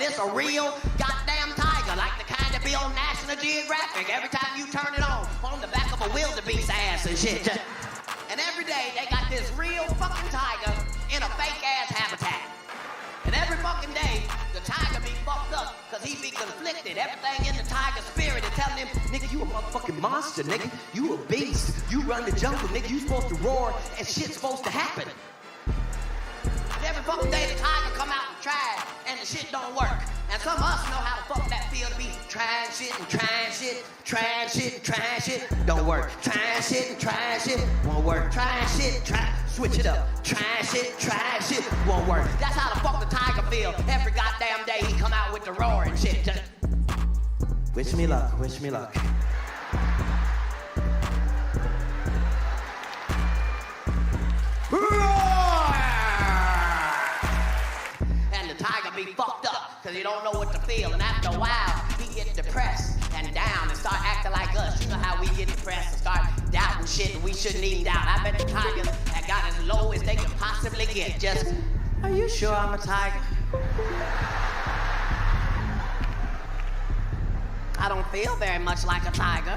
this a real goddamn tiger, like the kind that be on National Geographic every time you turn it on the back of a wildebeest ass and shit. And every day they got this real fucking tiger in a fake ass habitat. And every fucking day, the tiger be fucked up because he be conflicted. Everything in the tiger spirit is telling him, nigga, you a motherfucking monster, nigga. You a beast. You run the jungle, nigga. You supposed to roar and shit's supposed to happen. And every fucking day the tiger come out and try and the shit don't work. And some of us know how the fuck that feel to be trying shit and trying shit, trying shit and trying shit, don't work. Trying shit and trying shit, won't work. Trying shit, switch it up. Trying shit, won't work. That's how the fuck the tiger feel. Every goddamn day he come out with the roar and shit. Wish me luck, wish me luck. And the tiger be fucked up because he don't know what to feel. And after a while, he gets depressed and down and start acting like us. You know how we get depressed and start doubting shit and we shouldn't even doubt. I bet the tigers have got as low as they can possibly get. Just, are you sure I'm a tiger? I don't feel very much like a tiger.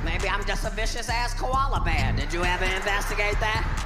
Maybe I'm just a vicious ass koala bear. Did you ever investigate that?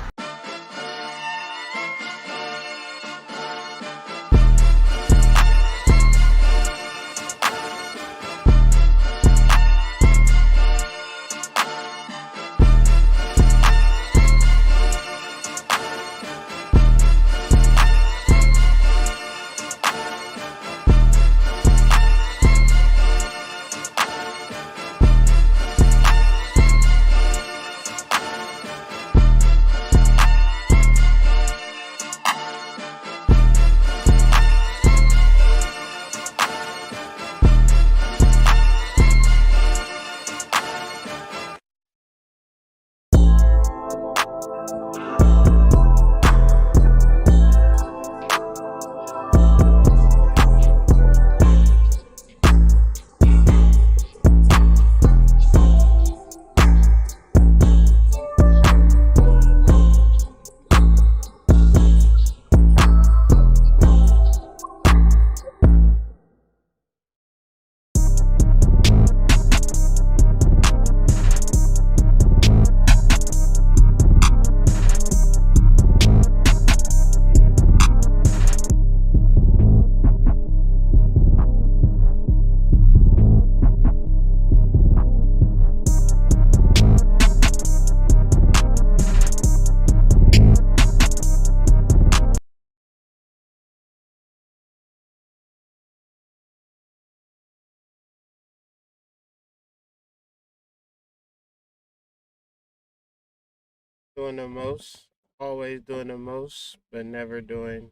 Doing the most, always doing the most, but never doing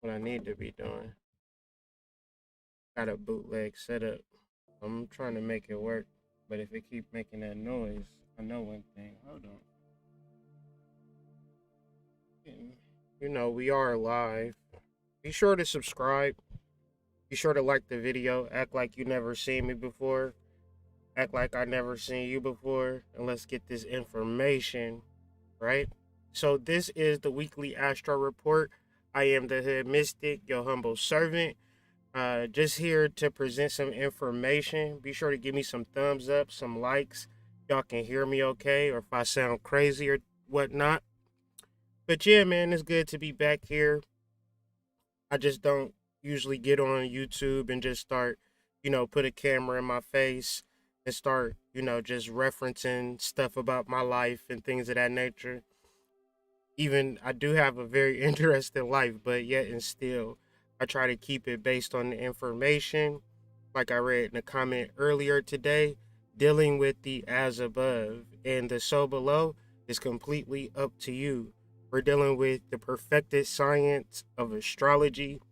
what I need to be doing. Got a bootleg setup. I'm trying to make it work, but if it keep making that noise, I know one thing. Hold on. You know, we are live. Be sure to subscribe. Be sure to like the video. Act like you never seen me before. Act like I never seen you before. And let's get this information. Right? So this is the weekly Astro report. I am the Hood Mystic, your humble servant. Just here to present some information. Be sure to give me some thumbs up, some likes. Y'all can hear me okay, or if I sound crazy or whatnot. But yeah, man, it's good to be back here. I just don't usually get on YouTube and just start, put a camera in my face and start, just referencing stuff about my life and things of that nature. Even I do have a very interesting life, but yet and still, I try to keep it based on the information. Like I read in a comment earlier today, dealing with the as above and the so below is completely up to you. We're dealing with the perfected science of astrology.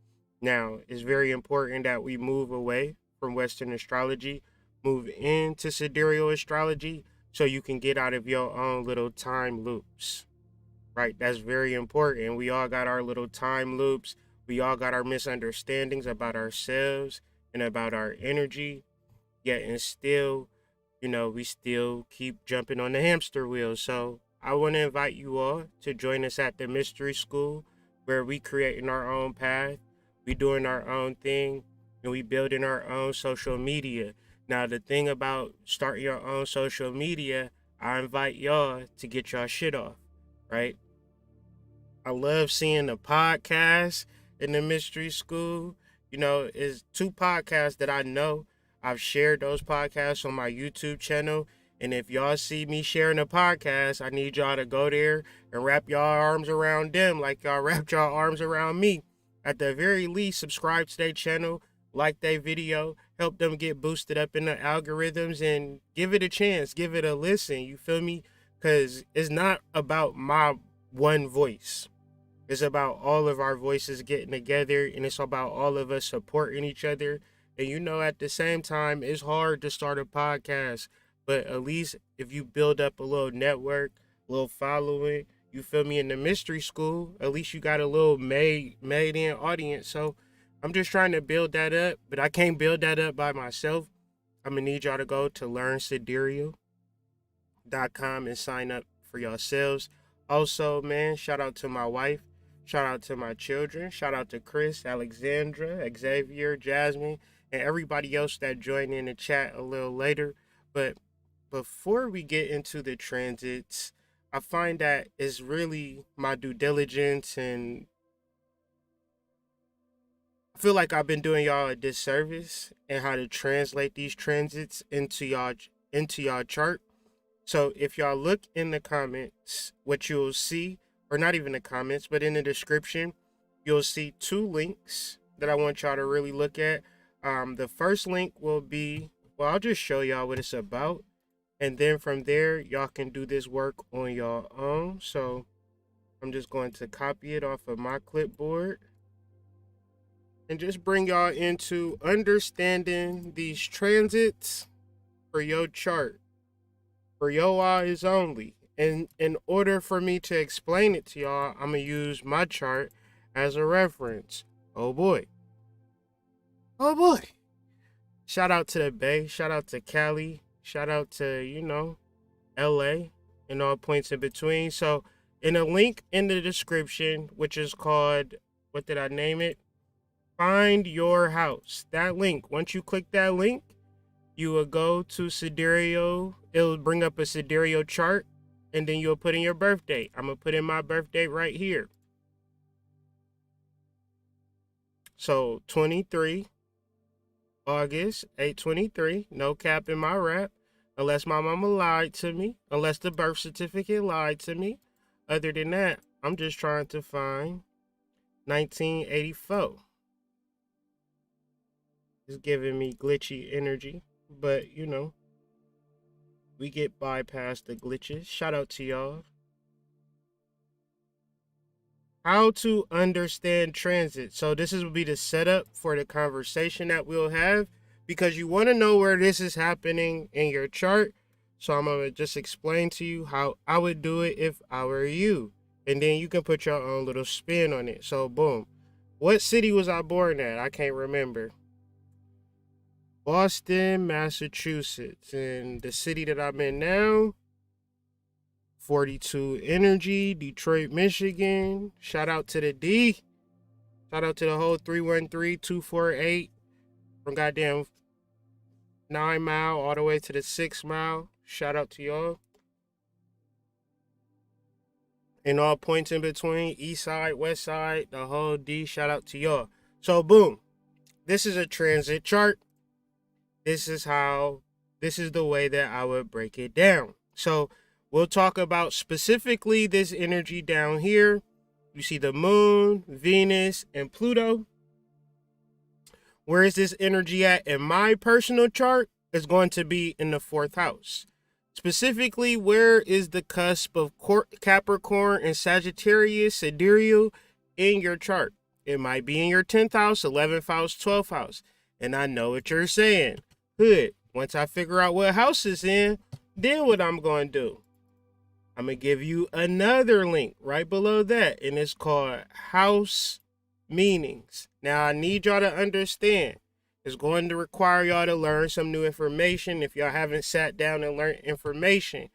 Now, it's very important that we move away from Western astrology, move into sidereal astrology, so you can get out of your own little time loops. Right? That's very important. We all got our little time loops. We all got our misunderstandings about ourselves and about our energy. Yet and still, we still keep jumping on the hamster wheel. So I want to invite you all to join us at the Mystery School, where we creating our own path. We doing our own thing, and we building our own social media. Now, the thing about starting your own social media, I invite y'all to get y'all shit off, right? I love seeing the podcast in the mystery school. You know, is two podcasts that I know. I've shared those podcasts on my YouTube channel. And if y'all see me sharing a podcast, I need y'all to go there and wrap y'all arms around them like y'all wrapped y'all arms around me. At the very least, subscribe to their channel, like their video, help them get boosted up in the algorithms, and give it a chance, give it a listen. You feel me? Because it's not about my one voice. It's about all of our voices getting together, and it's about all of us supporting each other. And you know, at the same time, it's hard to start a podcast, but at least if you build up a little network, a little following, you feel me, in the mystery school, at least you got a little made in audience. So I'm just trying to build that up, but I can't build that up by myself. I'm gonna need y'all to go to learnsidereal.com and sign up for yourselves. Also, man, shout out to my wife. Shout out to my children. Shout out to Chris, Alexandra, Xavier, Jasmine, and everybody else that joined in the chat a little later. But before we get into the transits, I find that it's really my due diligence, and I feel like I've been doing y'all a disservice in how to translate these transits into y'all chart. So if y'all look in the comments, what you'll see, or not even the comments, but in the description, you'll see two links that I want y'all to really look at. The first link will be, well, I'll just show y'all what it's about. And then from there, y'all can do this work on your own. So I'm just going to copy it off of my clipboard and just bring y'all into understanding these transits for your chart, for your eyes only. And in order for me to explain it to y'all, I'm going to use my chart as a reference. Oh boy. Oh boy. Shout out to the Bay. Shout out to Cali. Shout out to, LA and all points in between. So in a link in the description, which is called, what did I name it? Find Your House. That link, once you click that link, you will go to Sidereal. It'll bring up a Sidereal chart. And then you'll put in your birth date. I'm going to put in my birth date right here. So 23 August 8/23. No cap in my rap. Unless my mama lied to me. Unless the birth certificate lied to me. Other than that, I'm just trying to find 1984. It's giving me glitchy energy. But, we get bypast the glitches. Shout out to y'all. How to understand transit. So this will be the setup for the conversation that we'll have, because you want to know where this is happening in your chart. So I'm going to just explain to you how I would do it if I were you. And then you can put your own little spin on it. So boom. What city was I born at? I can't remember. Boston, Massachusetts. And the city that I'm in now, 42 Energy, Detroit, Michigan. Shout out to the D. Shout out to the whole 313-248 from goddamn 9 Mile all the way to the 6 Mile. Shout out to y'all. And all points in between, east side, west side, the whole D. Shout out to y'all. So boom. This is a transit chart. This is the way that I would break it down. So we'll talk about specifically this energy down here. You see the moon, Venus, and Pluto. Where is this energy at in my personal chart? It's going to be in the 4th house. Specifically, where is the cusp of Capricorn and Sagittarius, sidereal, in your chart? It might be in your 10th house, 11th house, 12th house. And I know what you're saying. Good. Once I figure out what house it's in, then what I'm going to do? I'm going to give you another link right below that. And it's called House Meanings. Now, I need y'all to understand. It's going to require y'all to learn some new information if y'all haven't sat down and learned information.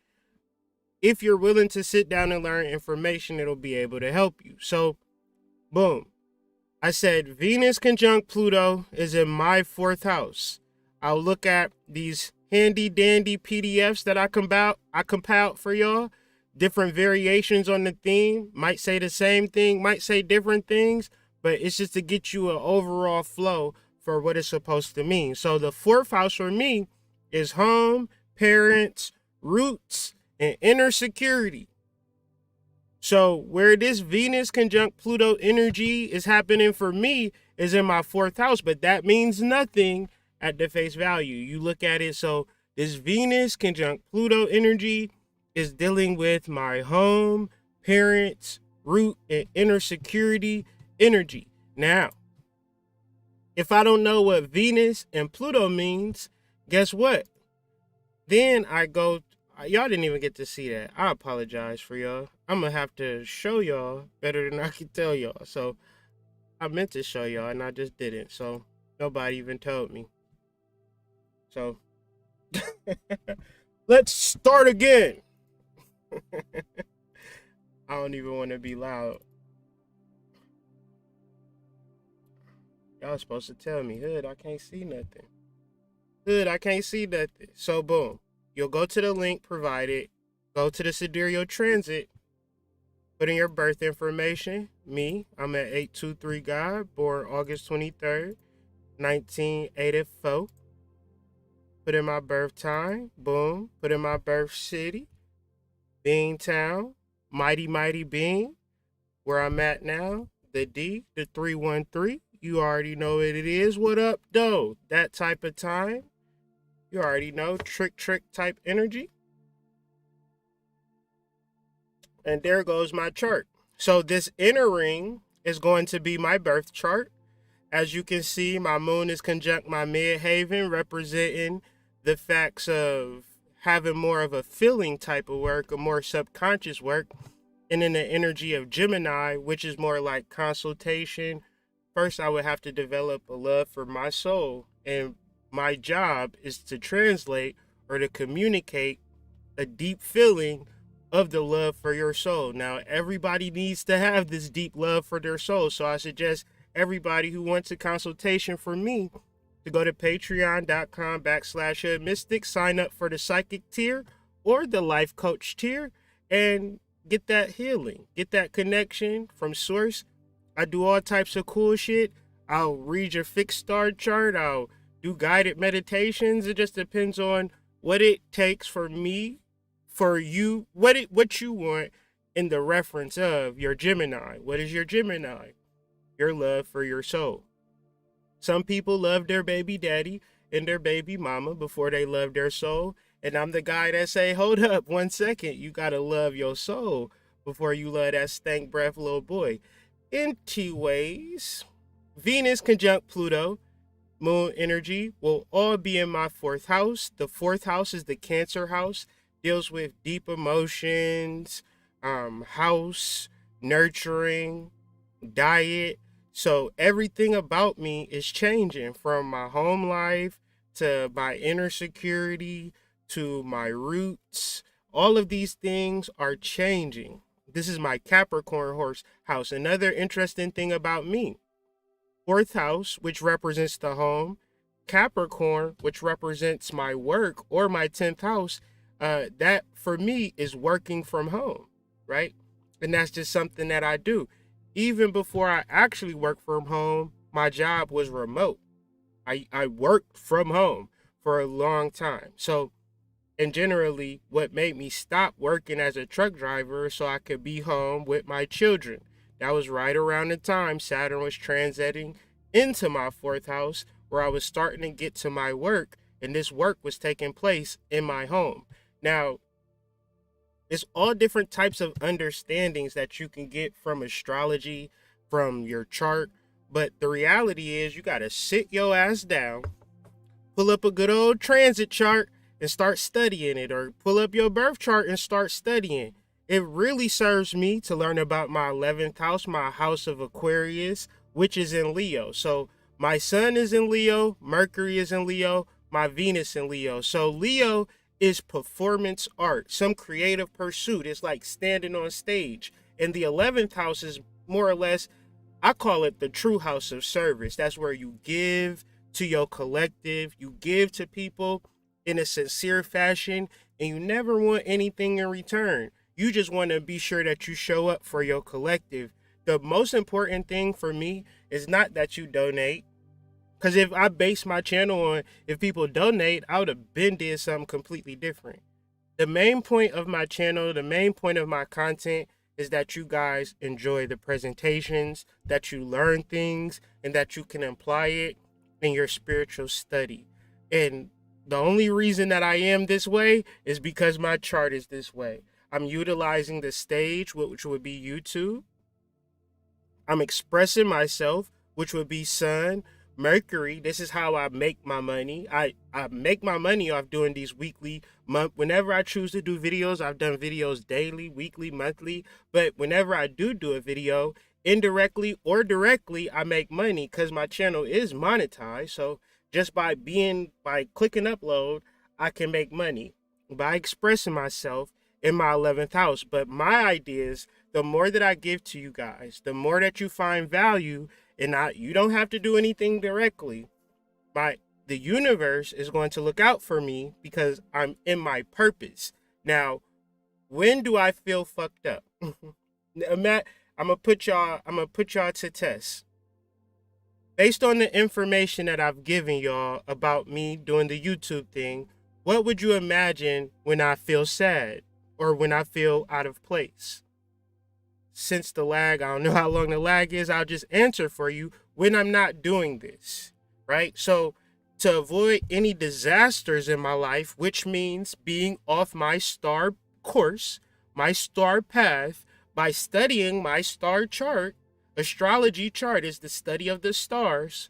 If you're willing to sit down and learn information, it'll be able to help you. So, boom. I said Venus conjunct Pluto is in my 4th house. I'll look at these handy dandy PDFs that I compiled for y'all. Different variations on the theme. Might say the same thing, might say different things, but it's just to get you an overall flow for what it's supposed to mean. So the 4th house for me is home, parents, roots, and inner security. So where this Venus conjunct Pluto energy is happening for me is in my 4th house, but that means nothing at the face value. You look at it, so this Venus conjunct Pluto energy is dealing with my home, parents, root, and inner security energy. Now, if I don't know what Venus and Pluto means, guess what? Then I go, y'all didn't even get to see that. I apologize for y'all. I'm gonna have to show y'all better than I can tell y'all. So I meant to show y'all and I just didn't. So nobody even told me. So let's start again. I don't even want to be loud. Y'all supposed to tell me, Hood, I can't see nothing. Hood, I can't see nothing. So boom, you'll go to the link provided, go to the sidereal transit, put in your birth information. Me, I'm at 823 God, born August 23rd, 1984. Put in my birth time, boom. Put in my birth city, Beantown, mighty Bean. Where I'm at now, the D, the 313. You already know what it is. What up, though? That type of time. You already know, trick type energy. And there goes my chart. So this inner ring is going to be my birth chart. As you can see, my moon is conjunct my midhaven, representing the facts of having more of a feeling type of work, a more subconscious work. And then the energy of Gemini, which is more like consultation. First, I would have to develop a love for my soul. And my job is to translate or to communicate a deep feeling of the love for your soul. Now, everybody needs to have this deep love for their soul. So I suggest everybody who wants a consultation from me to go to patreon.com/hoodmystic, sign up for the psychic tier or the life coach tier, and get that healing, get that connection from source. I do all types of cool shit. I'll read your fixed star chart. I'll do guided meditations. It just depends on what it takes for me, for you, what you want in the reference of your Gemini. What is your Gemini? Your love for your soul. Some people love their baby daddy and their baby mama before they love their soul. And I'm the guy that say, hold up 1 second. You got to love your soul before you love that stank breath little boy. Anyways, Venus conjunct Pluto, moon energy will all be in my 4th house. The 4th house is the Cancer house, deals with deep emotions, house, nurturing, diet. So everything about me is changing, from my home life to my inner security to my roots. All of these things are changing. This is my Capricorn house. Another interesting thing about me, 4th house, which represents the home, Capricorn, which represents my work, or my 10th house, that for me is working from home, right? And that's just something that I do. Even before I actually worked from home, my job was remote. I worked from home for a long time. So, and generally what made me stop working as a truck driver so I could be home with my children. That was right around the time Saturn was transiting into my 4th house, where I was starting to get to my work, and this work was taking place in my home. Now, it's all different types of understandings that you can get from astrology, from your chart. But the reality is you got to sit your ass down, pull up a good old transit chart and start studying it, or pull up your birth chart and start studying. It really serves me to learn about my 11th house, my house of Aquarius, which is in Leo. So my sun is in Leo, Mercury is in Leo, my Venus in Leo. So Leo is performance art, some creative pursuit. It's like standing on stage. And the 11th house is more or less, I call it the true house of service. That's where you give to your collective, you give to people in a sincere fashion, and you never want anything in return. You just want to be sure that you show up for your collective. The most important thing for me is not that you donate. Because if I base my channel on if people donate, I would have been did something completely different. The main point of my channel, the main point of my content is that you guys enjoy the presentations, that you learn things, and that you can apply it in your spiritual study. And the only reason that I am this way is because my chart is this way. I'm utilizing the stage, which would be YouTube. I'm expressing myself, which would be Sun, Mercury. This is how I make my money. I make my money off doing these weekly, whenever I choose to do videos. I've done videos daily, weekly, monthly, but whenever I do a video, indirectly or directly, I make money because my channel is monetized. So just by clicking upload, I can make money by expressing myself in my 11th house. But my idea is the more that I give to you guys, the more that you find value, and you don't have to do anything directly. The universe is going to look out for me because I'm in my purpose. Now, when do I feel fucked up? I'm gonna put y'all to test. Based on the information that I've given y'all about me doing the YouTube thing, what would you imagine when I feel sad or when I feel out of place? Since the lag, I don't know how long the lag is, I'll just answer for you when I'm not doing this, right? So to avoid any disasters in my life, which means being off my star course, my star path, by studying my star chart, astrology chart is the study of the stars,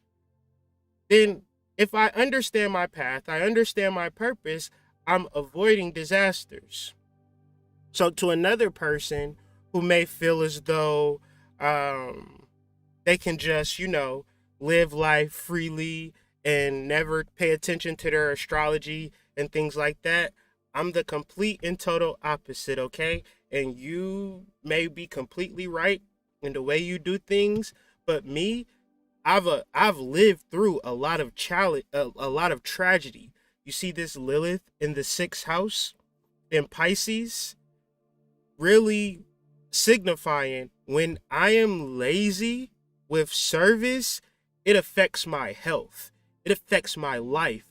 then if I understand my path, I understand my purpose, I'm avoiding disasters. So to another person who may feel as though they can just, live life freely and never pay attention to their astrology and things like that, I'm the complete and total opposite, okay? And you may be completely right in the way you do things, but me, I've lived through a lot of a lot of tragedy. You see this Lilith in the 6th house in Pisces, really signifying when I am lazy with service, it affects my health. It affects my life.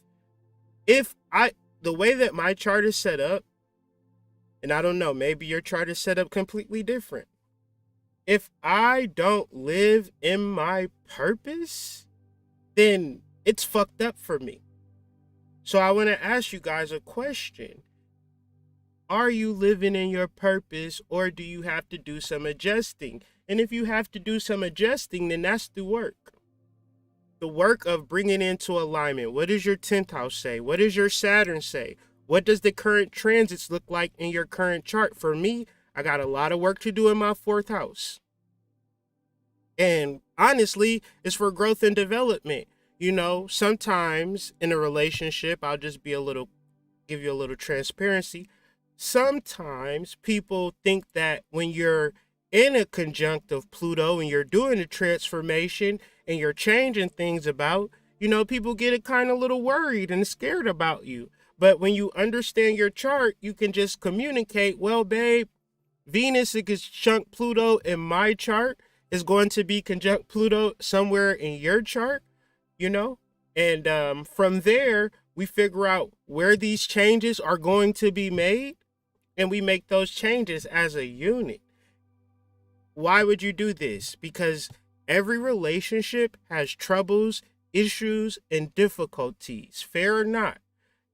The way that my chart is set up, and I don't know, maybe your chart is set up completely different. If I don't live in my purpose, then it's fucked up for me. So I want to ask you guys a question. Are you living in your purpose, or do you have to do some adjusting? And if you have to do some adjusting, then that's the work. The work of bringing into alignment. What does your 10th house say? What does your Saturn say? What does the current transits look like in your current chart? For me, I got a lot of work to do in my 4th house. And honestly, it's for growth and development. Sometimes in a relationship, I'll just give you a little transparency. Sometimes people think that when you're in a conjunct of Pluto and you're doing a transformation and you're changing things about, people get kind of little worried and scared about you. But when you understand your chart, you can just communicate, well, babe, Venus is conjunct Pluto in my chart, is going to be conjunct Pluto somewhere in your chart, and from there, we figure out where these changes are going to be made, and we make those changes as a unit. Why would you do this? Because every relationship has troubles, issues, and difficulties, fair or not.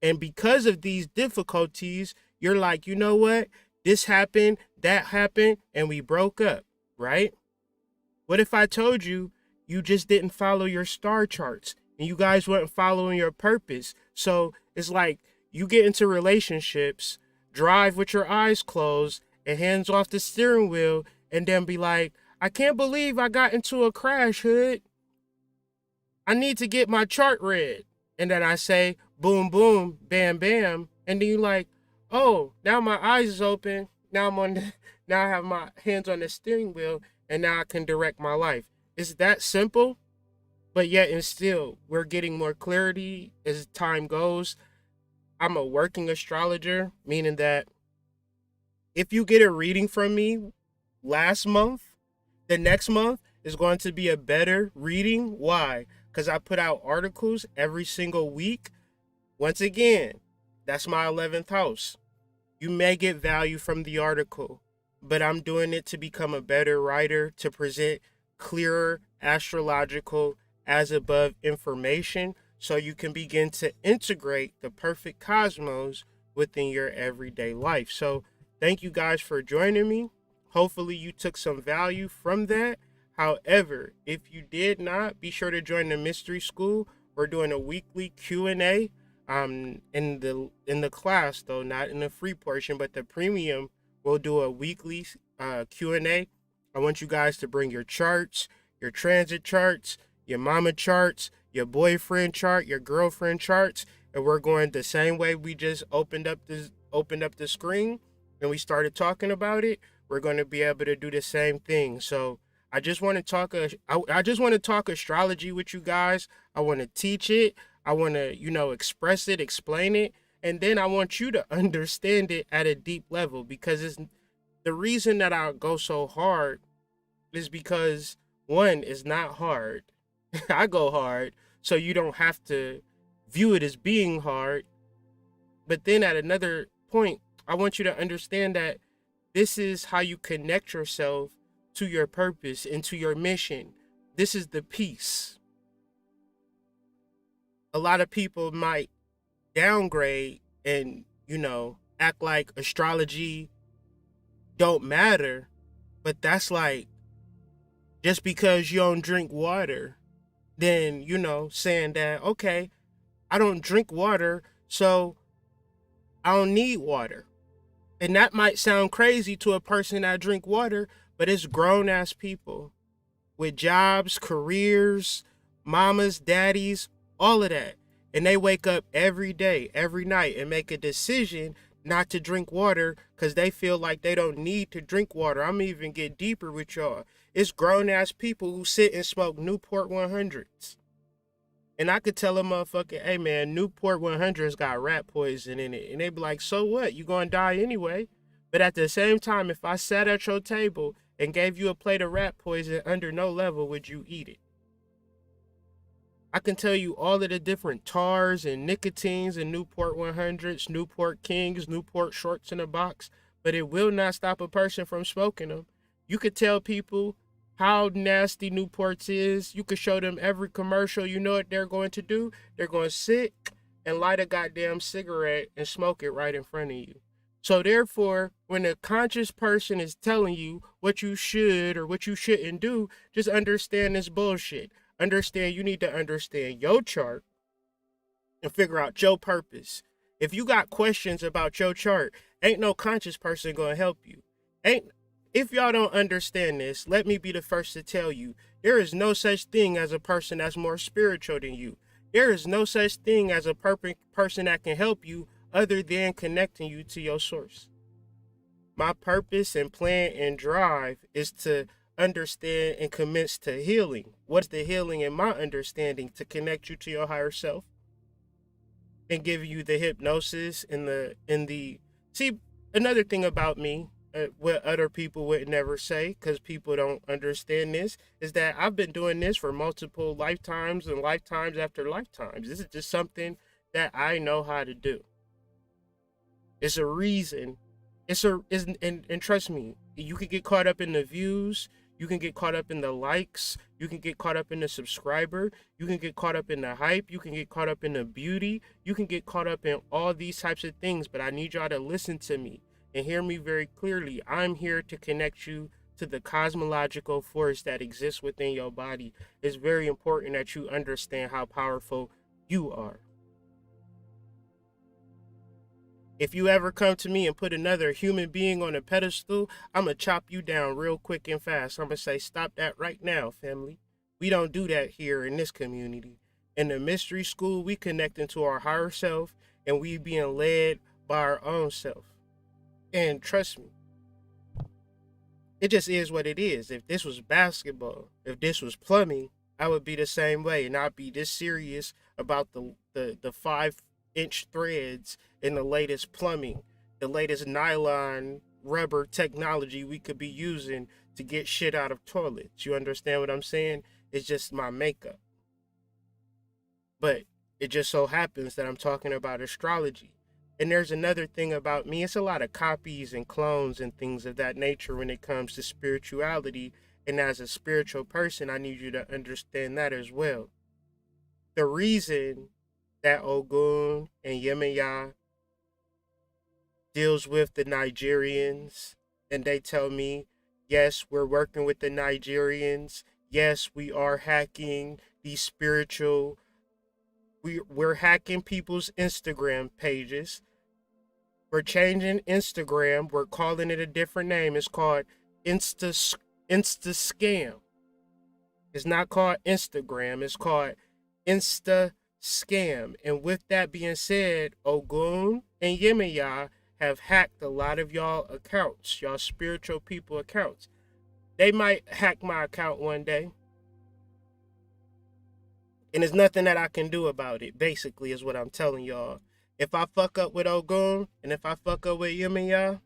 And because of these difficulties, you're like, you know what? This happened, that happened, and we broke up, right? What if I told you you just didn't follow your star charts and you guys weren't following your purpose? So it's like you get into relationships, drive with your eyes closed and hands off the steering wheel, and then be like, I can't believe I got into a crash, hood. I need to get my chart read. And then I say, boom, boom, bam, bam. And then you're like, oh, now my eyes is open. Now I have my hands on the steering wheel, and now I can direct my life. It's that simple, but yet and still, we're getting more clarity as time goes. I'm a working astrologer, meaning that if you get a reading from me last month, the next month is going to be a better reading. Why? Because I put out articles every single week. Once again, that's my 11th house. You may get value from the article, but I'm doing it to become a better writer, to present clearer astrological as above information so you can begin to integrate the perfect cosmos within your everyday life. So thank you guys for joining me. Hopefully you took some value from that. However, if you did not, be sure to join the mystery school. We're doing a weekly Q&A in the class, though not in the free portion, but the premium will do a weekly Q&A. I want you guys to bring your charts, your transit charts, your mama charts, your boyfriend chart, your girlfriend charts, and we're going the same way we just opened up the screen and we started talking about it. We're going to be able to do the same thing. So I just want to talk I just want to talk astrology with you guys. I want to teach it. I want to, express it, explain it, and then I want you to understand it at a deep level, because it's the reason that I go so hard is because, one, it's not hard. I go hard, so you don't have to view it as being hard. But then at another point, I want you to understand that this is how you connect yourself to your purpose and to your mission. This is the peace. A lot of people might downgrade and, act like astrology don't matter, but that's like, just because you don't drink water, then, saying that, okay, I don't drink water, so I don't need water. And that might sound crazy to a person that drink water, but it's grown ass people with jobs, careers, mamas, daddies, all of that. And they wake up every day, every night, and make a decision not to drink water because they feel like they don't need to drink water. I'm even get deeper with y'all. It's grown ass people who sit and smoke Newport 100s. And I could tell a motherfucker, hey man, Newport 100s got rat poison in it. And they be like, so what? You gonna die anyway? But at the same time, if I sat at your table and gave you a plate of rat poison under no level, would you eat it? I can tell you all of the different tars and nicotines and Newport 100s, Newport Kings, Newport shorts in a box, but it will not stop a person from smoking them. You could tell people how nasty Newports is. You could show them every commercial. You know what they're going to do? They're going to sit and light a goddamn cigarette and smoke it right in front of you. So therefore, when a conscious person is telling you what you should or what you shouldn't do, just understand this bullshit. Understand you need to understand your chart and figure out your purpose. If you got questions about your chart, ain't no conscious person gonna help you. If y'all don't understand this, let me be the first to tell you, there is no such thing as a person that's more spiritual than you. There is no such thing as a perfect person that can help you other than connecting you to your source. My purpose and plan and drive is to understand and commence to healing. What's the healing in my understanding? To connect you to your higher self and give you the hypnosis and the see, another thing about me, what other people would never say, because people don't understand this, is that I've been doing this for multiple lifetimes and lifetimes after lifetimes. This is just something that I know how to do. It's a reason. And trust me, you can get caught up in the views. You can get caught up in the likes. You can get caught up in the subscriber. You can get caught up in the hype. You can get caught up in the beauty. You can get caught up in all these types of things. But I need y'all to listen to me and hear me very clearly. I'm here to connect you to the cosmological force that exists within your body. It's very important that you understand how powerful you are. If you ever come to me and put another human being on a pedestal, I'm going to chop you down real quick and fast. I'm going to say, stop that right now, family. We don't do that here in this community. In the mystery school, we connect into our higher self and we being led by our own self. And trust me, It just is what it is. If this was basketball, if this was plumbing, I would be the same way, and I'd be this serious about the 5-inch threads in the latest plumbing, the latest nylon rubber technology we could be using to get shit out of toilets. You understand what I'm saying? It's just my makeup. But it just so happens that I'm talking about astrology. And there's another thing about me. It's a lot of copies and clones and things of that nature when it comes to spirituality. And as a spiritual person, I need you to understand that as well. The reason that Ogun and Yemaya deals with the Nigerians, and they tell me, yes, we're working with the Nigerians. Yes, we are hacking these spiritual. We're hacking people's Instagram pages. We're changing Instagram. We're calling it a different name. It's called Insta Scam. It's not called Instagram. It's called Insta Scam. And with that being said, Ogun and Yemaya have hacked a lot of y'all accounts, y'all spiritual people accounts. They might hack my account one day. And there's nothing that I can do about it, basically, is what I'm telling y'all. If I fuck up with Ogun, and if I fuck up with Yemaya,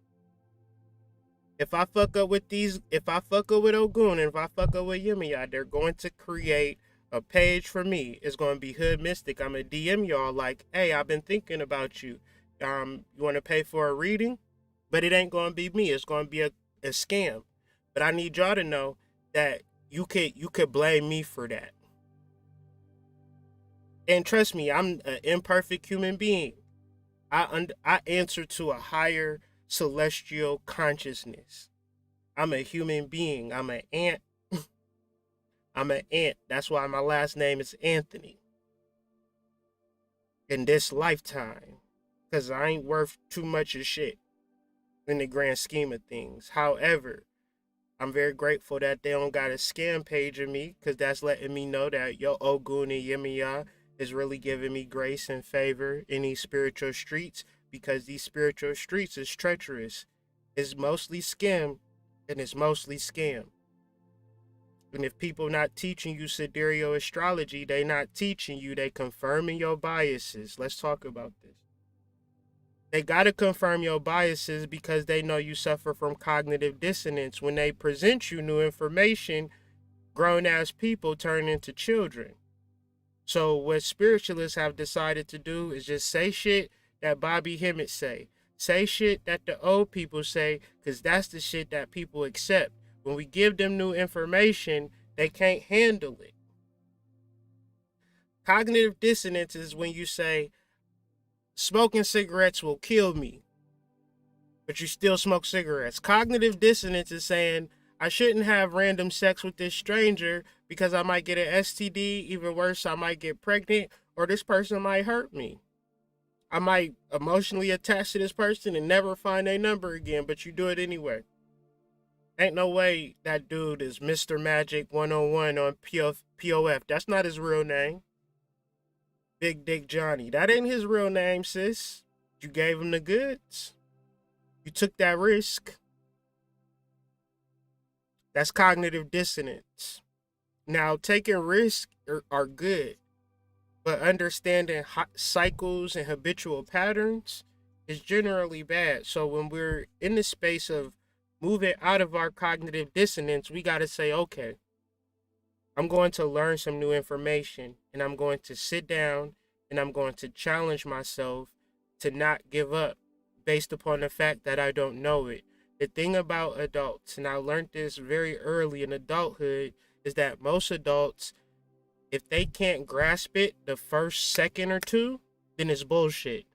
if I fuck up with Ogun, and if I fuck up with Yemaya, they're going to create a page for me. It's going to be Hood Mystic. I'm going to DM y'all like, hey, I've been thinking about you. You want to pay for a reading? But it ain't going to be me. It's going to be a scam. But I need y'all to know that you could blame me for that. And trust me, I'm an imperfect human being. I answer to a higher celestial consciousness. I'm a human being. I'm an ant. I'm an ant. That's why my last name is Anthony. In this lifetime. Because I ain't worth too much of shit in the grand scheme of things. However, I'm very grateful that they don't got a scam page of me, because that's letting me know that yo Ogun and Yemaya is really giving me grace and favor in these spiritual streets, because these spiritual streets is treacherous. It's mostly scam, and it's mostly scam. And if people not teaching you sidereal astrology, they not teaching you, they confirming your biases. Let's talk about this. They got to confirm your biases because they know you suffer from cognitive dissonance. When they present you new information, grown-ass people turn into children. So what spiritualists have decided to do is just say shit that Bobby Hemmett say. Say shit that the old people say, because that's the shit that people accept. When we give them new information, they can't handle it. Cognitive dissonance is when you say, smoking cigarettes will kill me, but you still smoke cigarettes. Cognitive dissonance is saying, I shouldn't have random sex with this stranger because I might get an STD, even worse, I might get pregnant, or this person might hurt me. I might emotionally attach to this person and never find their number again, but you do it anyway. Ain't no way that dude is Mr. Magick 101 on POF. That's not his real name. Big Dick Johnny. That ain't his real name, sis. You gave him the goods. You took that risk. That's cognitive dissonance. Now, taking risks are good, but understanding cycles and habitual patterns is generally bad. So when we're in the space of moving out of our cognitive dissonance, we got to say, okay, I'm going to learn some new information, and I'm going to sit down and I'm going to challenge myself to not give up based upon the fact that I don't know it. The thing about adults, and I learned this very early in adulthood, is that most adults, if they can't grasp it the first second or two, then it's bullshit.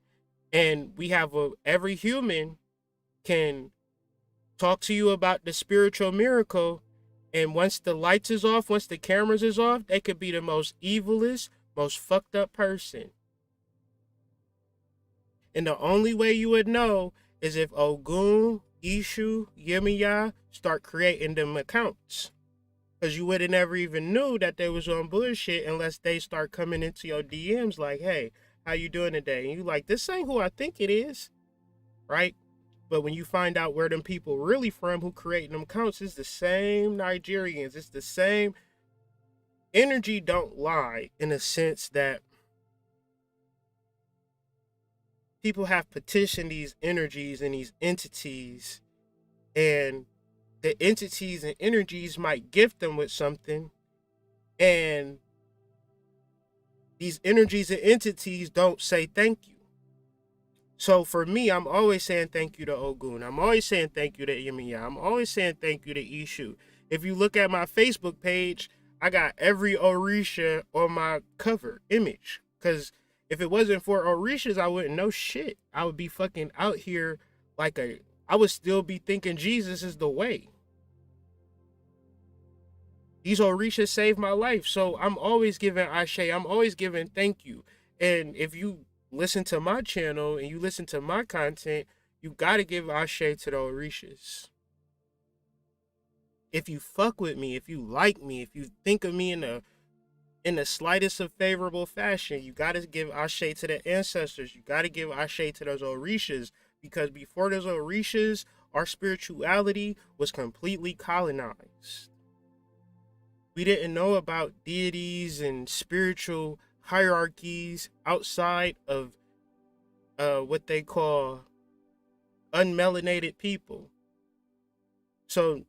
And we have every human can talk to you about the spiritual miracle, and once the lights is off, once the cameras is off, they could be the most evilest, most fucked up person. And the only way you would know is if Ogun, Ishu, Yemaya start creating them accounts. Because you would have never even knew that they was on bullshit unless they start coming into your DMs like, hey, how you doing today? And you like, this ain't who I think it is, right? But when you find out where them people really from who creating them counts, it's the same Nigerians. It's the same. Energy don't lie, in a sense that people have petitioned these energies and these entities, and the entities and energies might gift them with something, and these energies and entities don't say thank you. So for me, I'm always saying thank you to Ogun. I'm always saying thank you to Yemiya. I'm always saying thank you to Ishu. If you look at my Facebook page, I got every Orisha on my cover image. Because if it wasn't for Orishas, I wouldn't know shit. I would be fucking out here I would still be thinking Jesus is the way. These Orishas saved my life. So I'm always giving Ashe. I'm always giving thank you. And if you listen to my channel and you listen to my content, you gotta give Ashe to the Orishas. If you fuck with me, if you like me, if you think of me in the slightest of favorable fashion, you gotta give Ashe to the ancestors. You gotta give Ashe to those Orishas, because before those Orishas, our spirituality was completely colonized. We didn't know about deities and spiritual hierarchies outside of what they call unmelanated people. So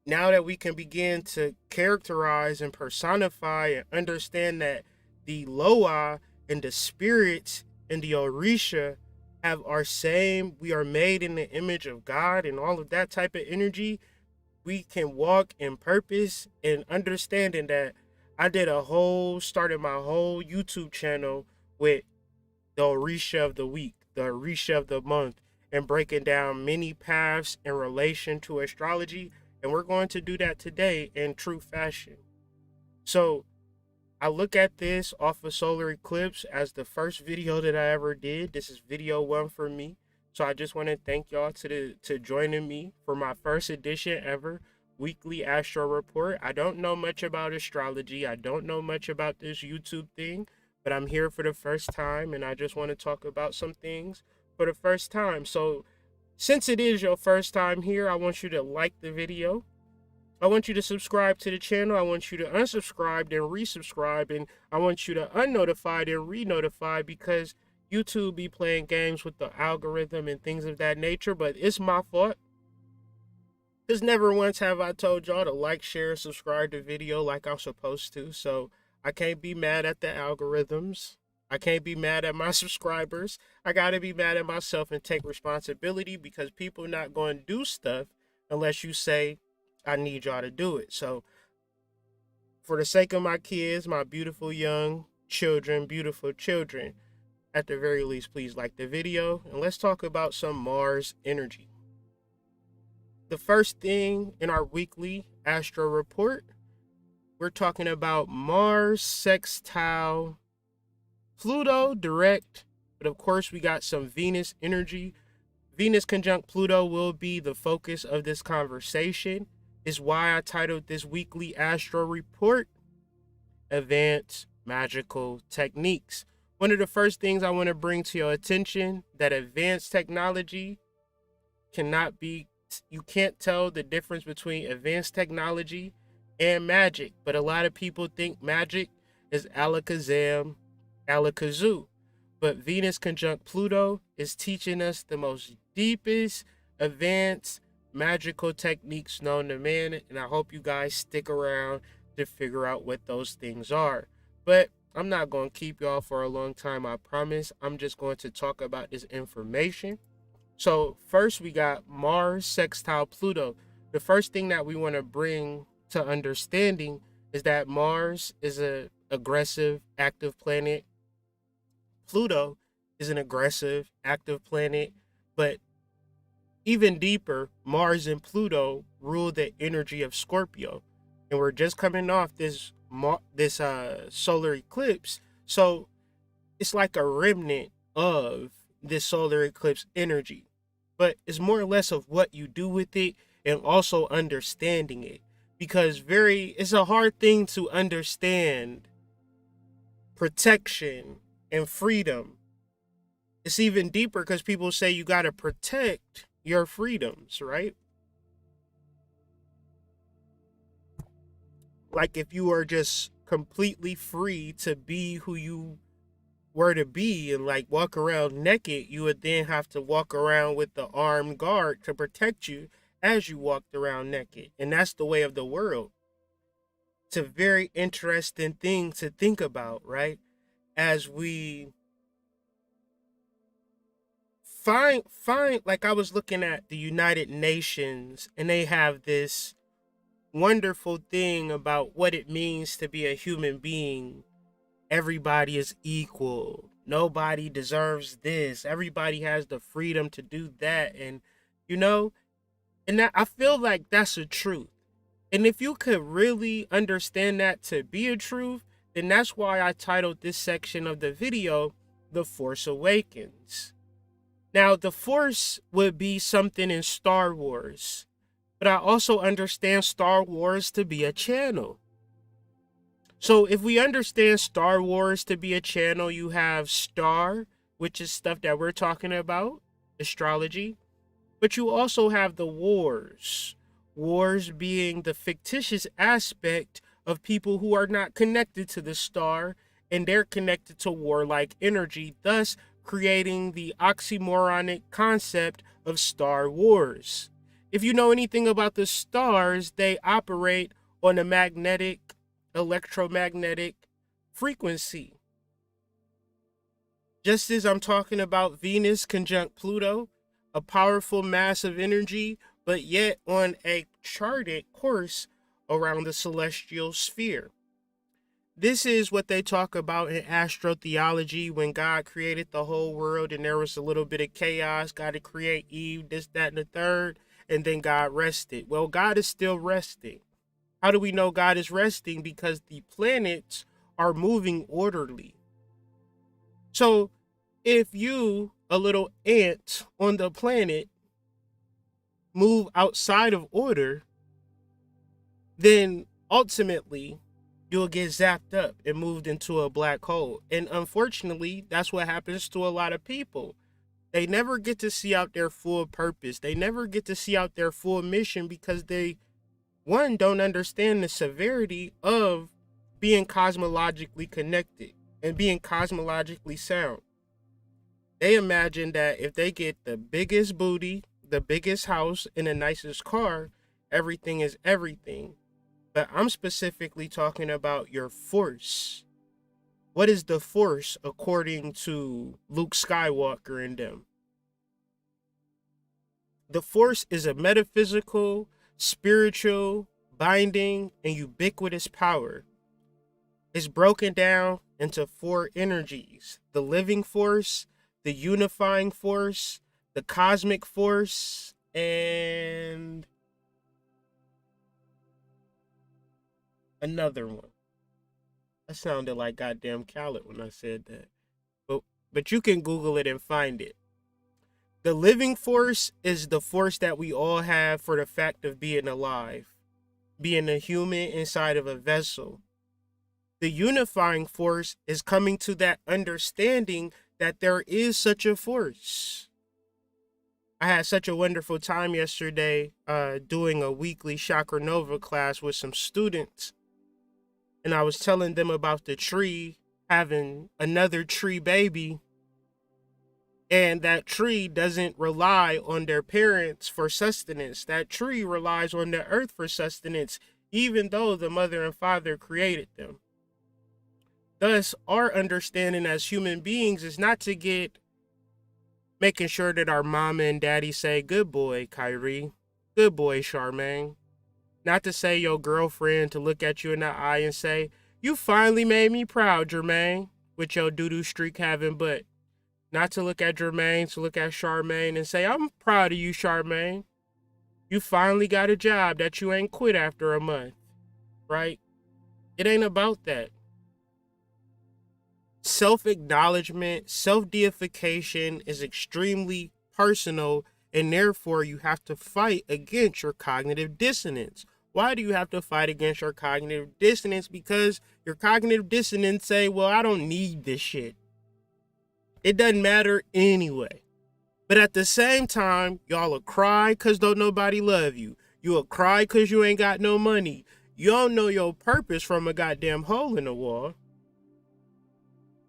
now that we can begin to characterize and personify and understand that the Loa and the spirits and the Orisha have our same, we are made in the image of God and all of that type of energy, we can walk in purpose and understanding that I started my whole YouTube channel with the Orisha of the week, the Orisha of the month, and breaking down many paths in relation to astrology. And we're going to do that today in true fashion. So I look at this off of solar eclipse as the first video that I ever did. This is video 1 for me. So I just want to thank y'all to joining me for my first edition ever weekly Astro report. I don't know much about astrology. I don't know much about this YouTube thing, but I'm here for the first time, and I just want to talk about some things for the first time. So since it is your first time here, I want you to like the video. I want you to subscribe to the channel. I want you to unsubscribe and resubscribe, and I want you to unnotified and re-notify, because YouTube be playing games with the algorithm and things of that nature, but it's my fault. Because never once have I told y'all to like, share, subscribe to video like I'm supposed to. So I can't be mad at the algorithms. I can't be mad at my subscribers. I got to be mad at myself and take responsibility, because people not going to do stuff unless you say, I need y'all to do it. So for the sake of my kids, my beautiful young children, beautiful children, at the very least, please like the video, and let's talk about some Mars energy. The first thing in our weekly Astro report, we're talking about Mars sextile Pluto direct, but of course we got some Venus energy. Venus conjunct Pluto will be the focus of this conversation, is why I titled this weekly Astro report Advanced Magical Techniques. One of the first things I want to bring to your attention, that advanced technology you can't tell the difference between advanced technology and magic, but a lot of people think magic is alakazam, alakazoo. But Venus conjunct Pluto is teaching us the most deepest, advanced, magical techniques known to man, and I hope you guys stick around to figure out what those things are. But I'm not going to keep y'all for a long time, I promise. I'm just going to talk about this information. So first we got Mars sextile Pluto. The first thing that we want to bring to understanding is that Mars is an aggressive, active planet. Pluto is an aggressive, active planet. But even deeper, Mars and Pluto rule the energy of Scorpio. And we're just coming off this solar eclipse. So it's like a remnant of this solar eclipse energy, but it's more or less of what you do with it and also understanding it, because it's a hard thing to understand protection and freedom. It's even deeper because people say you got to protect your freedoms, right? Like if you are just completely free to be who you were to be and like walk around naked, you would then have to walk around with the armed guard to protect you as you walked around naked. And that's the way of the world. It's a very interesting thing to think about, right? As we find like I was looking at the United Nations, and they have this wonderful thing about what it means to be a human being. Everybody is equal. Nobody deserves this. Everybody has the freedom to do that. And you know, and that, I feel like that's a truth. And if you could really understand that to be a truth, then that's why I titled this section of the video, The Force Awakens. Now, the Force would be something in Star Wars, but I also understand Star Wars to be a channel. So if we understand Star Wars to be a channel, you have Star, which is stuff that we're talking about, astrology, but you also have the wars. Wars being the fictitious aspect of people who are not connected to the star, and they're connected to warlike energy, thus creating the oxymoronic concept of Star Wars. If you know anything about the stars, they operate on a magnetic, electromagnetic frequency. Just as I'm talking about Venus conjunct Pluto, a powerful mass of energy, but yet on a charted course around the celestial sphere. This is what they talk about in astrotheology when God created the whole world and there was a little bit of chaos. God to create Eve, this, that, and the third, and then God rested. Well, God is still resting. How do we know God is resting? Because the planets are moving orderly. So if you, a little ant on the planet, move outside of order, then ultimately you'll get zapped up and moved into a black hole. And unfortunately, that's what happens to a lot of people. They never get to see out their full purpose. They never get to see out their full mission because they, one, don't understand the severity of being cosmologically connected and being cosmologically sound. They imagine that if they get the biggest booty, the biggest house, and the nicest car, everything is everything. But I'm specifically talking about your force. What is the force according to Luke Skywalker and them? The force is a metaphysical, spiritual, binding, and ubiquitous power. It's broken down into four energies: the living force, the unifying force, the cosmic force, and another one. I sounded like goddamn Khaled when I said that. But you can Google it and find it. The living force is the force that we all have for the fact of being alive, being a human inside of a vessel. The unifying force is coming to that understanding that there is such a force. I had such a wonderful time yesterday doing a weekly Chakra Nova class with some students. And I was telling them about the tree having another tree baby. And that tree doesn't rely on their parents for sustenance. That tree relies on the earth for sustenance, even though the mother and father created them. Thus, our understanding as human beings is not to get making sure that our mama and daddy say, "Good boy, Kyrie. Good boy, Charmaine." Not to say your girlfriend to look at you in the eye and say, "You finally made me proud, Jermaine," with your doo-doo streak having butt. Not to look at Jermaine, to look at Charmaine and say, "I'm proud of you, Charmaine. You finally got a job that you ain't quit after a month," right? It ain't about that. Self-acknowledgement, self-deification is extremely personal, and therefore you have to fight against your cognitive dissonance. Why do you have to fight against your cognitive dissonance? Because your cognitive dissonance say, "Well, I don't need this shit. It doesn't matter anyway." But at the same time, y'all will cry because don't nobody love you. You will cry because you ain't got no money. You don't know your purpose from a goddamn hole in the wall.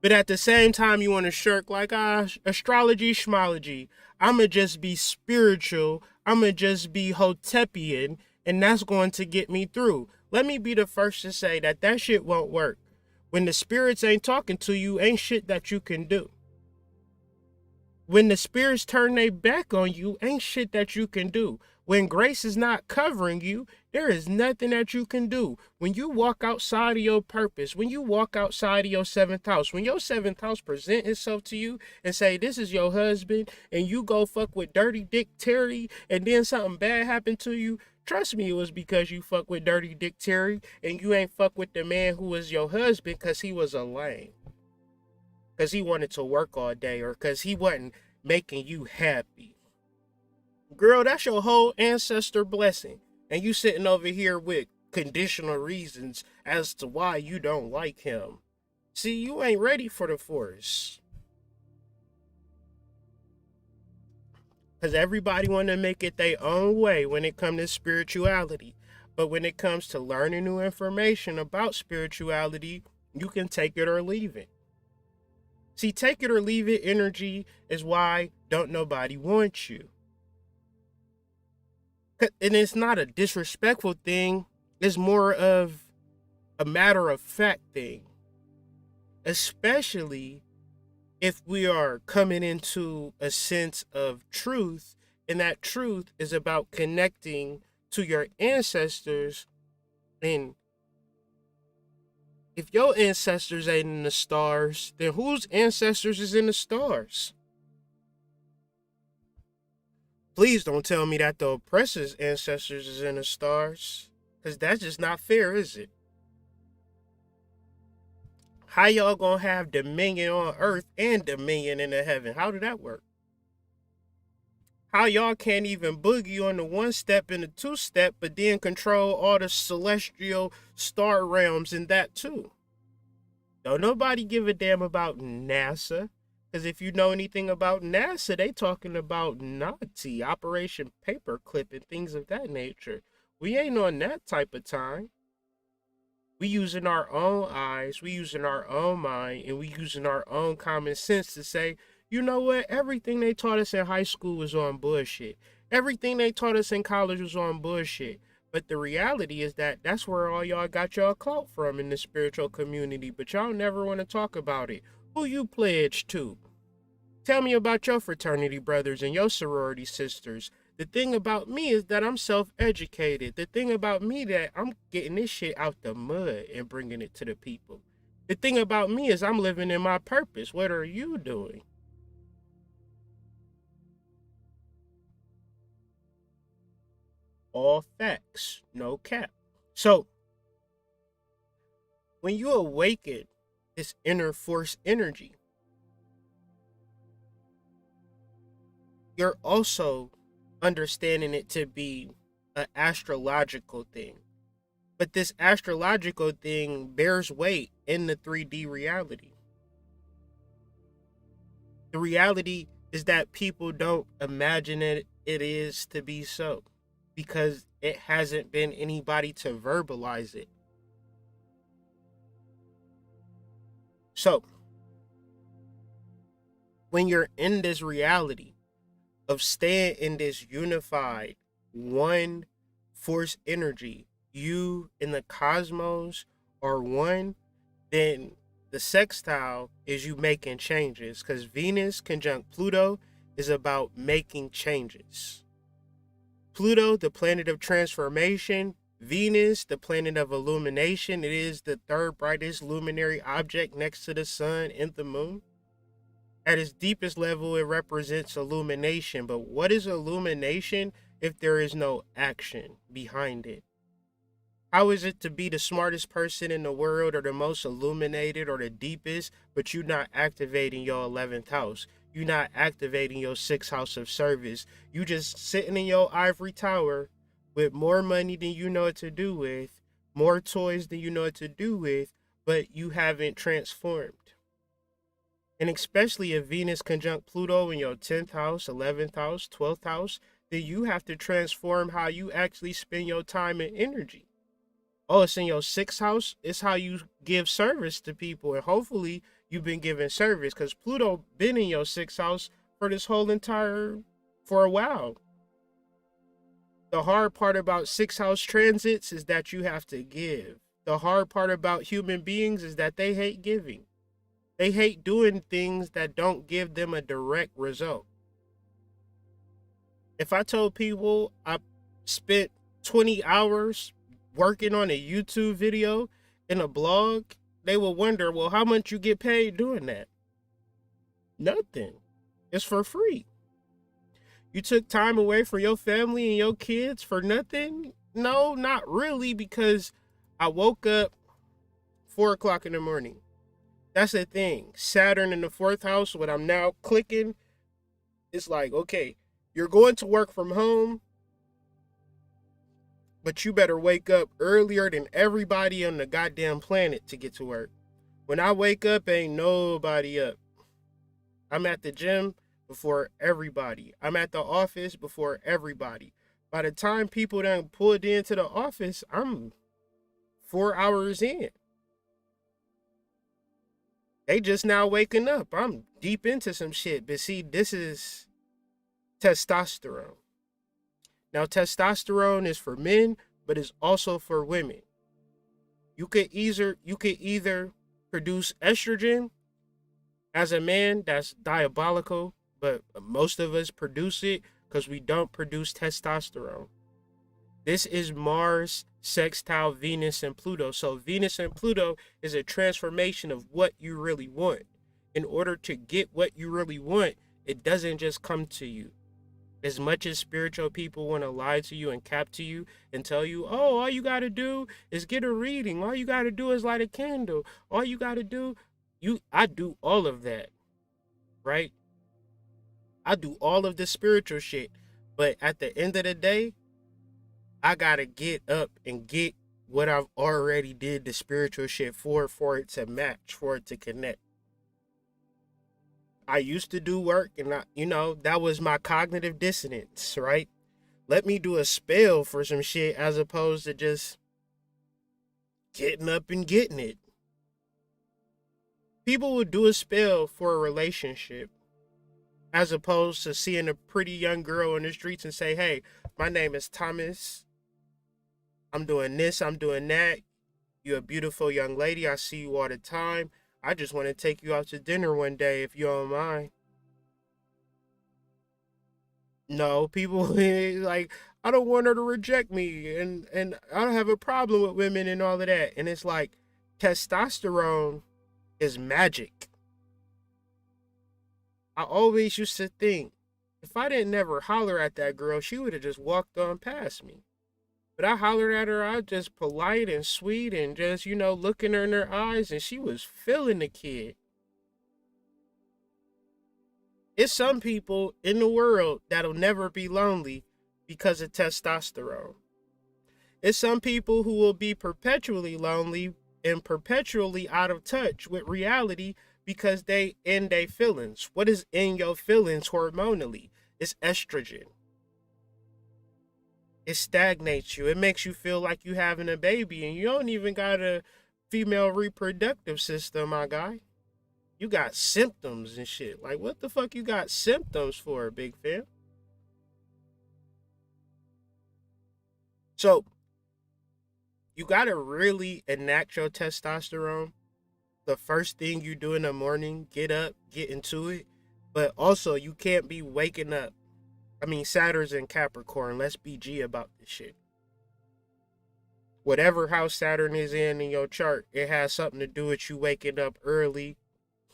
But at the same time, you want to shirk like, astrology, schmology. I'ma just be spiritual. I'ma just be Hotepian, and that's going to get me through. Let me be the first to say that that shit won't work. When the spirits ain't talking to you, ain't shit that you can do. When the spirits turn their back on you, ain't shit that you can do. When grace is not covering you, there is nothing that you can do. When you walk outside of your purpose, when you walk outside of your seventh house, when your seventh house present itself to you and say, this is your husband, and you go fuck with Dirty Dick Terry, and then something bad happened to you, trust me, it was because you fuck with Dirty Dick Terry, and you ain't fuck with the man who was your husband because he was a lame. Because he wanted to work all day, or because he wasn't making you happy. Girl, that's your whole ancestor blessing. And you sitting over here with conditional reasons as to why you don't like him. See, you ain't ready for the force. Because everybody want to make it their own way when it comes to spirituality. But when it comes to learning new information about spirituality, you can take it or leave it. See, take it or leave it energy is why don't nobody want you. And it's not a disrespectful thing. It's more of a matter of fact thing. Especially if we are coming into a sense of truth, and that truth is about connecting to your ancestors. And if your ancestors ain't in the stars, then whose ancestors is in the stars? Please don't tell me that the oppressor's ancestors is in the stars, because that's just not fair, is it? How y'all gonna have dominion on earth and dominion in the heaven? How did that work? How y'all can't even boogie on the one step and the two step, but then control all the celestial star realms in that too? Don't nobody give a damn about NASA. Because if you know anything about NASA, they talking about Nazi, Operation Paperclip, and things of that nature. We ain't on that type of time. We using our own eyes, we using our own mind, and we using our own common sense to say, you know what? Everything they taught us in high school was on bullshit. Everything they taught us in college was on bullshit. But the reality is that that's where all y'all got y'all clout from in the spiritual community. But y'all never want to talk about it. Who you pledge to? Tell me about your fraternity brothers and your sorority sisters. The thing about me is that I'm self-educated. The thing about me that I'm getting this shit out the mud and bringing it to the people. The thing about me is I'm living in my purpose. What are you doing? All facts, no cap. So, when you awaken this inner force energy, you're also understanding it to be an astrological thing. But this astrological thing bears weight in the 3D reality. The reality is that people don't imagine it is to be so, because it hasn't been anybody to verbalize it. So, when you're in this reality of staying in this unified one force energy, you and the cosmos are one, then the sextile is you making changes, because Venus conjunct Pluto is about making changes. Pluto, the planet of transformation. Venus, the planet of illumination. It is the third brightest luminary object next to the sun and the moon. At its deepest level, it represents illumination. But what is illumination if there is no action behind it? How is it to be the smartest person in the world, or the most illuminated, or the deepest, but you're not activating your 11th house? You're not activating your 6th house of service. You just sitting in your ivory tower with more money than you know what to do with, more toys than you know what to do with, but you haven't transformed. And especially if Venus conjunct Pluto in your 10th house, 11th house, 12th house, then you have to transform how you actually spend your time and energy. Oh, it's in your 6th house. It's how you give service to people. And hopefully you've been giving service, because Pluto been in your 6th house for this whole for a while. The hard part about 6th house transits is that you have to give. The hard part about human beings is that they hate giving. They hate doing things that don't give them a direct result. If I told people I spent 20 hours working on a YouTube video and a blog, they will wonder, well, how much you get paid doing that? Nothing. It's for free. You took time away from your family and your kids for nothing? No, not really, because I woke up 4 o'clock in the morning. That's the thing. Saturn in the 4th house, what I'm now clicking, it's like, okay, you're going to work from home, but you better wake up earlier than everybody on the goddamn planet to get to work. When I wake up, ain't nobody up. I'm at the gym before everybody. I'm at the office before everybody. By the time people done pulled into the office, I'm 4 hours in. They just now waking up. I'm deep into some shit. But see, this is testosterone. Now, testosterone is for men, but it's also for women. You could either produce estrogen as a man. That's diabolical, but most of us produce it because we don't produce testosterone. This is Mars, Sextile, Venus, and Pluto. So Venus and Pluto is a transformation of what you really want. In order to get what you really want, it doesn't just come to you. As much as spiritual people want to lie to you and cap to you and tell you, oh, all you got to do is get a reading. All you got to do is light a candle. All you got to do, I do all of that, right? I do all of the spiritual shit. But at the end of the day, I got to get up and get what I've already did the spiritual shit for it to match, for it to connect. I used to do work and that was my cognitive dissonance, right? Let me do a spell for some shit as opposed to just getting up and getting it. People would do a spell for a relationship as opposed to seeing a pretty young girl in the streets and say, hey, my name is Thomas. I'm doing this, I'm doing that. You're a beautiful young lady. I see you all the time. I just want to take you out to dinner one day if you don't mind. No, people like, I don't want her to reject me, and I don't have a problem with women and all of that. And it's like, testosterone is magic. I always used to think, if I didn't never holler at that girl, she would have just walked on past me. But I hollered at her, I was just polite and sweet and just, looking her in her eyes, and she was feeling the kid. It's some people in the world that'll never be lonely because of testosterone. It's some people who will be perpetually lonely and perpetually out of touch with reality because they in their feelings. What is in your feelings hormonally? It's estrogen. It stagnates you. It makes you feel like you having a baby and you don't even got a female reproductive system, my guy. You got symptoms and shit. Like, what the fuck you got symptoms for, big fam? So, you gotta really enact your testosterone. The first thing you do in the morning, get up, get into it. But also, you can't be waking up. Saturn's in Capricorn. Let's be G about this shit. Whatever house Saturn is in your chart, it has something to do with you waking up early.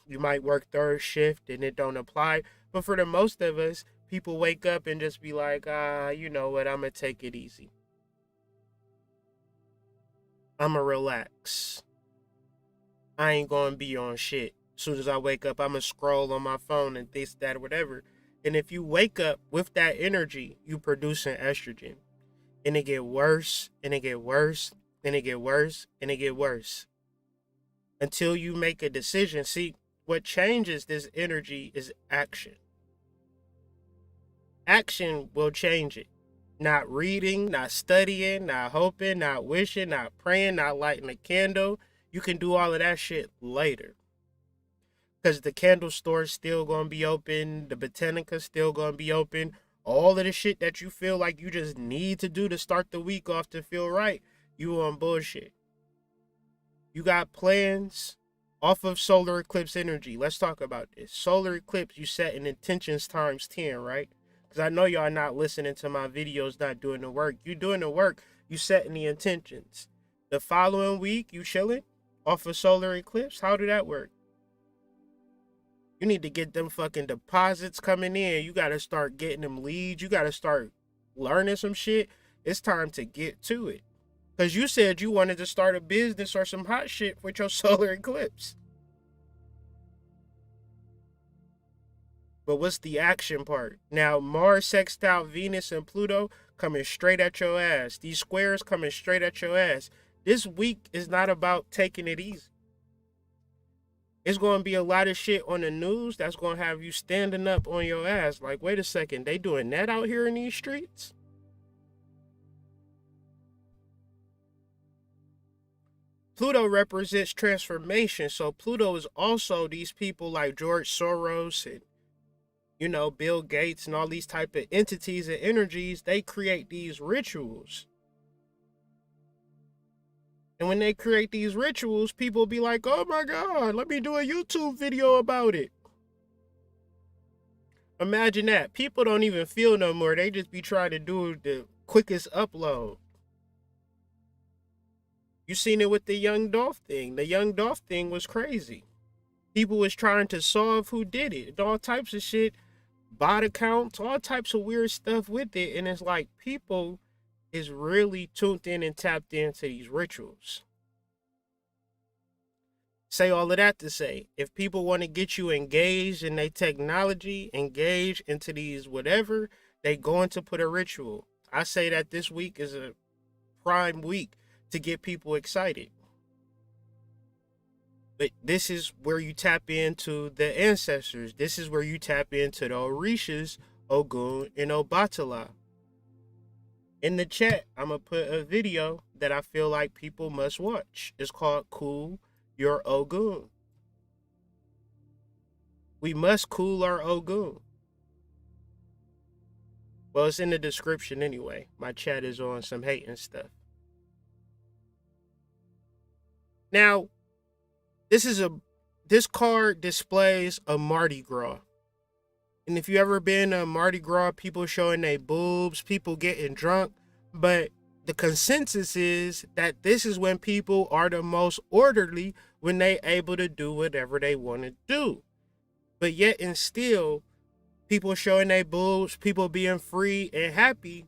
You might work third shift and it don't apply. But for the most of us, people wake up and just be like, you know what, I'm going to take it easy. I'm going to relax. I ain't going to be on shit. As soon as I wake up, I'm going to scroll on my phone and this, that, or whatever. And if you wake up with that energy, you producing estrogen. And it get worse, and it get worse, and it get worse, and it get worse. Until you make a decision. See, what changes this energy is action. Action will change it. Not reading, not studying, not hoping, not wishing, not praying, not lighting a candle. You can do all of that shit later. Because the candle store is still going to be open. The Botanica is still going to be open. All of the shit that you feel like you just need to do to start the week off to feel right, you on bullshit. You got plans off of solar eclipse energy. Let's talk about this. Solar eclipse, you set in intentions times 10, right? Because I know y'all not listening to my videos, not doing the work. You doing the work, you setting the intentions. The following week, you chilling off of solar eclipse. How did that work? You need to get them fucking deposits coming in. You got to start getting them leads. You got to start learning some shit. It's time to get to it. Because you said you wanted to start a business or some hot shit with your solar eclipse. But what's the action part? Now, Mars, Sextile, Venus, and Pluto coming straight at your ass. These squares coming straight at your ass. This week is not about taking it easy. It's going to be a lot of shit on the news that's going to have you standing up on your ass. Like, wait a second, they doing that out here in these streets? Pluto represents transformation. So Pluto is also these people like George Soros and, you know, Bill Gates and all these type of entities and energies. They create these rituals. And when they create these rituals, people be like, oh my God, let me do a YouTube video about it. Imagine that. People don't even feel no more. They just be trying to do the quickest upload. You seen it with the Young Dolph thing. The Young Dolph thing was crazy. People was trying to solve who did it. All types of shit. Bot accounts, all types of weird stuff with it. And it's like people is really tuned in and tapped into these rituals. Say all of that to say, if people want to get you engaged in their technology, engaged into these whatever, they going to put a ritual. I say that this week is a prime week to get people excited. But this is where you tap into the ancestors. This is where you tap into the Orishas, Ogun, and Obatala. In the chat, I'm going to put a video that I feel like people must watch. It's called Cool Your Ogun. We must cool our Ogun. Well, it's in the description anyway. My chat is on some hating stuff. Now, this card displays a Mardi Gras. And if you ever been to Mardi Gras, people showing their boobs, people getting drunk. But the consensus is that this is when people are the most orderly, when they able to do whatever they want to do. But yet and still, people showing their boobs, people being free and happy,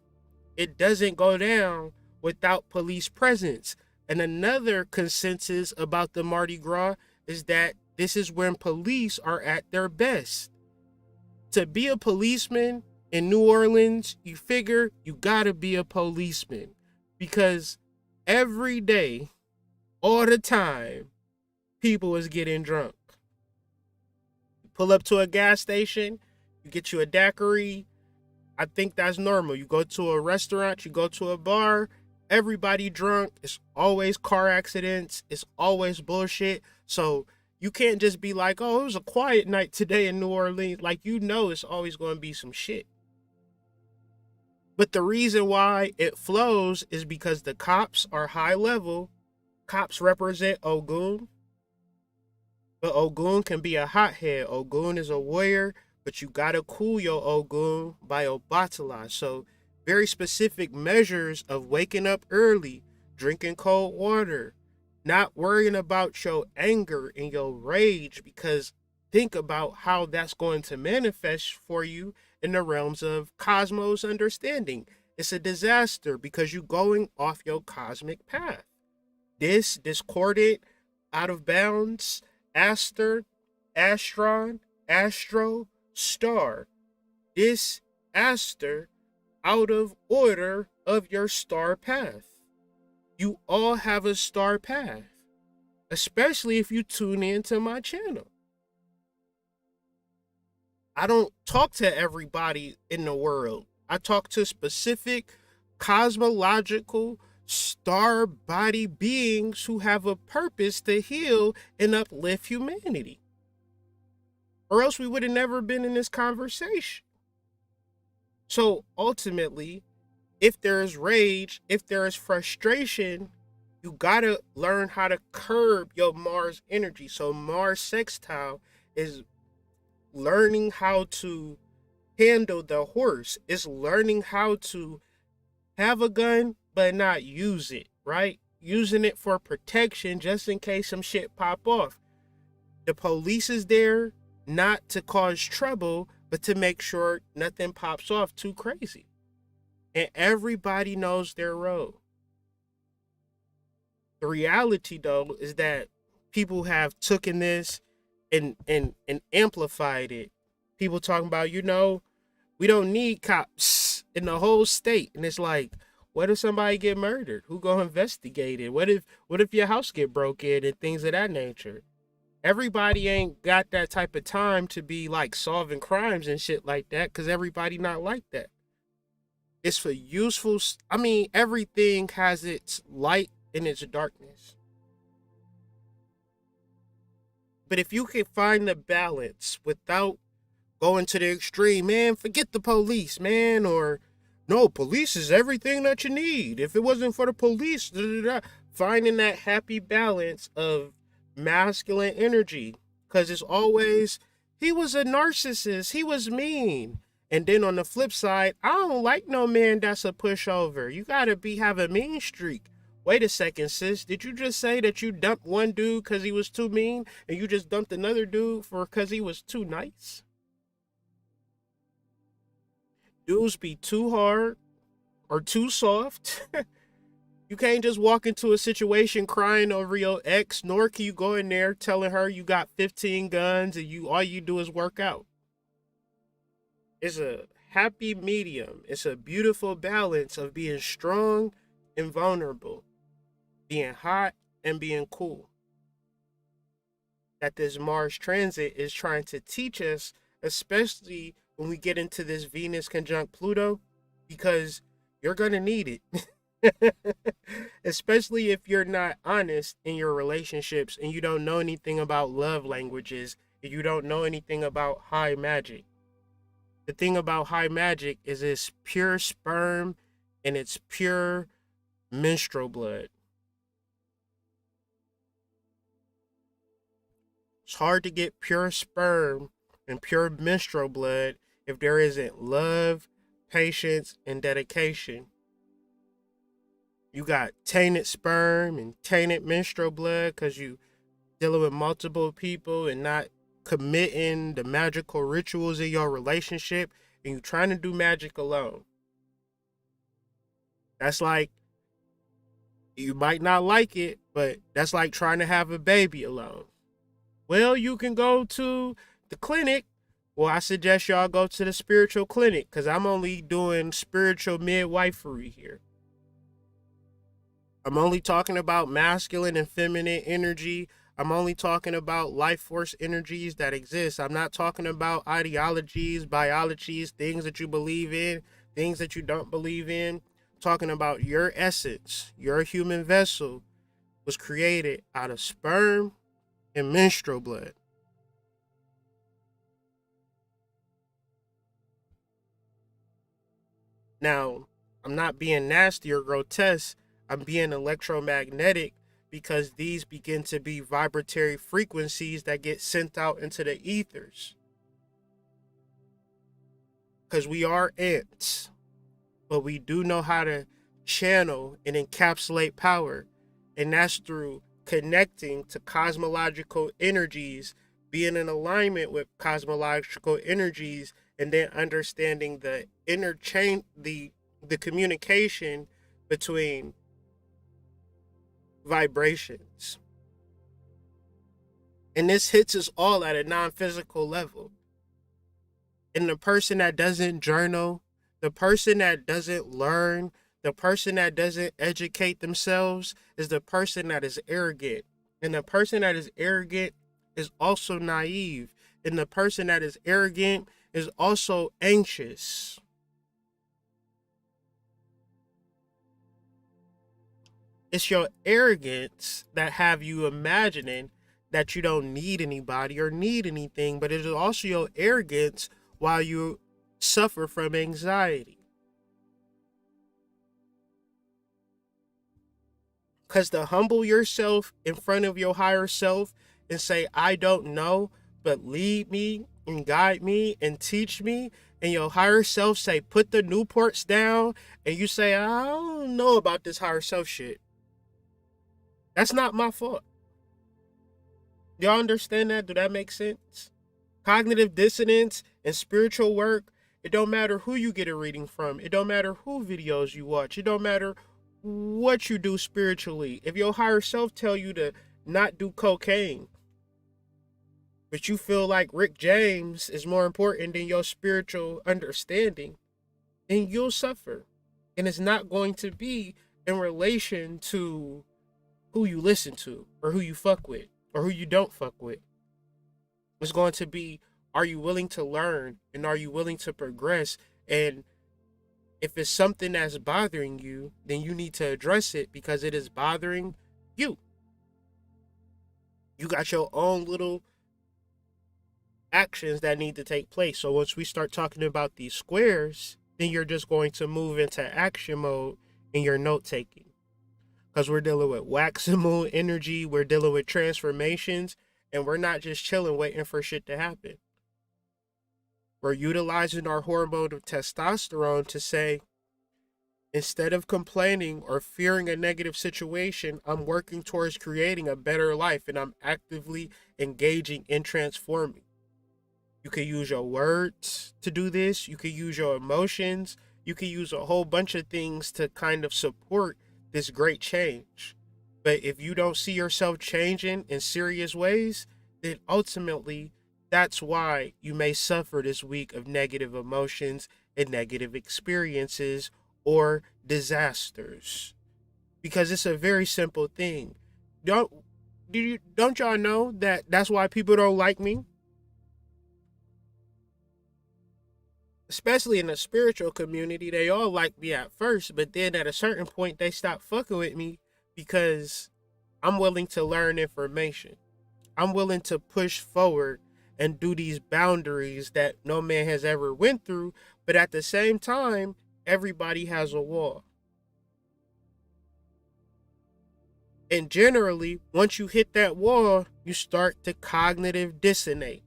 it doesn't go down without police presence. And another consensus about the Mardi Gras is that this is when police are at their best. To be a policeman in New Orleans, you figure you gotta be a policeman. Because every day, all the time, people is getting drunk. You pull up to a gas station, you get you a daiquiri. I think that's normal. You go to a restaurant, you go to a bar, everybody drunk. It's always car accidents. It's always bullshit. So you can't just be like, oh, it was a quiet night today in New Orleans. Like, you know it's always going to be some shit. But the reason why it flows is because the cops are high level. Cops represent Ogun. But Ogun can be a hothead. Ogun is a warrior, but you got to cool your Ogun by Obatala. So very specific measures of waking up early, drinking cold water, not worrying about your anger and your rage, because think about how that's going to manifest for you in the realms of cosmos understanding. It's a disaster because you're going off your cosmic path. This discordant, out of bounds, Astro, star. This Astro out of order of your star path. You all have a star path, especially if you tune into my channel. I don't talk to everybody in the world. I talk to specific cosmological star body beings who have a purpose to heal and uplift humanity. Or else we would have never been in this conversation. So ultimately, if there is rage, if there is frustration, you gotta learn how to curb your Mars energy. So Mars sextile is learning how to handle the horse. It's learning how to have a gun but not use it, right? Using it for protection just in case some shit pop off. The police is there not to cause trouble, but to make sure nothing pops off too crazy. And everybody knows their role. The reality though is that people have taken this and amplified it. People talking about, we don't need cops in the whole state. And it's like, what if somebody get murdered? Who gonna investigate it? What if your house get broke in and things of that nature? Everybody ain't got that type of time to be like solving crimes and shit like that, because everybody not like that. It's for useful. Everything has its light and its darkness. But if you can find the balance without going to the extreme, man, forget the police, man, or no, police is everything that you need. If it wasn't for the police, finding that happy balance of masculine energy, because it's always, he was a narcissist, he was mean. And then on the flip side, I don't like no man that's a pushover. You gotta have a mean streak. Wait a second, sis. Did you just say that you dumped one dude because he was too mean, and you just dumped another dude because he was too nice? Dudes be too hard or too soft. You can't just walk into a situation crying over your ex, nor can you go in there telling her you got 15 guns and all you do is work out. It's a happy medium. It's a beautiful balance of being strong and vulnerable, being hot and being cool. That this Mars transit is trying to teach us, especially when we get into this Venus conjunct Pluto, because you're going to need it. Especially if you're not honest in your relationships and you don't know anything about love languages and you don't know anything about high magic. The thing about high magic is it's pure sperm and it's pure menstrual blood. It's hard to get pure sperm and pure menstrual blood if there isn't love, patience, and dedication. You got tainted sperm and tainted menstrual blood because you dealing with multiple people and not committing the magical rituals in your relationship, and you trying to do magic alone. That's like, you might not like it, but that's like trying to have a baby alone. Well, you can go to the clinic. Well, I suggest y'all go to the spiritual clinic, because I'm only doing spiritual midwifery here. I'm only talking about masculine and feminine energy. I'm only talking about life force energies that exist. I'm not talking about ideologies, biologies, things that you believe in, things that you don't believe in. I'm talking about your essence. Your human vessel was created out of sperm and menstrual blood. Now, I'm not being nasty or grotesque. I'm being electromagnetic, because these begin to be vibratory frequencies that get sent out into the ethers. Because we are ants, but we do know how to channel and encapsulate power. And that's through connecting to cosmological energies, being in alignment with cosmological energies, and then understanding the interchange, the communication between vibrations. And this hits us all at a non-physical level. And the person that doesn't journal, the person that doesn't learn, the person that doesn't educate themselves is the person that is arrogant. And the person that is arrogant is also naive. And the person that is arrogant is also anxious. It's your arrogance that have you imagining that you don't need anybody or need anything, but it is also your arrogance while you suffer from anxiety. Because to humble yourself in front of your higher self and say, I don't know, but lead me and guide me and teach me, and your higher self say, put the Newports down, and you say, I don't know about this higher self shit. That's not my fault. Y'all understand that? Do that make sense? Cognitive dissonance and spiritual work, it don't matter who you get a reading from. It don't matter who videos you watch. It don't matter what you do spiritually. If your higher self tell you to not do cocaine, but you feel like Rick James is more important than your spiritual understanding, then you'll suffer. And it's not going to be in relation to who you listen to or who you fuck with or who you don't fuck with. It's going to be, are you willing to learn and are you willing to progress? And if it's something that's bothering you, then you need to address it because it is bothering you. You got your own little actions that need to take place. So once we start talking about these squares, then you're just going to move into action mode in your note taking. Because we're dealing with waxing moon energy, we're dealing with transformations, and we're not just chilling waiting for shit to happen. We're utilizing our hormone of testosterone to say, instead of complaining or fearing a negative situation, I'm working towards creating a better life and I'm actively engaging in transforming. You can use your words to do this. You can use your emotions. You can use a whole bunch of things to kind of support this great change. But if you don't see yourself changing in serious ways, then ultimately that's why you may suffer this week of negative emotions and negative experiences or disasters. Because it's a very simple thing. Don't y'all know that that's why people don't like me? Especially in the spiritual community, they all like me at first, but then at a certain point they stop fucking with me because I'm willing to learn information. I'm willing to push forward and do these boundaries that no man has ever went through, but at the same time, everybody has a wall. And generally, once you hit that wall, you start to cognitive dissonate.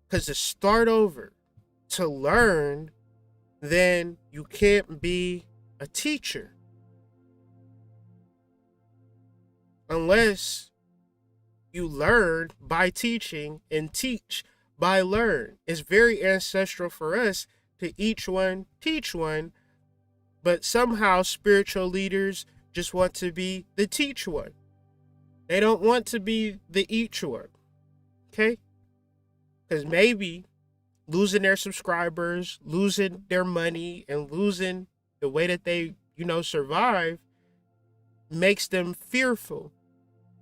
Because to start over, to learn, then you can't be a teacher. Unless you learn by teaching and teach by learn. It's very ancestral for us to each one teach one, but somehow spiritual leaders just want to be the teach one. They don't want to be the each one. Okay? Because maybe losing their subscribers, losing their money, and losing the way that they, survive makes them fearful,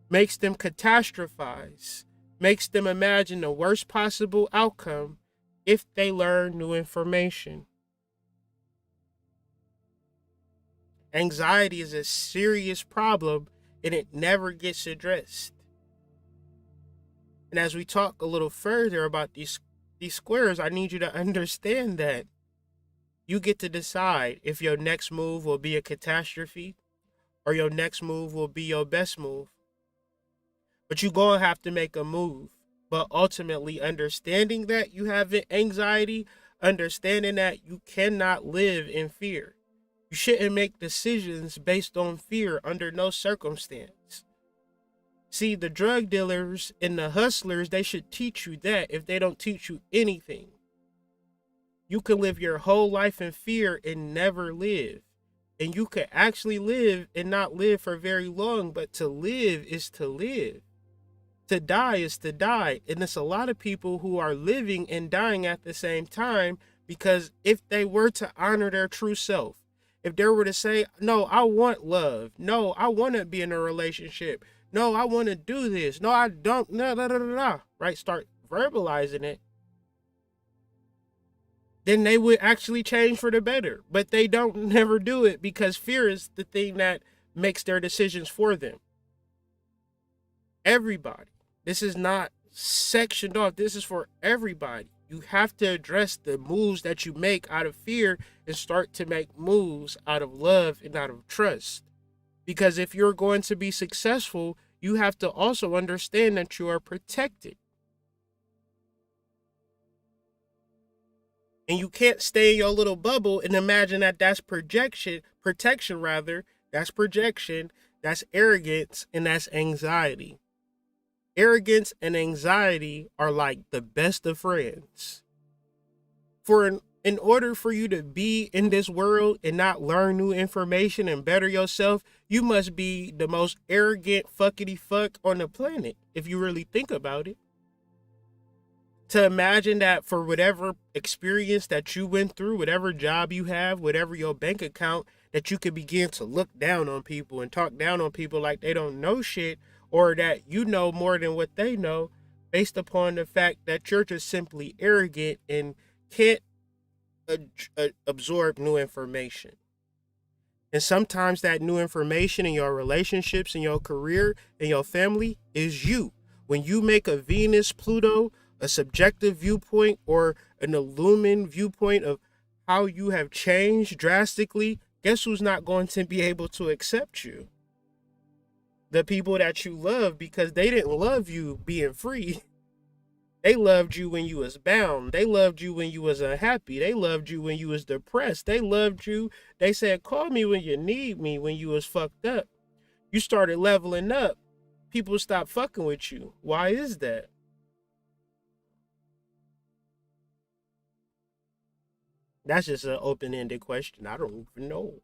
makes them catastrophize, makes them imagine the worst possible outcome if they learn new information. Anxiety is a serious problem and it never gets addressed. And as we talk a little further about these squares, I need you to understand that you get to decide if your next move will be a catastrophe or your next move will be your best move. But you're going to have to make a move. But ultimately, understanding that you have anxiety, understanding that you cannot live in fear. You shouldn't make decisions based on fear under no circumstance. See, the drug dealers and the hustlers, they should teach you that if they don't teach you anything. You can live your whole life in fear and never live. And you could actually live and not live for very long, but to live is to live. To die is to die. And it's a lot of people who are living and dying at the same time because if they were to honor their true self, if they were to say, no, I want love. No, I want to be in a relationship. No, I want to do this. No, I don't. No. right, start verbalizing it, then they would actually change for the better. But they don't never do it because fear is the thing that makes their decisions for them. Everybody. This is not sectioned off. This is for everybody. You have to address the moves that you make out of fear and start to make moves out of love and out of trust. Because if you're going to be successful, you have to also understand that you are protected. And you can't stay in your little bubble and imagine that that's protection, that's projection, that's arrogance, and that's anxiety. Arrogance and anxiety are like the best of friends. In order for you to be in this world and not learn new information and better yourself, you must be the most arrogant fuckity fuck on the planet, if you really think about it. To imagine that for whatever experience that you went through, whatever job you have, whatever your bank account, that you could begin to look down on people and talk down on people like they don't know shit, or that you know more than what they know, based upon the fact that you're just simply arrogant and can't absorb new information. And sometimes that new information in your relationships, in your career, in your family is you. When you make a Venus, Pluto, a subjective viewpoint or an illumined viewpoint of how you have changed drastically, guess who's not going to be able to accept you? The people that you love, because they didn't love you being free. They loved you when you was bound. They loved you when you was unhappy. They loved you when you was depressed. They loved you. They said, call me when you need me, when you was fucked up. You started leveling up. People stopped fucking with you. Why is that? That's just an open-ended question. I don't even know.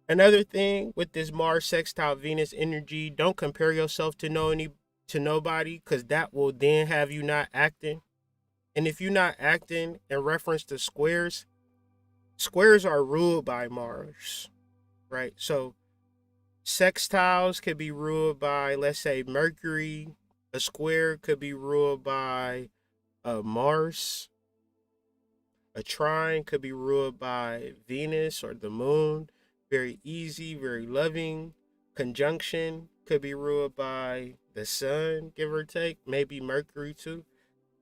Another thing with this Mars sextile Venus energy, don't compare yourself to nobody, because that will then have you not acting. And if you're not acting in reference to squares, squares are ruled by Mars, right? So sextiles could be ruled by, let's say, Mercury. A square could be ruled by Mars. A trine could be ruled by Venus or the moon. Very easy, very loving. Conjunction could be ruled by the sun, give or take. Maybe Mercury too.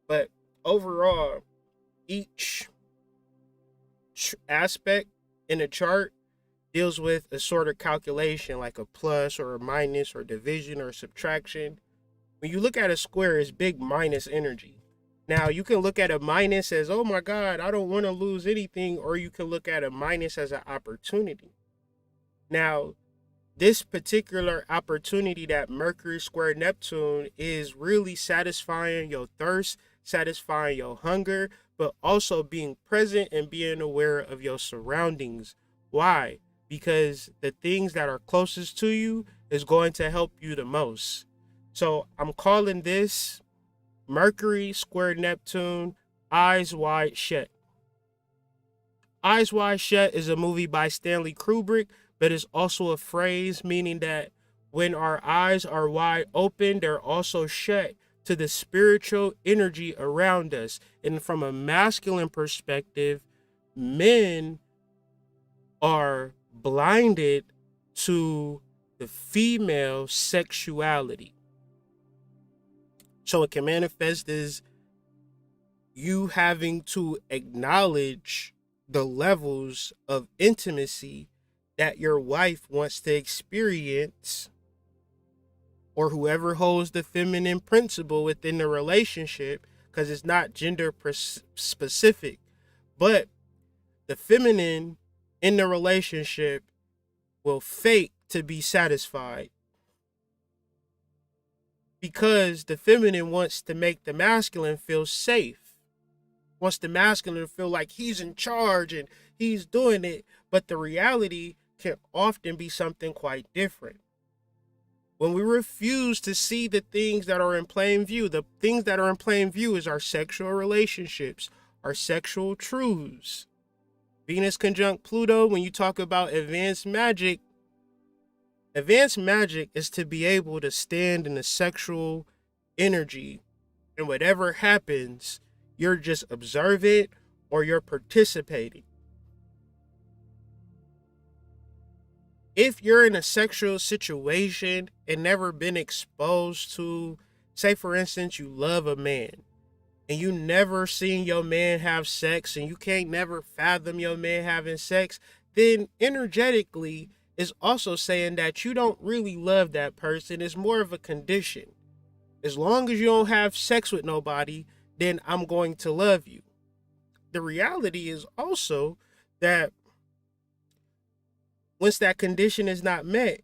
But overall, each aspect in a chart deals with a sort of calculation, like a plus or a minus or division or subtraction. When you look at a square, it's big minus energy. Now, you can look at a minus as, oh my God, I don't want to lose anything. Or you can look at a minus as an opportunity. Now, this particular opportunity that Mercury square Neptune is really satisfying your thirst, satisfying your hunger, but also being present and being aware of your surroundings. Why? Because the things that are closest to you is going to help you the most. So I'm calling this Mercury square Neptune, Eyes Wide Shut. Eyes Wide Shut is a movie by Stanley Kubrick, but it's also a phrase meaning that when our eyes are wide open, they're also shut to the spiritual energy around us. And from a masculine perspective, men are blinded to the female sexuality. So it can manifest as you having to acknowledge the levels of intimacy that your wife wants to experience, or whoever holds the feminine principle within the relationship, because it's not gender specific, but the feminine in the relationship will fake to be satisfied, because the feminine wants to make the masculine feel safe, wants the masculine to feel like he's in charge and he's doing it. But the reality can often be something quite different. When we refuse to see the things that are in plain view, the things that are in plain view is our sexual relationships, our sexual truths. Venus conjunct Pluto, when you talk about advanced magic is to be able to stand in the sexual energy And whatever happens, you're just observing or you're participating. If you're in a sexual situation and never been exposed to, say for instance, you love a man and you never seen your man have sex and you can't never fathom your man having sex, then energetically is also saying that you don't really love that person. It's more of a condition. As long as you don't have sex with nobody, then I'm going to love you. The reality is also that once that condition is not met,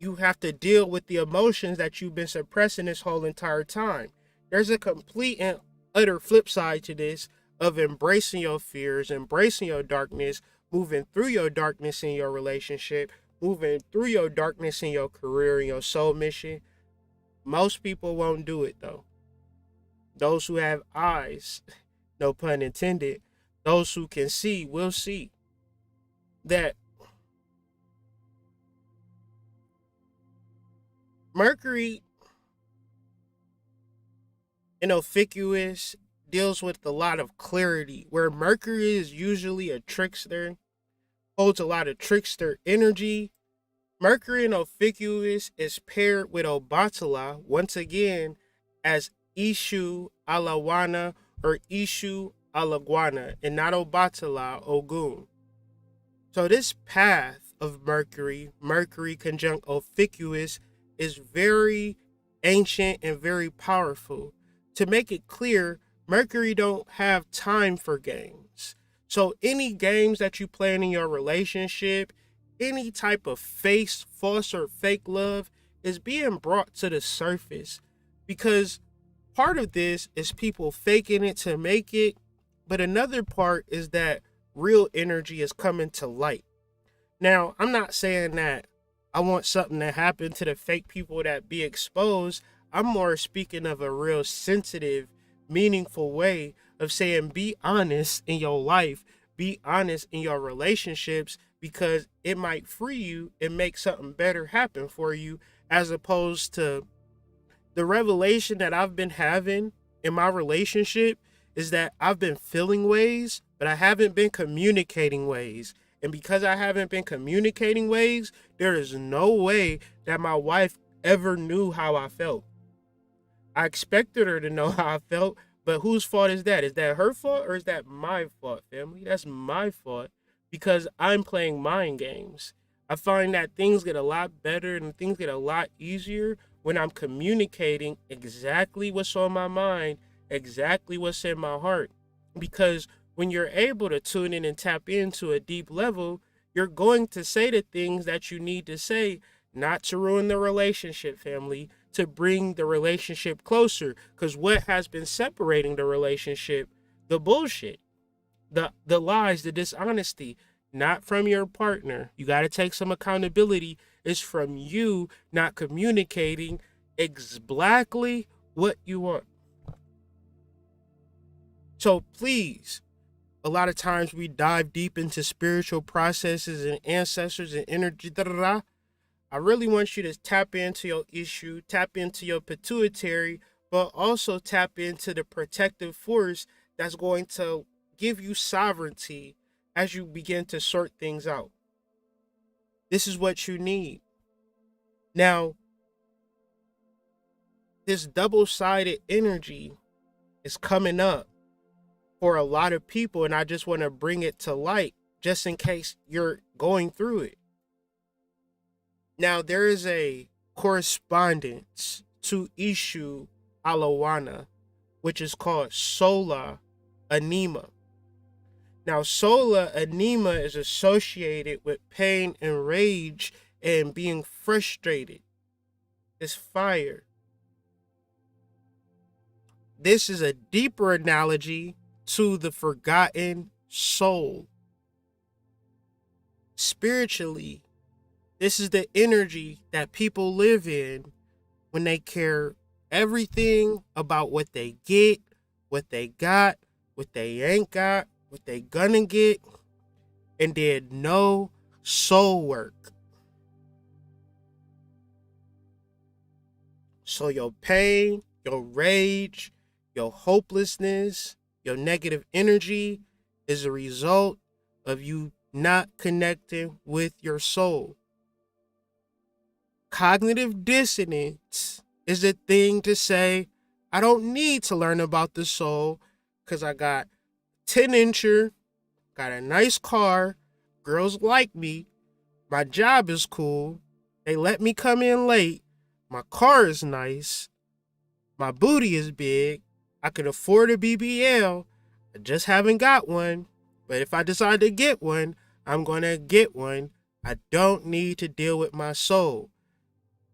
you have to deal with the emotions that you've been suppressing this whole entire time. There's a complete and utter flip side to this of embracing your fears, embracing your darkness, moving through your darkness in your relationship, moving through your darkness in your career and your soul mission. Most people won't do it though. Those who have eyes, no pun intended, those who can see will see that Mercury in Ophiuchus deals with a lot of clarity, where Mercury is usually a trickster, holds a lot of trickster energy. Mercury in Ophiuchus is paired with Obatala, once again, as Ishu Alawana or Ishu Alaguana, and not Obatala, Ogun. So this path of Mercury, Mercury conjunct Ophiuchus, is very ancient and very powerful. To make it clear, Mercury don't have time for games. So any games that you play in your relationship, any type of false or fake love is being brought to the surface, because part of this is people faking it to make it, but another part is that real energy is coming to light. Now, I'm not saying that I want something to happen to the fake people that be exposed. I'm more speaking of a real sensitive, meaningful way of saying be honest in your life, be honest in your relationships, because it might free you and make something better happen for you, as opposed to the revelation that I've been having in my relationship is that I've been feeling ways, but I haven't been communicating ways. And because I haven't been communicating ways, there is no way that my wife ever knew how I felt. I expected her to know how I felt, but whose fault is that? Is that her fault or is that my fault, family? That's my fault, because I'm playing mind games. I find that things get a lot better and things get a lot easier when I'm communicating exactly what's on my mind, exactly what's in my heart. Because when you're able to tune in and tap into a deep level, you're going to say the things that you need to say, not to ruin the relationship, family, to bring the relationship closer. Because what has been separating the relationship? The bullshit, the lies, the dishonesty, not from your partner. You got to take some accountability. It's from you not communicating exactly what you want. So please, a lot of times we dive deep into spiritual processes and ancestors and energy. I really want you to tap into your issue, tap into your pituitary, but also tap into the protective force that's going to give you sovereignty as you begin to sort things out. This is what you need. Now, this double-sided energy is coming up for a lot of people, and I just want to bring it to light just in case you're going through it. Now, there is a correspondence to Ishu Alawana, which is called Sola Anima. Now, Sola Anima is associated with pain and rage and being frustrated. It's fire. This is a deeper analogy to the forgotten soul. Spiritually, this is the energy that people live in when they care everything about what they get, what they got, what they ain't got, what they gonna get, and did no soul work. So your pain, your rage, Your hopelessness, your negative energy is a result of you not connecting with your soul. Cognitive dissonance is a thing to say, I don't need to learn about the soul because I got 10-incher, got a nice car, girls like me, my job is cool, they let me come in late, my car is nice, my booty is big, I can afford a BBL, I just haven't got one, but if I decide to get one, I'm going to get one. I don't need to deal with my soul.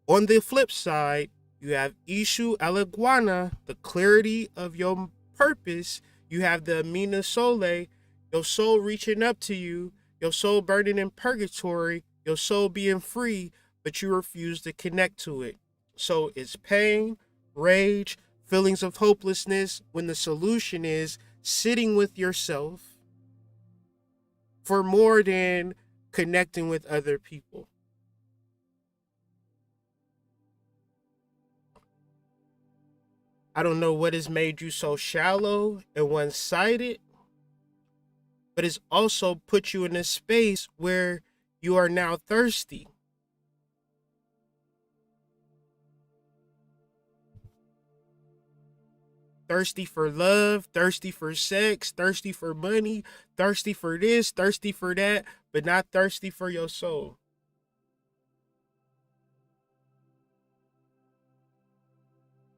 On the flip side, you have Ishu Alaguana, the clarity of your purpose. You have the Amina Sole, your soul reaching up to you, your soul burning in purgatory, your soul being free, but you refuse to connect to it. So it's pain, rage, feelings of hopelessness, when the solution is sitting with yourself for more than connecting with other people. I don't know what has made you so shallow and one-sided, but it's also put you in a space where you are now thirsty. Thirsty for love, thirsty for sex, thirsty for money, thirsty for this, thirsty for that, but not thirsty for your soul.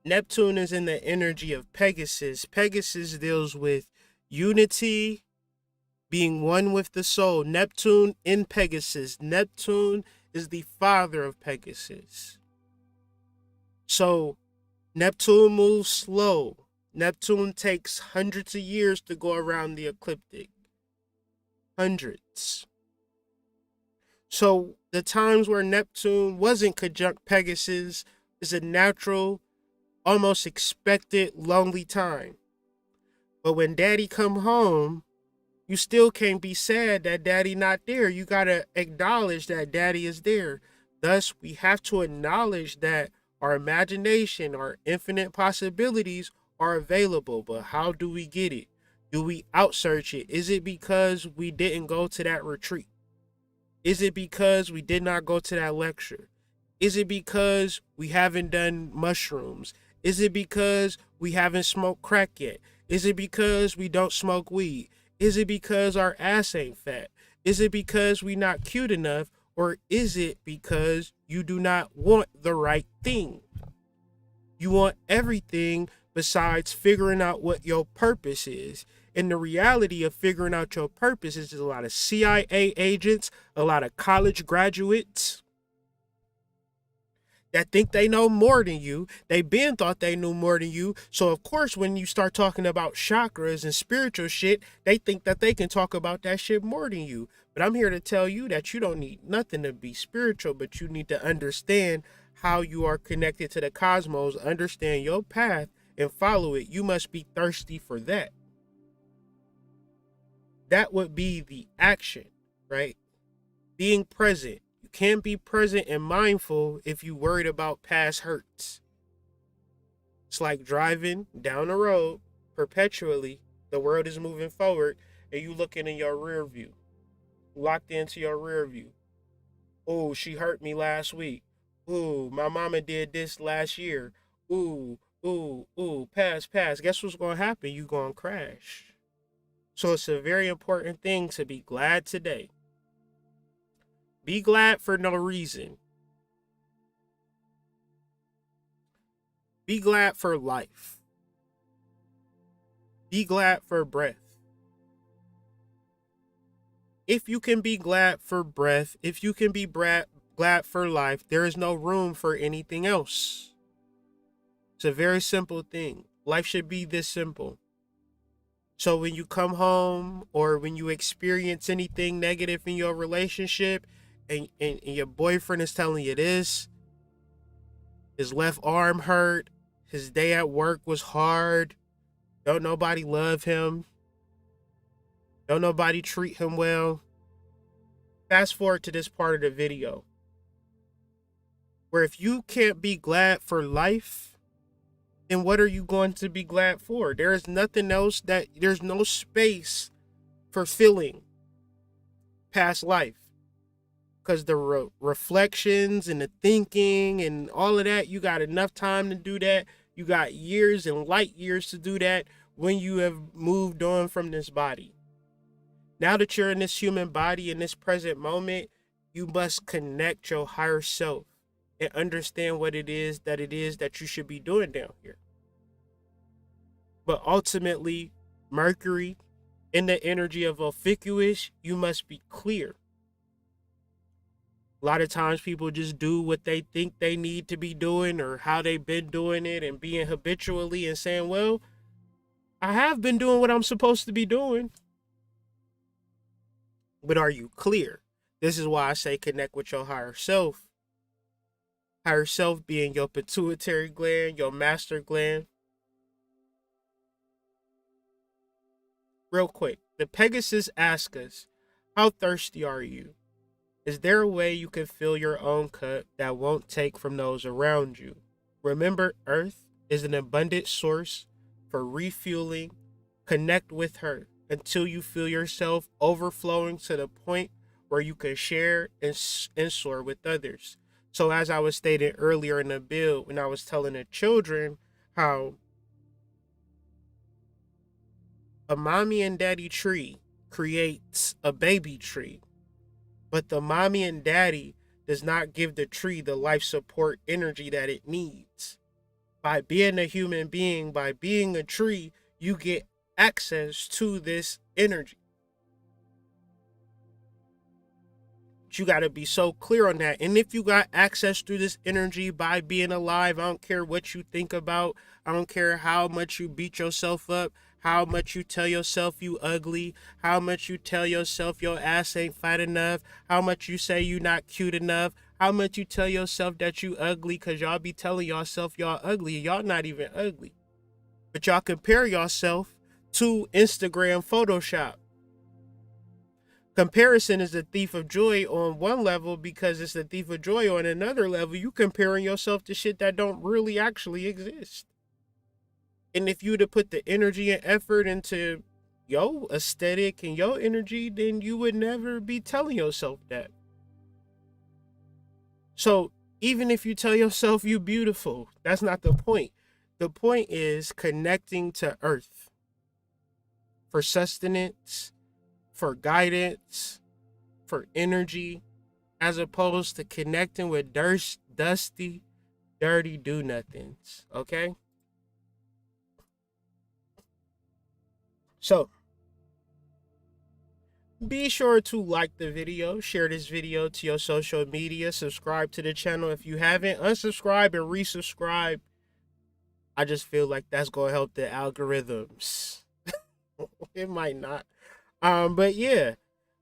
Neptune is in the energy of Pegasus. Pegasus deals with unity, being one with the soul. Neptune in Pegasus. Neptune is the father of Pegasus. So Neptune moves slow. Neptune takes hundreds of years to go around the ecliptic. Hundreds. So the times where Neptune wasn't conjunct Pegasus is a natural, almost expected lonely time. But when daddy come home, you still can't be sad that daddy not there. You gotta acknowledge that daddy is there. Thus, we have to acknowledge that our imagination, our infinite possibilities are available. But how do we get it? Do we outsearch it? Is it because we didn't go to that retreat? Is it because we did not go to that lecture? Is it because we haven't done mushrooms? Is it because we haven't smoked crack yet? Is it because we don't smoke weed? Is it because our ass ain't fat? Is it because we not cute enough? Or is it because you do not want the right thing? You want everything besides figuring out what your purpose is. And the reality of figuring out your purpose is there's a lot of CIA agents, a lot of college graduates that think they know more than you. They been thought they knew more than you. So of course, when you start talking about chakras and spiritual shit, they think that they can talk about that shit more than you. But I'm here to tell you that you don't need nothing to be spiritual, but you need to understand how you are connected to the cosmos, understand your path and follow it. You must be thirsty for that. That would be the action, right? Being present. Can't be present and mindful if you worried about past hurts. It's like driving down the road perpetually. The world is moving forward and you looking in your rear view, locked into your rear view. Oh, she hurt me last week. Ooh, my mama did this last year. Ooh, pass. Guess what's going to happen? You going to crash. So it's a very important thing to be glad today. Be glad for no reason. Be glad for life. Be glad for breath. If you can be glad for breath, if you can be glad for life, there is no room for anything else. It's a very simple thing. Life should be this simple. So when you come home or when you experience anything negative in your relationship, and your boyfriend is telling you this, his left arm hurt, his day at work was hard, don't nobody love him, don't nobody treat him well. Fast forward to this part of the video, where if you can't be glad for life, And what are you going to be glad for? There is nothing else there's no space for feeling past life. Because the reflections and the thinking and all of that, you got enough time to do that. You got years and light years to do that when you have moved on from this body. Now that you're in this human body in this present moment, you must connect your higher self and understand what it is that you should be doing down here. But ultimately, Mercury, in the energy of Ophiuchus, you must be clear. A lot of times people just do what they think they need to be doing or how they've been doing it and being habitually and saying, well, I have been doing what I'm supposed to be doing. But are you clear? This is why I say connect with your higher self. Higher self being your pituitary gland, your master gland. Real quick, the Pegasus asks us, how thirsty are you? Is there a way you can fill your own cup that won't take from those around you? Remember, Earth is an abundant source for refueling. Connect with her until you feel yourself overflowing to the point where you can share and soar with others. So as I was stating earlier in the build, when I was telling the children how a mommy and daddy tree creates a baby tree, but the mommy and daddy does not give the tree the life support energy that it needs. By being a human being, by being a tree, you get access to this energy. But you got to be so clear on that. And if you got access to this energy by being alive, I don't care what you think about. I don't care how much you beat yourself up, how much you tell yourself you ugly, how much you tell yourself your ass ain't fat enough, how much you say you not cute enough, how much you tell yourself that you ugly, because y'all be telling yourself y'all ugly. Y'all not even ugly. But y'all compare yourself to Instagram Photoshop. Comparison is the thief of joy on one level because it's the thief of joy on another level. You comparing yourself to shit that don't really actually exist. And if you to put the energy and effort into your aesthetic and your energy, then you would never be telling yourself that. So even if you tell yourself you beautiful, that's not the point. The point is connecting to Earth for sustenance, for guidance, for energy, as opposed to connecting with dusty, dirty do-nothings, okay? So, be sure to like the video, share this video to your social media, subscribe to the channel if you haven't, unsubscribe and resubscribe. I just feel like that's going to help the algorithms. It might not. But yeah,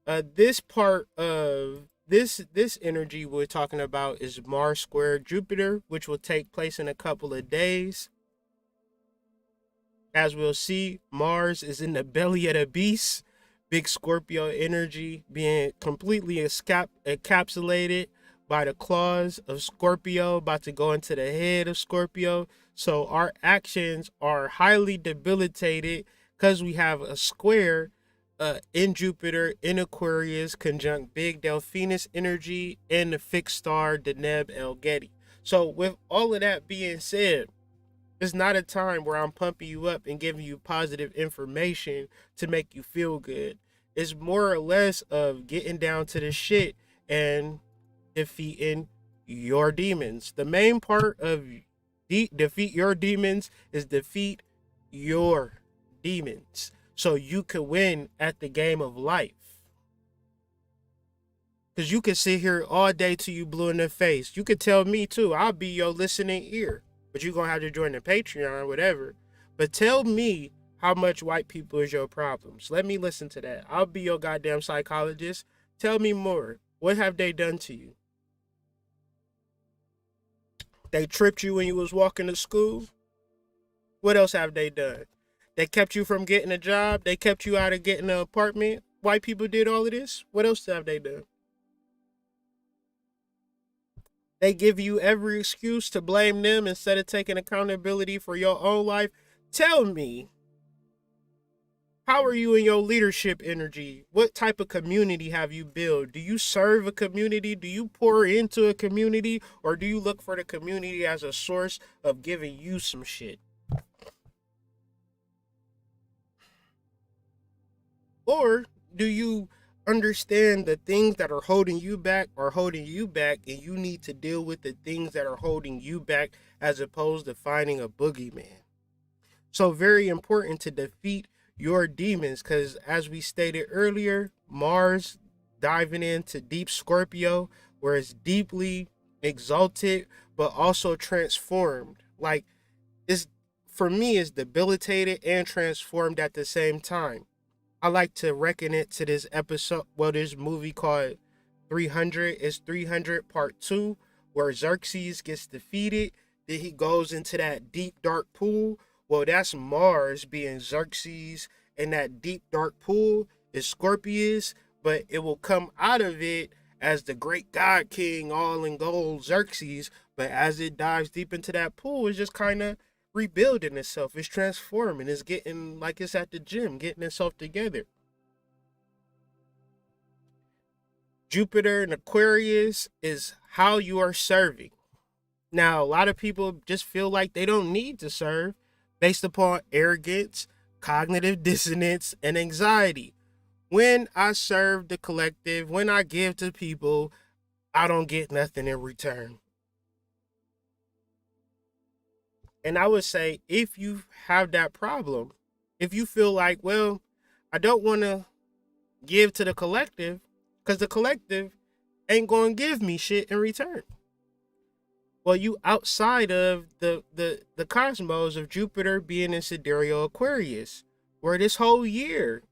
this part of this energy we're talking about is Mars square Jupiter, which will take place in a couple of days. As we'll see, Mars is in the belly of the beast. Big Scorpio energy being completely encapsulated by the claws of Scorpio, about to go into the head of Scorpio. So our actions are highly debilitated because we have a square in Jupiter, in Aquarius, conjunct Big Delphinus energy, and the fixed star Deneb El Getty. So with all of that being said, it's not a time where I'm pumping you up and giving you positive information to make you feel good. It's more or less of getting down to the shit and defeating your demons. The main part of defeat your demons is defeat your demons, so you can win at the game of life. Because you can sit here all day till you blue in the face. You could tell me too, I'll be your listening ear. But you're going to have to join the Patreon or whatever. But tell me how much white people is your problems. Let me listen to that. I'll be your goddamn psychologist. Tell me more. What have they done to you? They tripped you when you was walking to school? What else have they done? They kept you from getting a job? They kept you out of getting an apartment? White people did all of this? What else have they done? They give you every excuse to blame them instead of taking accountability for your own life. Tell me, how are you in your leadership energy? What type of community have you built? Do you serve a community? Do you pour into a community? Or do you look for the community as a source of giving you some shit? Or do you understand the things that are holding you back are holding you back, and you need to deal with the things that are holding you back as opposed to finding a boogeyman? So very important to defeat your demons, because as we stated earlier, Mars diving into deep Scorpio, where it's deeply exalted but also transformed. Like, it's, for me, it's debilitated and transformed at the same time. I like to reckon it to this episode, well, this movie called 300. It's 300 Part 2, where Xerxes gets defeated. Then he goes into that deep, dark pool. Well, that's Mars being Xerxes, and that deep, dark pool is Scorpius, but it will come out of it as the great God King, all in gold, Xerxes. But as it dives deep into that pool, it's just kind of rebuilding itself. It's transforming. It's getting like it's at the gym, getting itself together. Jupiter and Aquarius is how you are serving. Now, a lot of people just feel like they don't need to serve based upon arrogance, cognitive dissonance, and anxiety. When I serve the collective, when I give to people, I don't get nothing in return. And I would say, if you have that problem, if you feel like, well, I don't want to give to the collective because the collective ain't going to give me shit in return. Well, you outside of the cosmos of Jupiter being in Sidereal Aquarius, where this whole year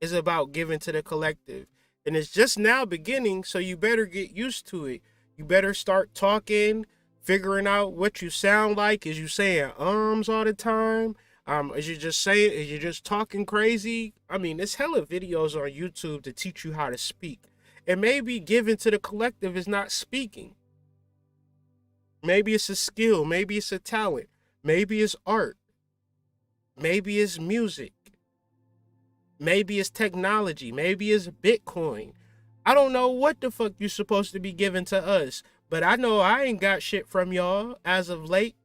is about giving to the collective. And it's just now beginning, so you better get used to it. You better start talking, figuring out what you sound like. Is you saying all the time? Is you just talking crazy? I mean, there's hella videos on YouTube to teach you how to speak. And maybe giving to the collective is not speaking. Maybe it's a skill. Maybe it's a talent. Maybe it's art. Maybe it's music. Maybe it's technology. Maybe it's Bitcoin. I don't know what the fuck you're supposed to be giving to us, but I know I ain't got shit from y'all as of late.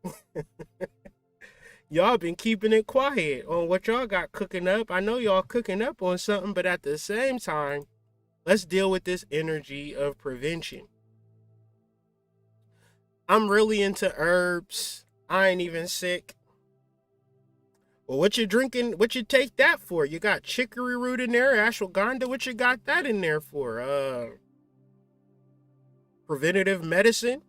Y'all been keeping it quiet on what y'all got cooking up. I know y'all cooking up on something, but at the same time, let's deal with this energy of prevention. I'm really into herbs. I ain't even sick. Well, what you drinking? What you take that for? You got chicory root in there, ashwagandha. What you got that in there for? Preventative medicine.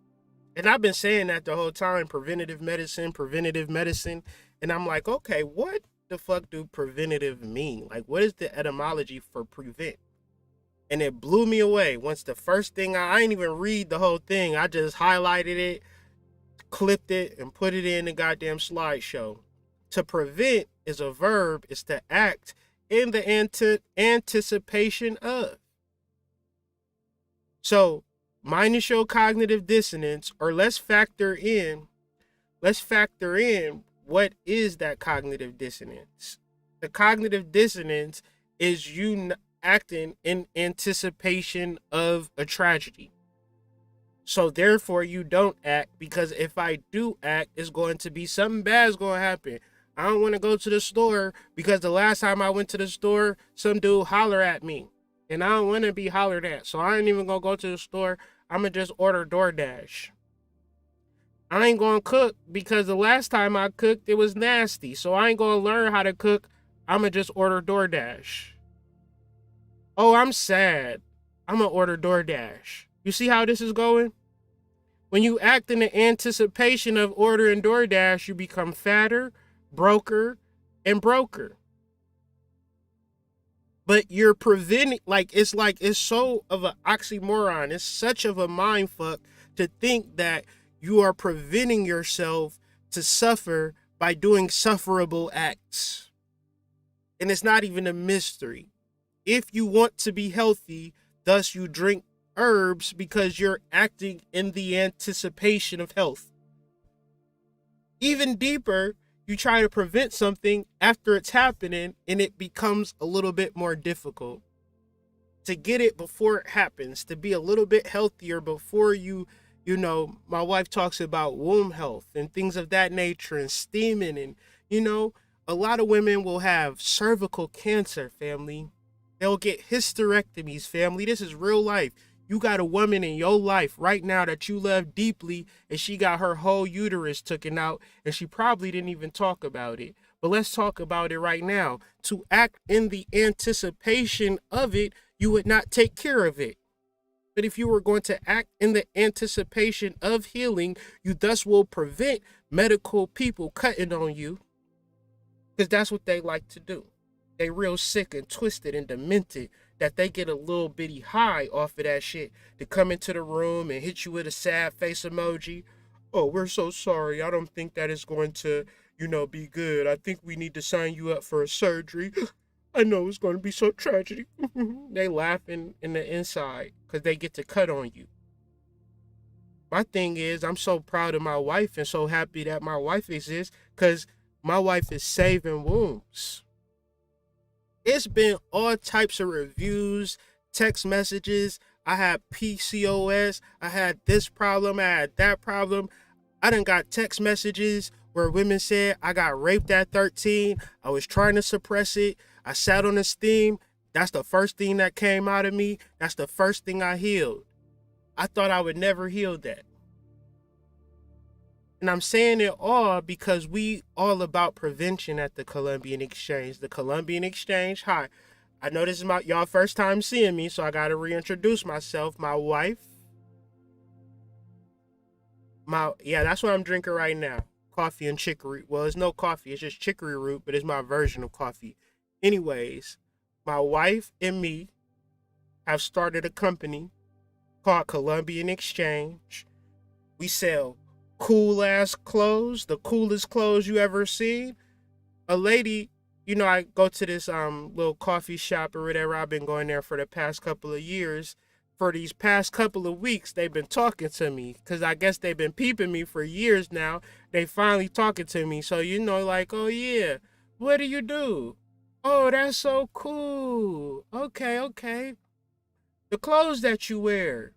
And I've been saying that the whole time, preventative medicine. And I'm like, okay, what the fuck do preventative mean? Like, what is the etymology for prevent? And it blew me away. Once the first thing, I ain't even read the whole thing. I just highlighted it, clipped it, and put it in the goddamn slideshow. To prevent is a verb, is to act in the anticipation of. So, minus your cognitive dissonance, or let's factor in what is that cognitive dissonance. The cognitive dissonance is you acting in anticipation of a tragedy. So therefore you don't act, because if I do act, it's going to be something bad's going to happen. I don't want to go to the store because the last time I went to the store, some dude hollered at me. And I don't want to be hollered at. So I ain't even going to go to the store. I'm going to just order DoorDash. I ain't going to cook because the last time I cooked, it was nasty. So I ain't going to learn how to cook. I'm going to just order DoorDash. Oh, I'm sad. I'm going to order DoorDash. You see how this is going? When you act in the anticipation of ordering DoorDash, you become fatter, broker. But you're preventing, it's so of an oxymoron. It's such of a mind fuck to think that you are preventing yourself to suffer by doing sufferable acts. And it's not even a mystery. If you want to be healthy, thus you drink herbs because you're acting in the anticipation of health. Even deeper, you try to prevent something after it's happening and it becomes a little bit more difficult. To get it before it happens, to be a little bit healthier before my wife talks about womb health and things of that nature and steaming and, a lot of women will have cervical cancer, family. They'll get hysterectomies, family. This is real life. You got a woman in your life right now that you love deeply and she got her whole uterus taken out and she probably didn't even talk about it. But let's talk about it right now. To act in the anticipation of it, you would not take care of it. But if you were going to act in the anticipation of healing, you thus will prevent medical people cutting on you, because that's what they like to do. They real sick and twisted and demented that they get a little bitty high off of that shit to come into the room and hit you with a sad face emoji. Oh, we're so sorry. I don't think that is going to, be good. I think we need to sign you up for a surgery. I know it's going to be so tragic. They laughing in the inside because they get to cut on you. My thing is, I'm so proud of my wife and so happy that my wife exists because my wife is saving wombs. It's been all types of reviews, text messages. I had PCOS. I had this problem. I had that problem. I done got text messages where women said I got raped at 13. I was trying to suppress it. I sat on the steam. That's the first thing that came out of me. That's the first thing I healed. I thought I would never heal that. And I'm saying it all because we all about prevention at the Columbian Exchange. The Columbian Exchange, hi. I know this is y'all first time seeing me, so I got to reintroduce myself. My wife. That's what I'm drinking right now. Coffee and chicory. Well, it's no coffee. It's just chicory root, but it's my version of coffee. Anyways, my wife and me have started a company called Columbian Exchange. We sell cool ass clothes, the coolest clothes you ever seen. A lady, I go to this little coffee shop or whatever. I've been going there for the past couple of years. For these past couple of weeks, they've been talking to me because I guess they've been peeping me for years now. They finally talking to me. So, like, oh yeah, what do you do? Oh, that's so cool. Okay. The clothes that you wear,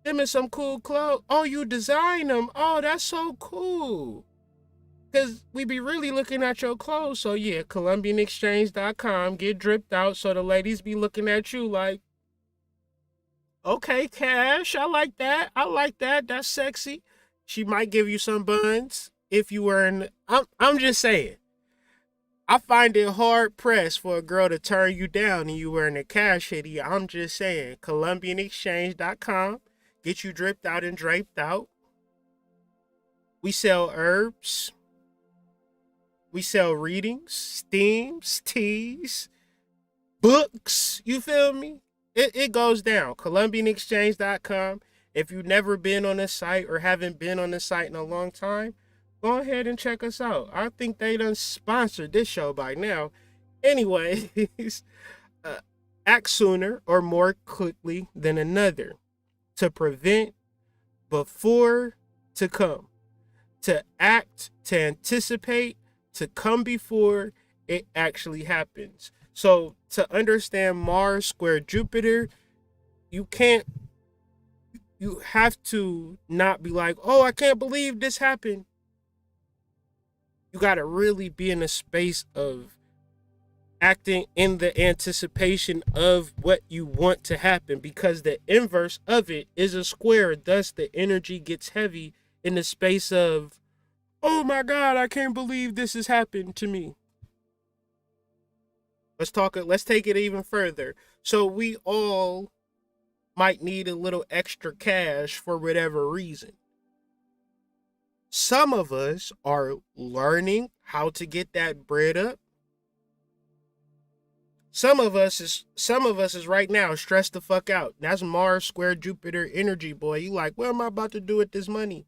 them is some cool clothes. Oh, you design them. Oh, that's so cool. Because we be really looking at your clothes. So, yeah, ColumbianExchange.com. Get dripped out so the ladies be looking at you like, okay, Cash, I like that. That's sexy. She might give you some buns if you were in. I'm just saying. I find it hard pressed for a girl to turn you down and you wearing a Cash hoodie. I'm just saying. ColumbianExchange.com. Get you dripped out and draped out. We sell herbs. We sell readings, steams, teas, books. You feel me? It goes down. ColumbianExchange.com. If you've never been on the site or haven't been on the site in a long time, go ahead and check us out. I think they done sponsored this show by now. Anyways, act sooner or more quickly than another. To prevent before to come. To act, to anticipate, to come before it actually happens. So to understand Mars square Jupiter, you have to not be like, oh, I can't believe this happened. You got to really be in a space of acting in the anticipation of what you want to happen, because the inverse of it is a square. Thus, the energy gets heavy in the space of, oh my God, I can't believe this has happened to me. Let's take it even further. So we all might need a little extra cash for whatever reason. Some of us are learning how to get that bread up. Some of us is right now stressed the fuck out. That's Mars square Jupiter energy, boy. You like, what am I about to do with this money?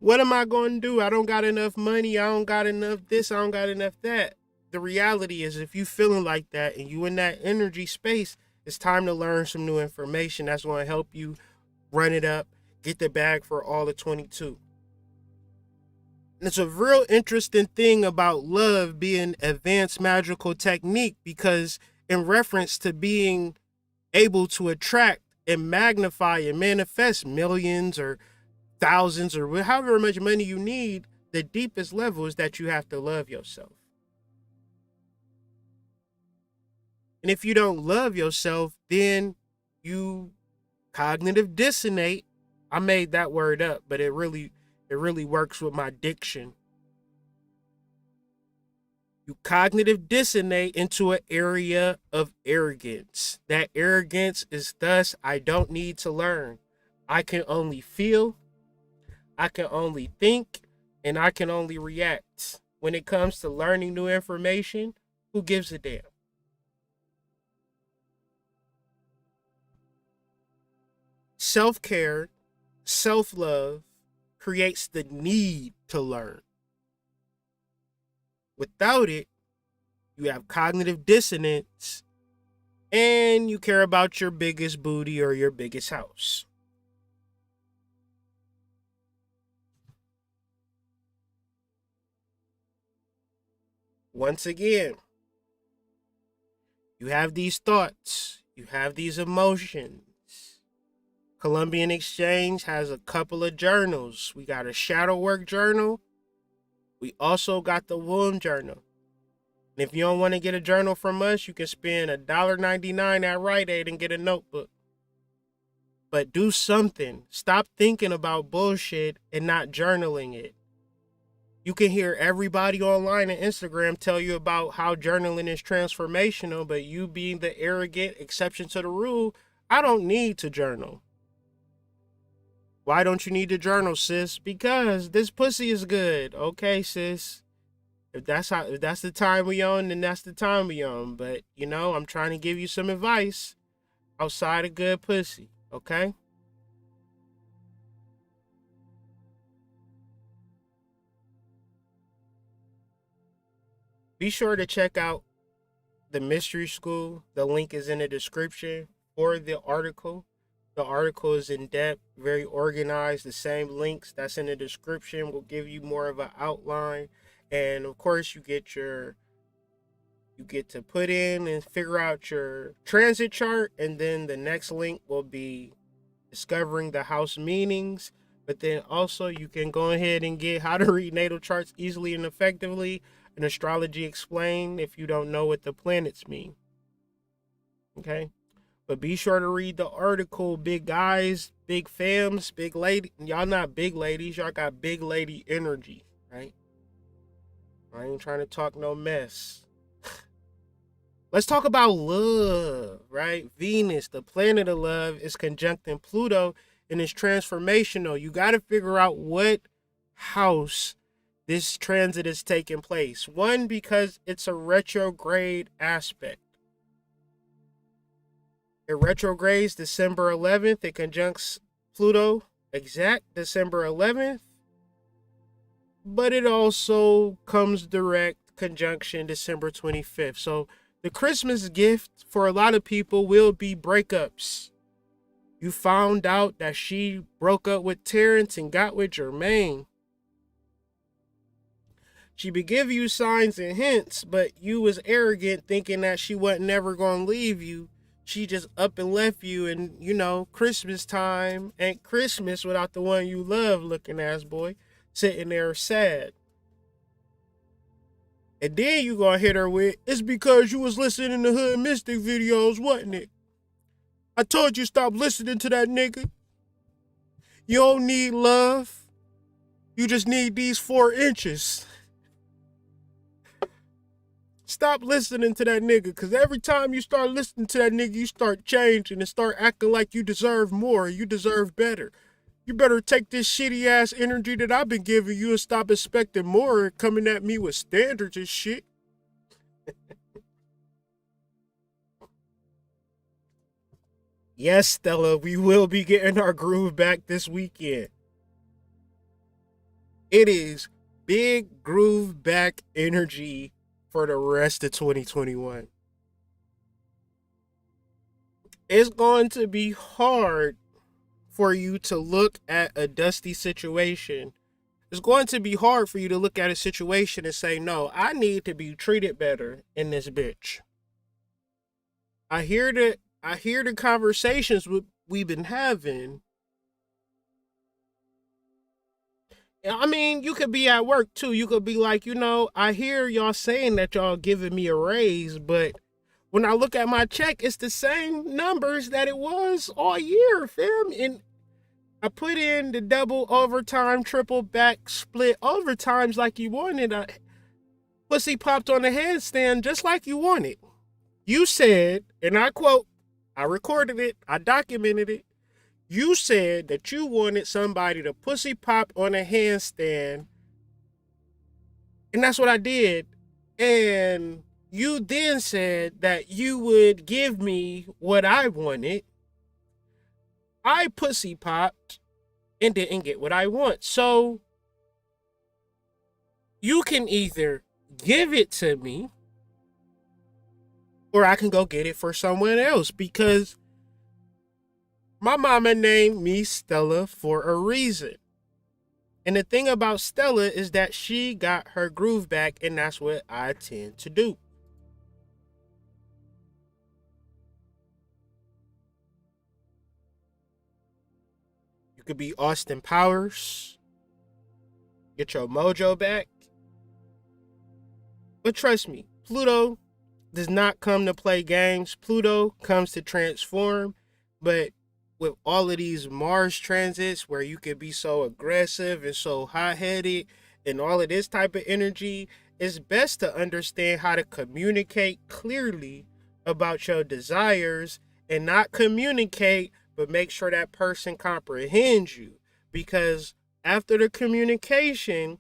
What am I going to do? I don't got enough money. I don't got enough this. I don't got enough that. The reality is, if you feeling like that and you in that energy space, It's time to learn some new information that's going to help you run it up, get the bag for all of 22. And it's a real interesting thing about love being advanced magical technique, because in reference to being able to attract and magnify and manifest millions or thousands or however much money you need, the deepest level is that you have to love yourself. And if you don't love yourself, then you cognitive dissonate. I made that word up, but it really works with my diction. You cognitive dissonate into an area of arrogance. That arrogance is thus, I don't need to learn. I can only feel, I can only think, and I can only react. When it comes to learning new information, who gives a damn? Self-care, self-love creates the need to learn. Without it, you have cognitive dissonance and you care about your biggest booty or your biggest house. Once again, you have these thoughts, you have these emotions. Columbian Exchange has a couple of journals. We got a shadow work journal. We also got the womb journal. And if you don't want to get a journal from us, you can spend $1.99 at Rite Aid and get a notebook. But do something. Stop thinking about bullshit and not journaling it. You can hear everybody online and Instagram tell you about how journaling is transformational, but you being the arrogant exception to the rule, I don't need to journal. Why don't you need to journal, sis? Because this pussy is good. Okay, sis. If that's the time we on, then that's the time we on. But, you know, I'm trying to give you some advice outside of good pussy. Okay? Be sure to check out the Mystery School. The link is in the description for the article. The article is in depth, very organized. The same links that's in the description will give you more of an outline. And of course, you get to put in and figure out your transit chart. And then the next link will be discovering the house meanings. But then also you can go ahead and get how to read natal charts easily and effectively, and astrology explained if you don't know what the planets mean. Okay? But be sure to read the article, big guys, big fams, big lady. Y'all not big ladies. Y'all got big lady energy, right? I ain't trying to talk no mess. Let's talk about love, right? Venus, the planet of love, is conjuncting Pluto and is transformational. You got to figure out what house this transit is taking place. One, because it's a retrograde aspect. It retrogrades December 11th. It conjuncts Pluto exact December 11th. But it also comes direct conjunction December 25th. So the Christmas gift for a lot of people will be breakups. You found out that she broke up with Terrence and got with Jermaine. She be give you signs and hints, but you was arrogant thinking that she wasn't never gonna leave you. She just up and left you, and you know, Christmas time ain't Christmas without the one you love looking ass boy sitting there sad. And then you gonna hit her with, it's because you was listening to Hood Mystic videos, wasn't it? I told you stop listening to that nigga. You don't need love. You just need these 4 inches. Stop listening to that nigga, because every time you start listening to that nigga, you start changing and start acting like you deserve more, you deserve better. You better take this shitty ass energy that I've been giving you and stop expecting more and coming at me with standards and shit. Yes, Stella, we will be getting our groove back this weekend. It is big groove back energy for the rest of 2021. It's going to be hard for you to look at a dusty situation. It's going to be hard for you to look at a situation and say, no, I need to be treated better in this bitch. I hear the conversations we've been having. I mean, you could be at work too. You could be like, I hear y'all saying that y'all giving me a raise, but when I look at my check, it's the same numbers that it was all year, fam. And I put in the double overtime, triple back, split overtimes like you wanted. Pussy popped on the handstand just like you wanted. You said, and I quote, I recorded it, I documented it. You said that you wanted somebody to pussy pop on a handstand. And that's what I did. And you then said that you would give me what I wanted. I pussy popped and didn't get what I want. So you can either give it to me or I can go get it for someone else, because my mama named me Stella for a reason. And the thing about Stella is that she got her groove back, and that's what I tend to do. You could be Austin Powers, get your mojo back. But trust me, Pluto does not come to play games. Pluto comes to transform. But with all of these Mars transits where you could be so aggressive and so hot-headed and all of this type of energy, it's best to understand how to communicate clearly about your desires, and not communicate, but make sure that person comprehends you. Because after the communication,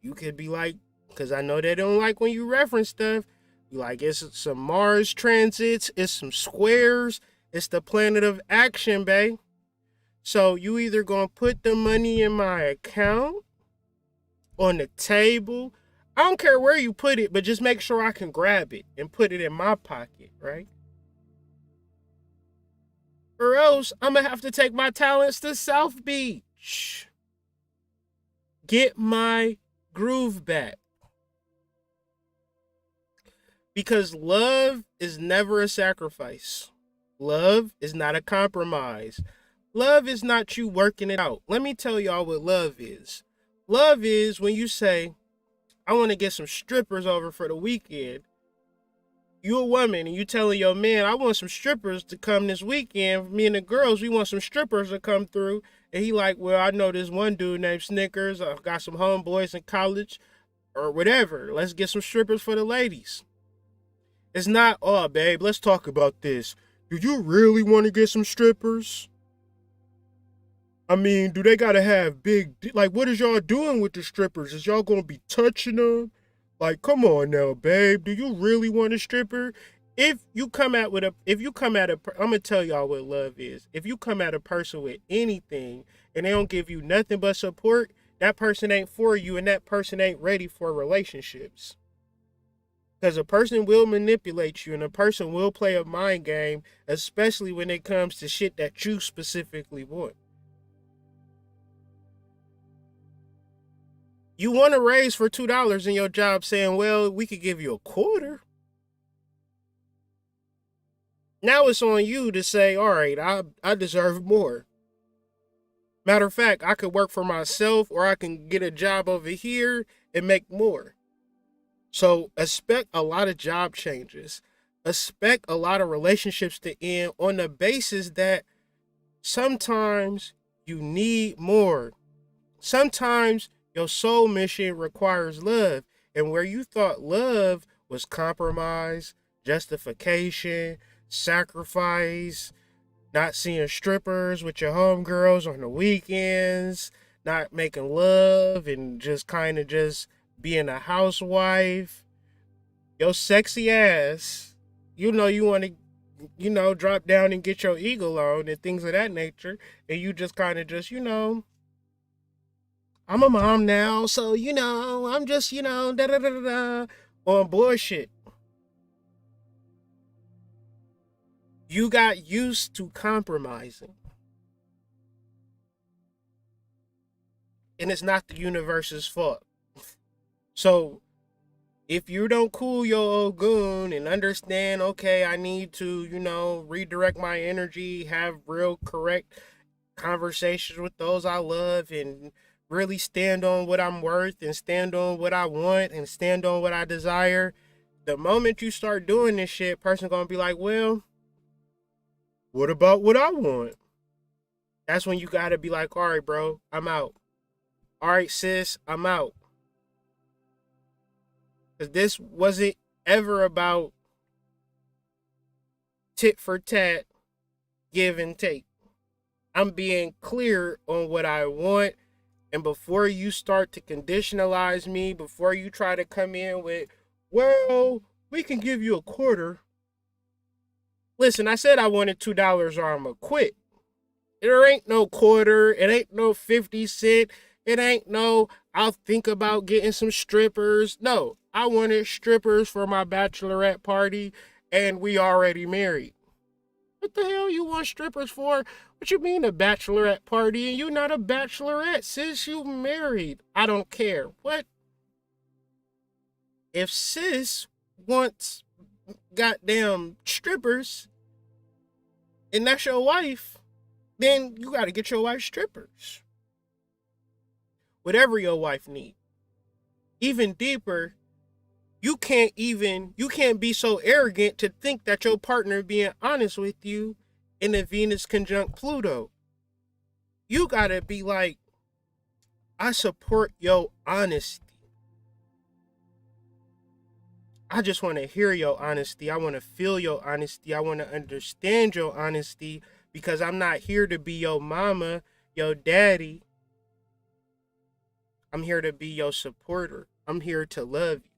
you could be like, because I know they don't like when you reference stuff, you like, it's some Mars transits, it's some squares, it's the planet of action, babe. So you either gonna put the money in my account, on the table. I don't care where you put it, but just make sure I can grab it and put it in my pocket, right? Or else I'm gonna have to take my talents to South Beach. Get my groove back. Because love is never a sacrifice. Love is not a compromise. Love is not you working it out. Let me tell y'all what love is. Love is when you say, I want to get some strippers over for the weekend. You a woman and you telling your man, I want some strippers to come this weekend. Me and the girls, we want some strippers to come through. And he like, well, I know this one dude named Snickers. I've got some homeboys in college or whatever. Let's get some strippers for the ladies. It's not, oh, babe, let's talk about this. Do you really want to get some strippers? I mean, do they gotta have big, like, what is y'all doing with the strippers? Is y'all gonna be touching them? Like, come on now, babe. Do you really want a stripper? I'm gonna tell y'all what love is. If you come at a person with anything and they don't give you nothing but support, that person ain't for you and that person ain't ready for relationships. Because a person will manipulate you and a person will play a mind game, especially when it comes to shit that you specifically want. You want to raise for $2 in your job saying, well, we could give you a quarter. Now it's on you to say, all right, I deserve more. Matter of fact, I could work for myself or I can get a job over here and make more. So expect a lot of job changes. Expect a lot of relationships to end on the basis that sometimes you need more. Sometimes your soul mission requires love. And where you thought love was compromise, justification, sacrifice, not seeing strippers with your homegirls on the weekends, not making love and just kind of just being a housewife, your sexy ass, you want to, drop down and get your eagle on and things of that nature. And you just kind of just, I'm a mom now. So, I'm just, on bullshit. You got used to compromising. And it's not the universe's fault. So if you don't cool your old goon and understand, okay, I need to, redirect my energy, have real correct conversations with those I love, and really stand on what I'm worth and stand on what I want and stand on what I desire. The moment you start doing this shit, person gonna be like, well, what about what I want? That's when you gotta be like, all right, bro, I'm out. All right, sis, I'm out. Because this wasn't ever about tit for tat, give and take. I'm being clear on what I want. And before you start to conditionalize me, before you try to come in with, well, we can give you a quarter. Listen, I said I wanted $2 or I'm going to quit. There ain't no quarter. It ain't no 50 cent. It ain't no, I'll think about getting some strippers. No, I wanted strippers for my bachelorette party, and we already married. What the hell you want strippers for? What you mean a bachelorette party and you not a bachelorette, sis? You married. I don't care. What? If sis wants goddamn strippers and that's your wife, then you got to get your wife strippers. Whatever your wife needs. Even deeper, you can't be so arrogant to think that your partner being honest with you in a Venus conjunct Pluto. You got to be like, I support your honesty. I just want to hear your honesty. I want to feel your honesty. I want to understand your honesty, because I'm not here to be your mama, your daddy. I'm here to be your supporter. I'm here to love you.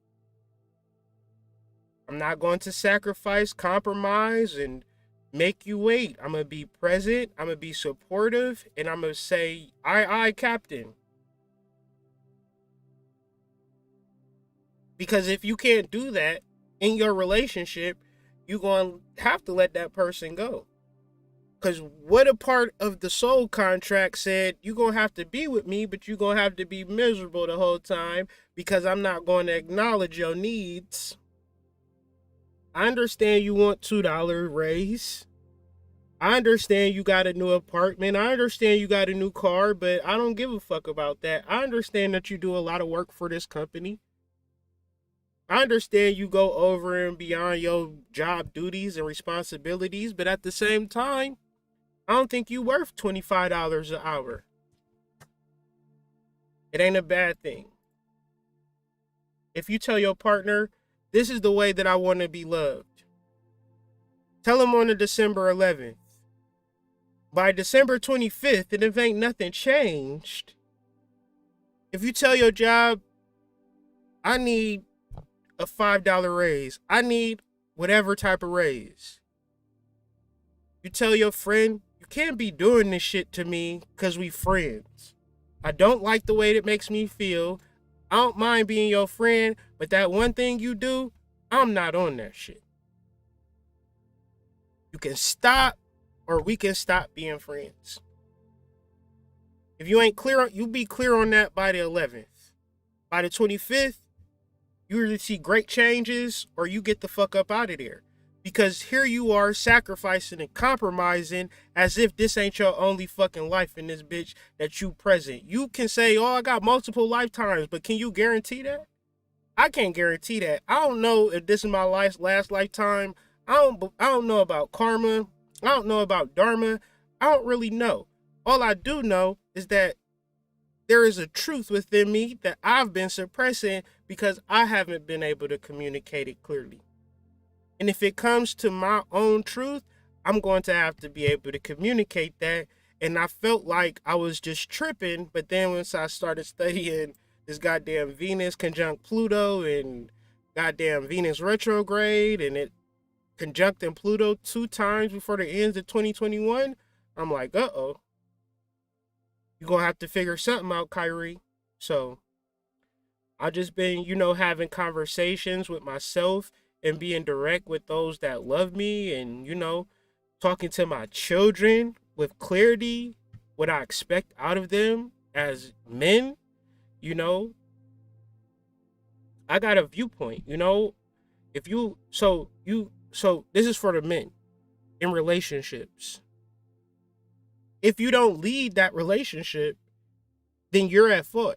I'm not going to sacrifice, compromise, and make you wait. I'm going to be present. I'm going to be supportive. And I'm going to say, aye, Captain. Because if you can't do that in your relationship, you're going to have to let that person go. Because what a part of the soul contract said, you're going to have to be with me, but you're going to have to be miserable the whole time because I'm not going to acknowledge your needs. I understand you want $2 raise. I understand you got a new apartment. I understand you got a new car, but I don't give a fuck about that. I understand that you do a lot of work for this company. I understand you go over and beyond your job duties and responsibilities, but at the same time, I don't think you worth $25 an hour. It ain't a bad thing. If you tell your partner, this is the way that I want to be loved, tell them on the December 11th. By December 25th, and if ain't nothing changed, if you tell your job, I need a $5 raise, I need whatever type of raise. You tell your friend, you can't be doing this shit to me because we friends. I don't like the way it makes me feel. I don't mind being your friend, but that one thing you do, I'm not on that shit. You can stop, or we can stop being friends. If you ain't clear, you be clear on that by the 11th. By the 25th, you either see great changes or you get the fuck up out of there. Because here you are sacrificing and compromising as if this ain't your only fucking life in this bitch that you present. You can say, oh, I got multiple lifetimes, but can you guarantee that? I can't guarantee that. I don't know if this is my last lifetime. I don't know about karma. I don't know about dharma. I don't really know. All I do know is that there is a truth within me that I've been suppressing because I haven't been able to communicate it clearly. And if it comes to my own truth, I'm going to have to be able to communicate that. And I felt like I was just tripping. But then once I started studying this goddamn Venus conjunct Pluto and goddamn Venus retrograde, and it conjuncting Pluto 2 times before the ends of 2021, I'm like, uh-oh. You're going to have to figure something out, Kyrie. So I just been, having conversations with myself and being direct with those that love me, and, talking to my children with clarity, what I expect out of them as men, you know, I got a viewpoint, you know. If you so this is for the men in relationships. If you don't lead that relationship, then you're at fault.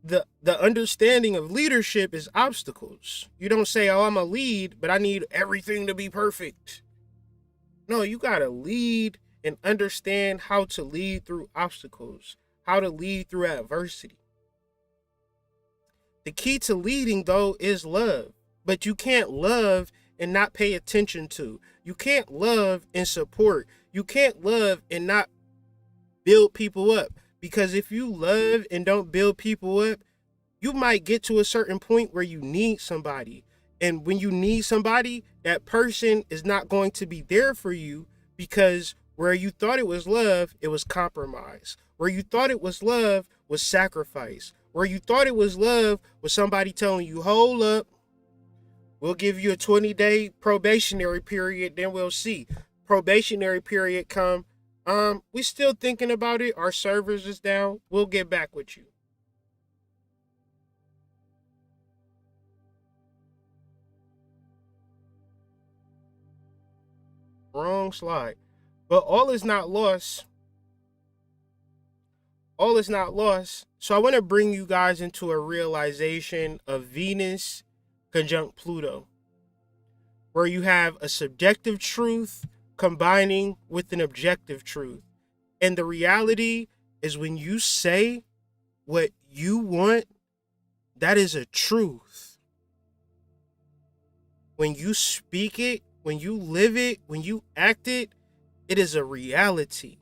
The understanding of leadership is obstacles. You don't say, "Oh, I'm a lead, but I need everything to be perfect." No, you got to lead and understand how to lead through obstacles, how to lead through adversity. The key to leading, though, is love. But you can't love and not pay attention to. You can't love and support. You can't love and not build people up. Because if you love and don't build people up, you might get to a certain point where you need somebody. And when you need somebody, that person is not going to be there for you, because where you thought it was love, it was compromise. Where you thought it was love was sacrifice. Where you thought it was love was somebody telling you, "Hold up, we'll give you a 20-day probationary period, then we'll see." Probationary period come, we still thinking about it. Our servers is down. We'll get back with you. Wrong slide. But all is not lost. All is not lost. So I want to bring you guys into a realization of Venus conjunct Pluto, where you have a subjective truth combining with an objective truth. And the reality is, when you say what you want, that is a truth. When you speak it, when you live it, when you act it, it is a reality.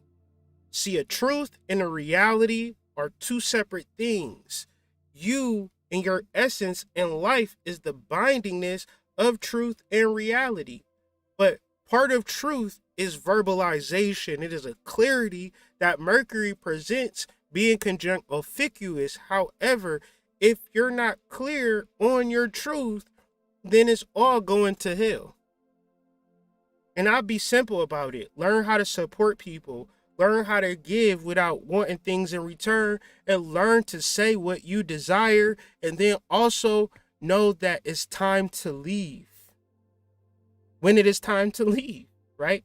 See, a truth and a reality are two separate things. You and your essence in life is the bindingness of truth and reality. But part of truth is verbalization. It is a clarity that Mercury presents, being conjunct officious. However, if you're not clear on your truth, then it's all going to hell. And I'll be simple about it. Learn how to support people. Learn how to give without wanting things in return, and learn to say what you desire, and then also know that it's time to leave. When it is time to leave, right?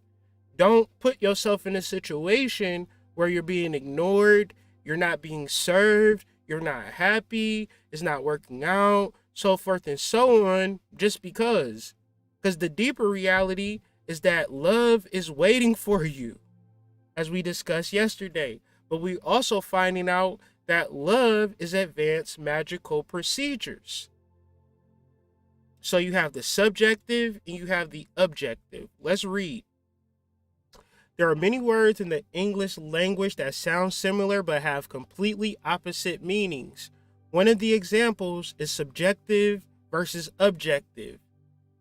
Don't put yourself in a situation where you're being ignored, you're not being served, you're not happy, it's not working out, so forth and so on, just because. Because the deeper reality is that love is waiting for you, as we discussed yesterday. But we also finding out that love is advanced magical procedures. So you have the subjective and you have the objective. Let's read. There are many words in the English language that sound similar but have completely opposite meanings. One of the examples is subjective versus objective.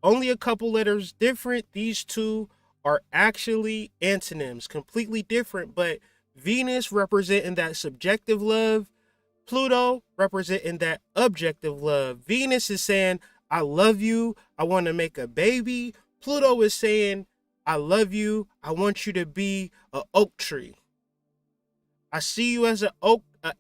Only a couple letters different, these two are actually antonyms, completely different, but Venus representing that subjective love, Pluto representing that objective love. Venus is saying, "I love you, I want to make a baby." Pluto is saying, "I love you, I want you to be an oak tree. I see you as an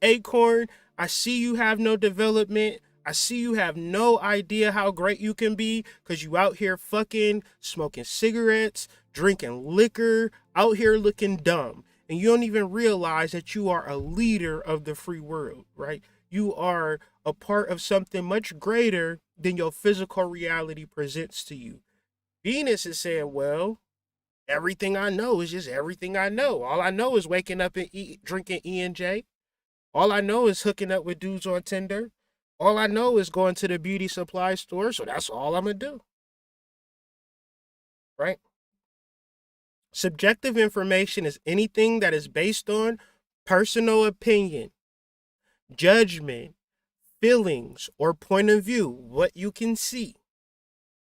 acorn. I see you have no development. I see you have no idea how great you can be, because you out here fucking, smoking cigarettes, drinking liquor, out here looking dumb. And you don't even realize that you are a leader of the free world, right? You are a part of something much greater than your physical reality presents to you." Venus is saying, "Well, everything I know is just everything I know. All I know is waking up and drinking E&J. All I know is hooking up with dudes on Tinder. All I know is going to the beauty supply store, so that's all I'm going to do." Right? Subjective information is anything that is based on personal opinion, judgment, feelings, or point of view, what you can see.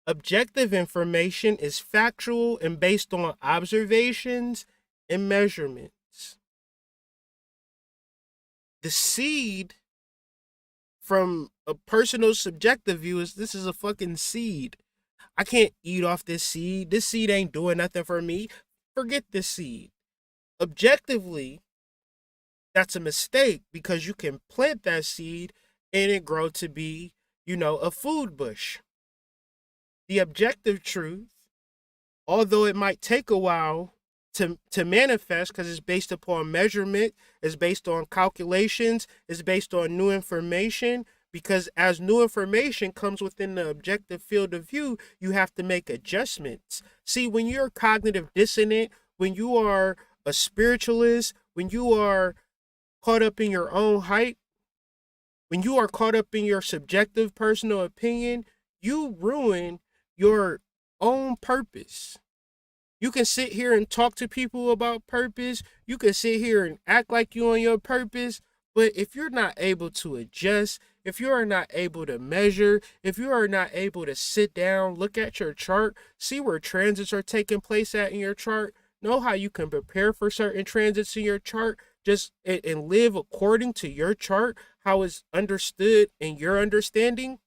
Objective information is factual and based on observations and measurements. The seed from a personal subjective view is, this is a fucking seed. I can't eat off this seed. This seed ain't doing nothing for me. Forget this seed. Objectively, that's a mistake because you can plant that seed and it grow to be, a food bush. The objective truth, although it might take a while to manifest because it's based upon measurement, it's based on calculations, it's based on new information, because as new information comes within the objective field of view, you have to make adjustments. See, when you're cognitive dissonant, when you are a spiritualist, when you are caught up in your own hype, when you are caught up in your subjective personal opinion, you ruin your own purpose. You can sit here and talk to people about purpose. You can sit here and act like you on your purpose. But if you're not able to adjust, if you are not able to measure, if you are not able to sit down, look at your chart, see where transits are taking place at in your chart, know how you can prepare for certain transits in your chart, just and live according to your chart, how it's understood in your understanding,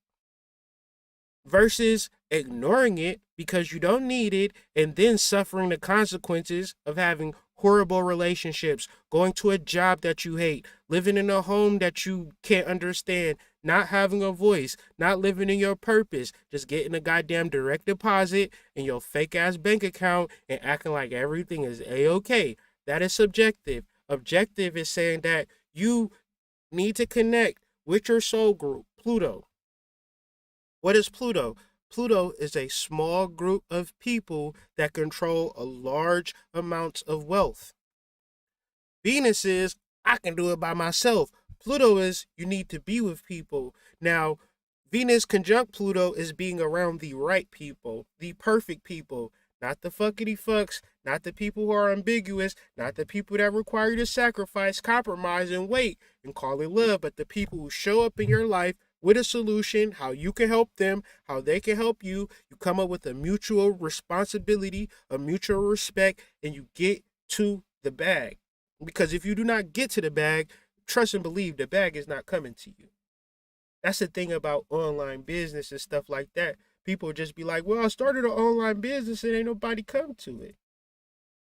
versus ignoring it because you don't need it and then suffering the consequences of having horrible relationships, going to a job that you hate, living in a home that you can't understand, not having a voice, not living in your purpose, just getting a goddamn direct deposit in your fake ass bank account and acting like everything is a-okay. That is subjective. Objective is saying that you need to connect with your soul group, Pluto. What is Pluto? Pluto is a small group of people that control a large amounts of wealth. Venus is, I can do it by myself. Pluto is, you need to be with people. Now, Venus conjunct Pluto is being around the right people, the perfect people, not the fuckity fucks, not the people who are ambiguous, not the people that require you to sacrifice, compromise, and wait and call it love, but the people who show up in your life with a solution, how you can help them, how they can help you. You come up with a mutual responsibility, a mutual respect, and you get to the bag. Because if you do not get to the bag, trust and believe the bag is not coming to you. That's the thing about online business and stuff like that. People just be like, well, I started an online business and ain't nobody come to it.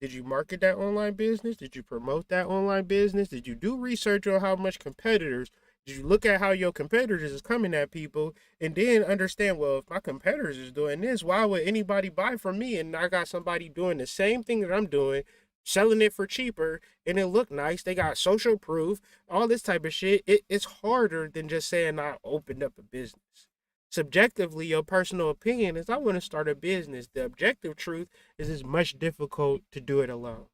Did you market that online business? Did you promote that online business? Did you do research on how much competitors? Did you look at how your competitors is coming at people and then understand, well, if my competitors is doing this, why would anybody buy from me? And I got somebody doing the same thing that I'm doing, selling it for cheaper, and it look nice. They got social proof, all this type of shit. It's harder than just saying I opened up a business. Subjectively, your personal opinion is I want to start a business. The objective truth is it's much difficult to do it alone.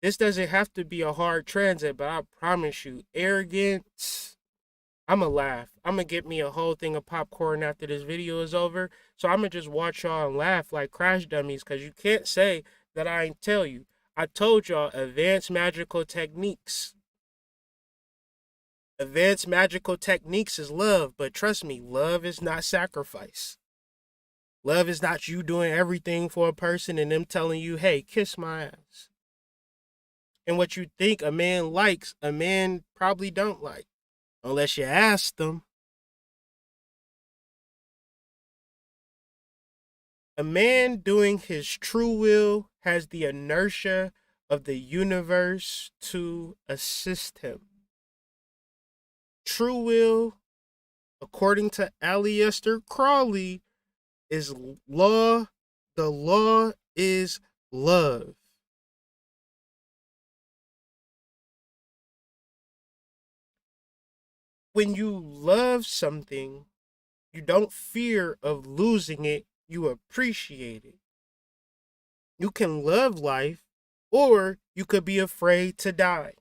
This doesn't have to be a hard transit, but I promise you, arrogance, I'ma laugh. I'ma get me a whole thing of popcorn after this video is over. So I'ma just watch y'all and laugh like crash dummies, because you can't say that I ain't tell you. I told y'all advanced magical techniques. Advanced magical techniques is love, but trust me, love is not sacrifice. Love is not you doing everything for a person and them telling you, hey, kiss my ass. And what you think a man likes, a man probably don't like, unless you ask them. A man doing his true will has the inertia of the universe to assist him. True will, according to Aleister Crowley, is law. The law is love. When you love something, you don't fear of losing it, you appreciate it. You can love life, or you could be afraid to die.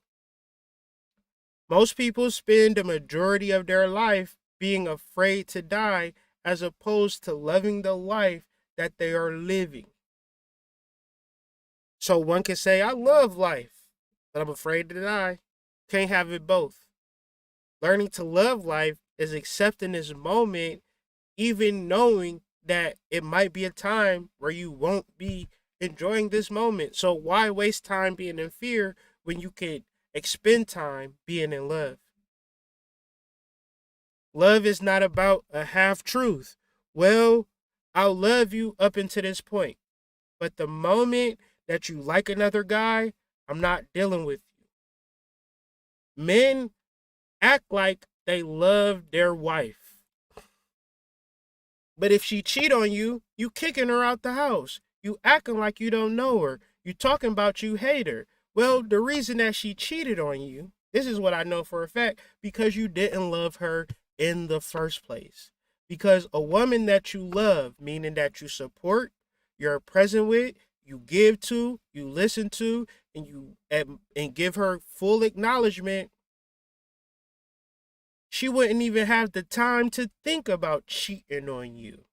Most people spend a majority of their life being afraid to die as opposed to loving the life that they are living. So one can say, I love life, but I'm afraid to die. Can't have it both. Learning to love life is accepting this moment, even knowing that it might be a time where you won't be enjoying this moment. So why waste time being in fear when you could expend time being in love? Love is not about a half truth. Well, I'll love you up until this point. But the moment that you like another guy, I'm not dealing with you. Men act like they love their wife. But if she cheat on you, you kicking her out the house. You acting like you don't know her. You talking about you hate her. Well, the reason that she cheated on you, this is what I know for a fact, because you didn't love her in the first place. Because a woman that you love, meaning that you support, you're present with, you give to, you listen to, and give her full acknowledgement, she wouldn't even have the time to think about cheating on you.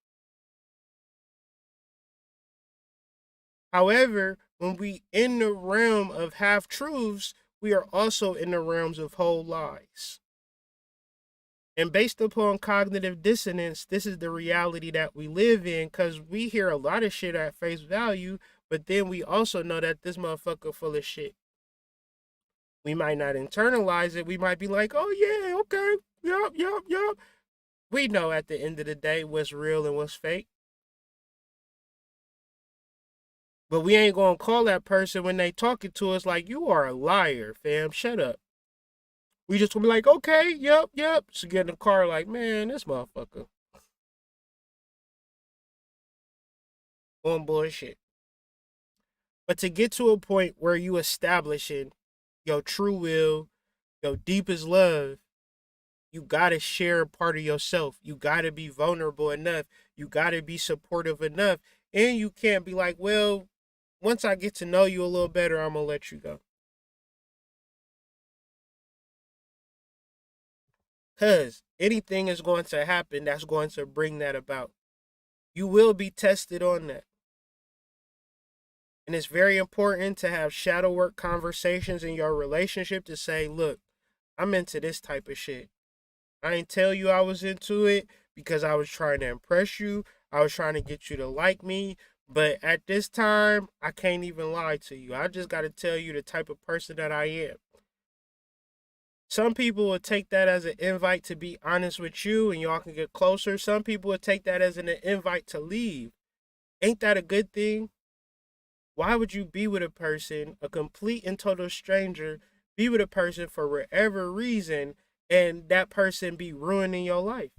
However, when we in the realm of half-truths, we are also in the realms of whole lies. And based upon cognitive dissonance, this is the reality that we live in, because we hear a lot of shit at face value, but then we also know that this motherfucker full of shit. We might not internalize it. We might be like, oh yeah, okay, yup. We know at the end of the day what's real and what's fake. But we ain't gonna call that person when they talking to us like, you are a liar, fam, shut up. We just gonna be like, okay, yep. So get in the car like, man, this motherfucker on bullshit. But to get to a point where you establishing your true will, your deepest love, you gotta share a part of yourself. You gotta be vulnerable enough. You gotta be supportive enough. And you can't be like, well, once I get to know you a little better, I'm gonna let you go. Because anything is going to happen that's going to bring that about. You will be tested on that. And it's very important to have shadow work conversations in your relationship to say, look, I'm into this type of shit. I ain't tell you I was into it because I was trying to impress you. I was trying to get you to like me. But at this time, I can't even lie to you. I just got to tell you the type of person that I am. Some people will take that as an invite to be honest with you and y'all can get closer. Some people will take that as an invite to leave. Ain't that a good thing? Why would you be with a person, a complete and total stranger, be with a person for whatever reason, and that person be ruining your life?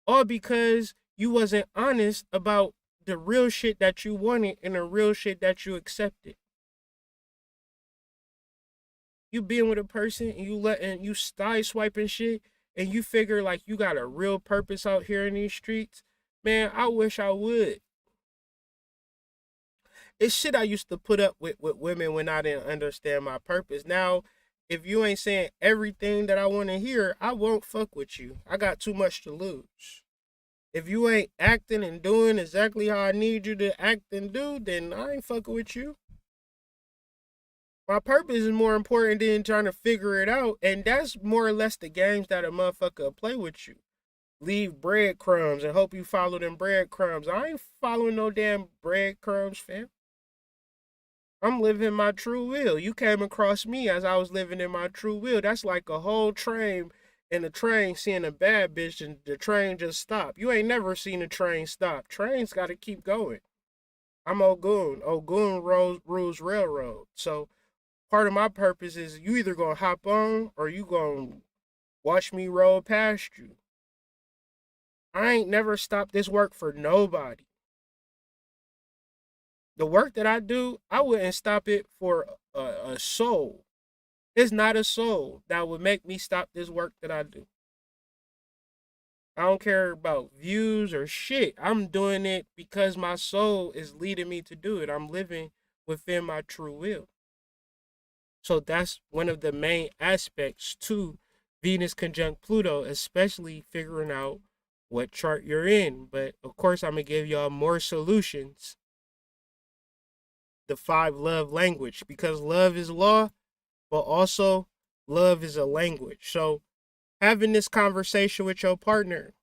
All because you wasn't honest about the real shit that you wanted and the real shit that you accepted. You being with a person and you side swiping shit and you figure like you got a real purpose out here in these streets. Man, I wish I would. It's shit I used to put up with women when I didn't understand my purpose. Now, if you ain't saying everything that I want to hear, I won't fuck with you. I got too much to lose. If you ain't acting and doing exactly how I need you to act and do, then I ain't fucking with you. My purpose is more important than trying to figure it out. And that's more or less the games that a motherfucker will play with you. Leave breadcrumbs and hope you follow them breadcrumbs. I ain't following no damn breadcrumbs, fam. I'm living my true will. You came across me as I was living in my true will. That's like a whole train and the train seeing a bad bitch and the train just stopped. You ain't never seen a train stop. Trains got to keep going. I'm Ogun. Ogun rules railroad. So part of my purpose is you either gonna hop on or you gonna watch me roll past you. I ain't never stopped this work for nobody. The work that I do, I wouldn't stop it for a soul. It's not a soul that would make me stop this work that I do. I don't care about views or shit. I'm doing it because my soul is leading me to do it. I'm living within my true will. So that's one of the main aspects to Venus conjunct Pluto, especially figuring out what chart you're in. But of course, I'm going to give y'all more solutions. The 5 love language, because love is law, but also love is a language. So having this conversation with your partner,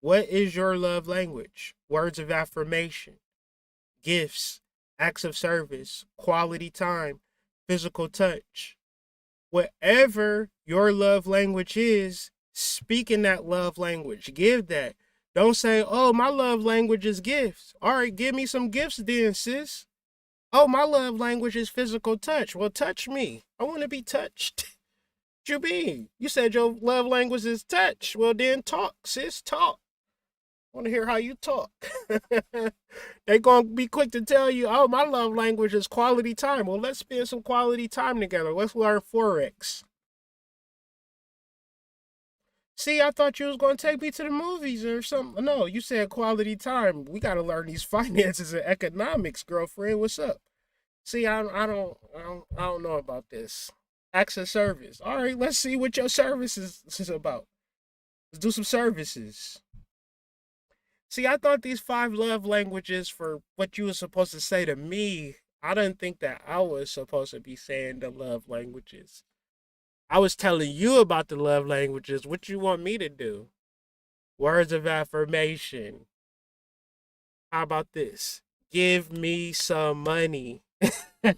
what is your love language? Words of affirmation, gifts, acts of service, quality time, physical touch. Whatever your love language is, speak in that love language. Give that. Don't say, oh, my love language is gifts. All right, give me some gifts then, sis. Oh, my love language is physical touch. Well, touch me. I want to be touched. What you mean? You said your love language is touch. Well, then talk, sis, talk. I want to hear how you talk. They going to be quick to tell you, oh, my love language is quality time. Well, let's spend some quality time together. Let's learn Forex. See, I thought you was going to take me to the movies or something. No, you said quality time. We got to learn these finances and economics, girlfriend. What's up? See, I don't know about this. Access service. All right, let's see what your service is about. Let's do some services. See, I thought these 5 love languages for what you were supposed to say to me, I didn't think that I was supposed to be saying the love languages. I was telling you about the love languages. What you want me to do? Words of affirmation. How about this? Give me some money. I'm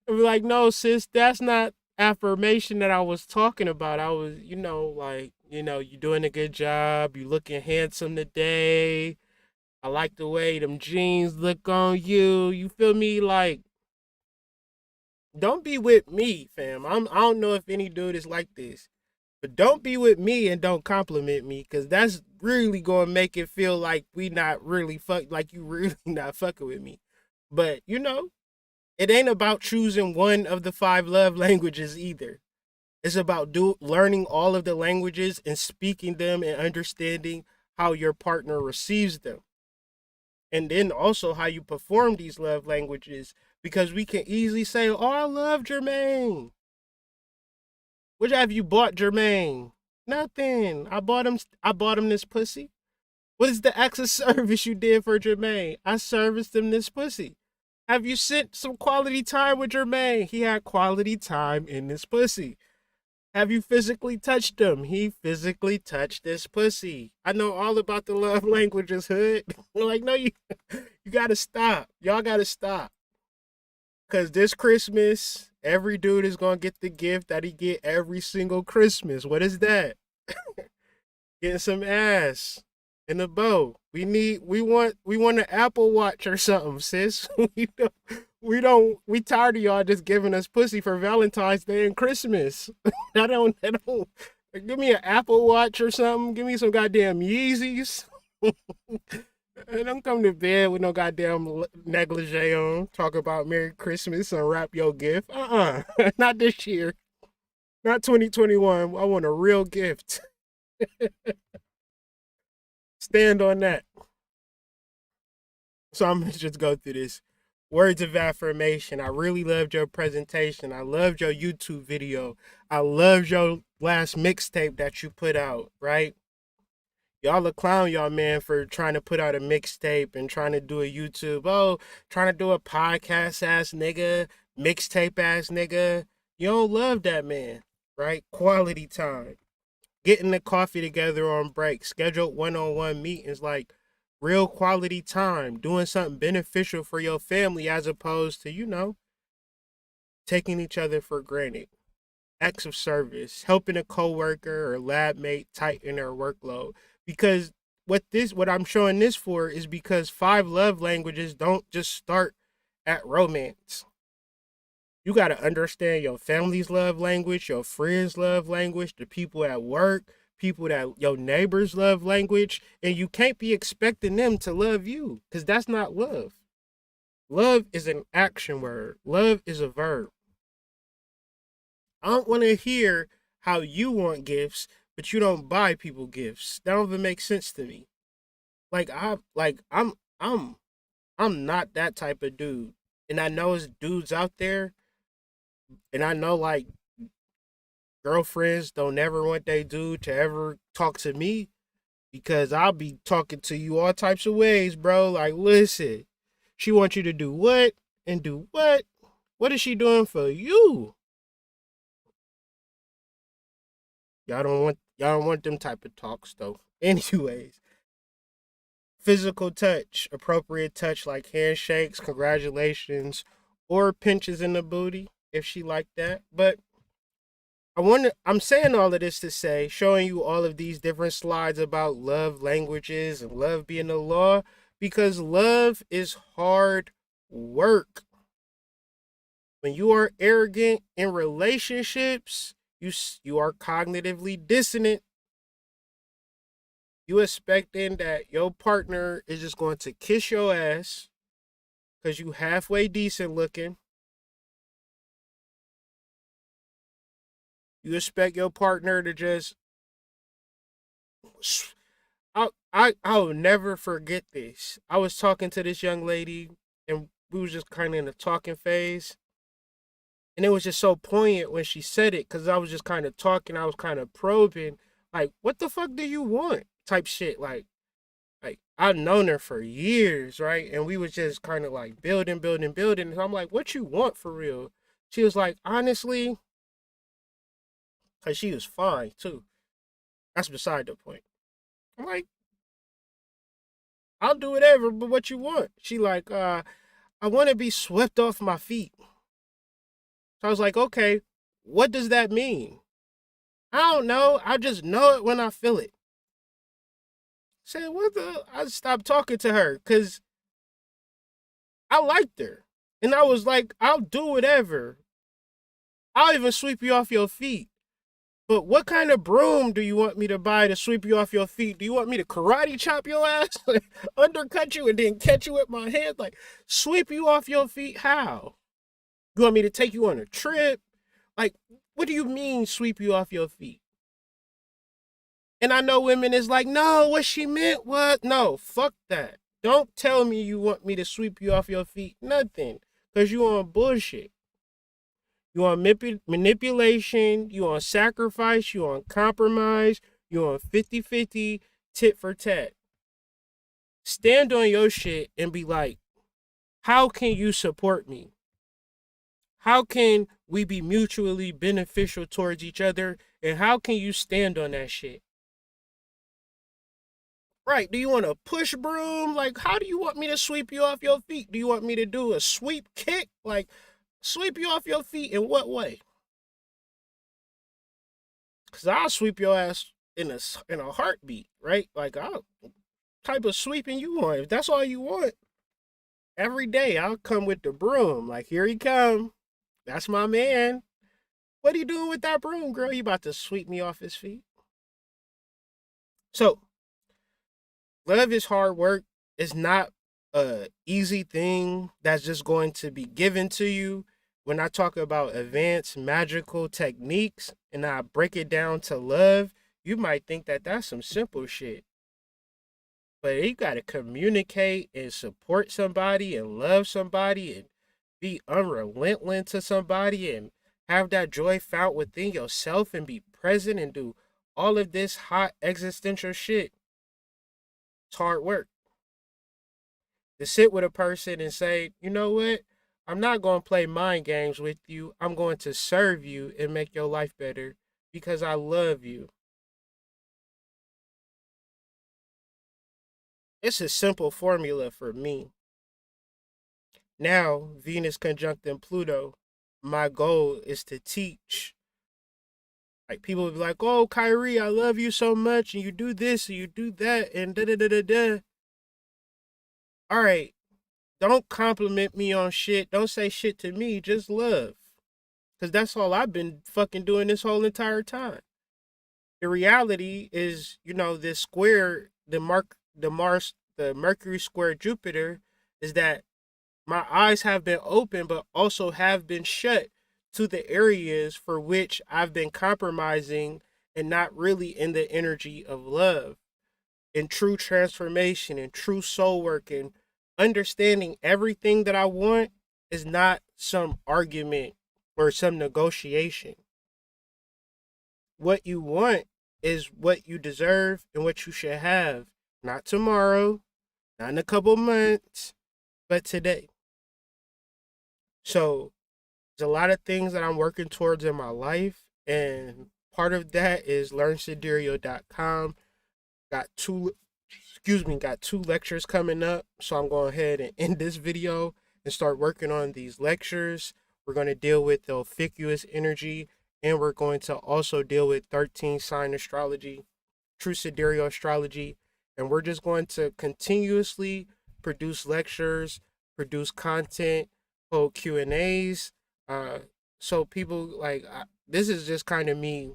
like, no, sis, that's not affirmation that I was talking about. I was, you're doing a good job. You looking handsome today. I like the way them jeans look on you. You feel me? Like, don't be with me, fam. I don't know if any dude is like this, but don't be with me and don't compliment me, because that's really going to make it feel like we not really like you really not fucking with me. But, it ain't about choosing one of the 5 love languages either. It's about learning all of the languages and speaking them and understanding how your partner receives them. And then also how you perform these love languages, because we can easily say, oh, I love Jermaine. What have you bought Jermaine? Nothing. I bought him this pussy. What is the acts of service you did for Jermaine? I serviced him this pussy. Have you spent some quality time with Jermaine? He had quality time in this pussy. Have you physically touched him? He physically touched this pussy. I know all about the love languages, hood. Like, no, you gotta stop. Y'all gotta stop. Because this Christmas, every dude is gonna get the gift that he get every single Christmas. What is that? Getting some ass in a bow. We want an Apple Watch or something, sis. We tired of y'all just giving us pussy for Valentine's Day and Christmas. I don't give me an Apple Watch or something. Give me some goddamn Yeezys. Don't come to bed with no goddamn negligee on. Talk about Merry Christmas and wrap your gift. Not this year. Not 2021. I want a real gift. Stand on that. So I'm going to just go through this. Words of affirmation. I really loved your presentation. I loved your YouTube video. I loved your last mixtape that you put out, right? Y'all a clown y'all, man, for trying to put out a mixtape and trying to do a YouTube. Oh, trying to do a podcast ass nigga, mixtape ass nigga. You don't love that man, right? Quality time. Getting the coffee together on break. Scheduled one-on-one meetings, like real quality time. Doing something beneficial for your family as opposed to, taking each other for granted. Acts of service. Helping a coworker or lab mate tighten their workload. Because what I'm showing this for is because 5 love languages don't just start at romance. You got to understand your family's love language, your friends' love language, the people at work, your neighbors' love language, and you can't be expecting them to love you, because that's not love. Love is an action word. Love is a verb. I don't want to hear how you want gifts, but you don't buy people gifts. That don't even make sense to me. I'm not that type of dude. And I know it's dudes out there, and I know like girlfriends don't ever want their dude to ever talk to me, because I'll be talking to you all types of ways, bro. Like, listen, she wants you to do what and do what? What is she doing for you? Y'all don't want them type of talks though. Anyways, physical touch, appropriate touch like handshakes, congratulations, or pinches in the booty if she like that. But I'm saying all of this to say, showing you all of these different slides about love languages and love being the law, because love is hard work. When you are arrogant in relationships, you are cognitively dissonant. You expecting that your partner is just going to kiss your ass because you halfway decent looking. You expect your partner to just I'll never forget this. I was talking to this young lady and we was just kind of in a talking phase. And it was just so poignant when she said it because I was just kind of talking, I was kind of probing, like, what the fuck do you want? Type shit. Like I've known her for years, right? And we was just kind of like building. And I'm like, what you want for real? She was like, honestly, because she was fine too. That's beside the point. I'm like, I'll do whatever, but what you want? She like, I want to be swept off my feet. So I was like, okay, what does that mean? I don't know. I just know it when I feel it. Said, what the? I stopped talking to her because I liked her. And I was like, I'll do whatever. I'll even sweep you off your feet. But what kind of broom do you want me to buy to sweep you off your feet? Do you want me to karate chop your ass? Like, undercut you and then catch you with my hand? Like, sweep you off your feet? How? You want me to take you on a trip? Like, what do you mean sweep you off your feet? And I know women is like, no, what she meant was, no, fuck that. Don't tell me you want me to sweep you off your feet. Nothing. Because you on bullshit. You on manipulation. You on sacrifice. You on compromise. You on 50-50, tit for tat. Stand on your shit and be like, how can you support me? How can we be mutually beneficial towards each other? And how can you stand on that shit? Right. Do you want a push broom? Like, how do you want me to sweep you off your feet? Do you want me to do a sweep kick? Like, sweep you off your feet in what way? Because I'll sweep your ass in a heartbeat, right? Like, I'll type of sweeping you want. If that's all you want, every day I'll come with the broom. Like, here he come. That's my man. What are you doing with that broom, girl? You about to sweep me off his feet? So, love is hard work. It's not a easy thing that's just going to be given to you. When I talk about advanced magical techniques and I break it down to love, you might think that that's some simple shit. But you got to communicate and support somebody and love somebody and be unrelenting to somebody and have that joy found within yourself and be present and do all of this hot existential shit. It's hard work. To sit with a person and say, you know what? I'm not going to play mind games with you. I'm going to serve you and make your life better because I love you. It's a simple formula for me. Now, Venus conjunct Pluto, my goal is to teach. Like, people will be like, oh, Kyrie, I love you so much, and you do this, and you do that, and da-da-da-da-da. All right, don't compliment me on shit. Don't say shit to me. Just love. Because that's all I've been fucking doing this whole entire time. The reality is, this square, the Mercury square Jupiter, is that my eyes have been open, but also have been shut to the areas for which I've been compromising and not really in the energy of love and true transformation and true soul work and understanding everything that I want is not some argument or some negotiation. What you want is what you deserve and what you should have, not tomorrow, not in a couple months, but today. So there's a lot of things that I'm working towards in my life, and part of that is learnsidereal.com. Got two lectures coming up, so I'm going ahead and end this video and start working on these lectures. We're going to deal with the ophiuchus energy and we're going to also deal with 13 sign astrology, true sidereal astrology, and we're just going to continuously produce lectures, produce content, hold Q&As. So people this is just kind of me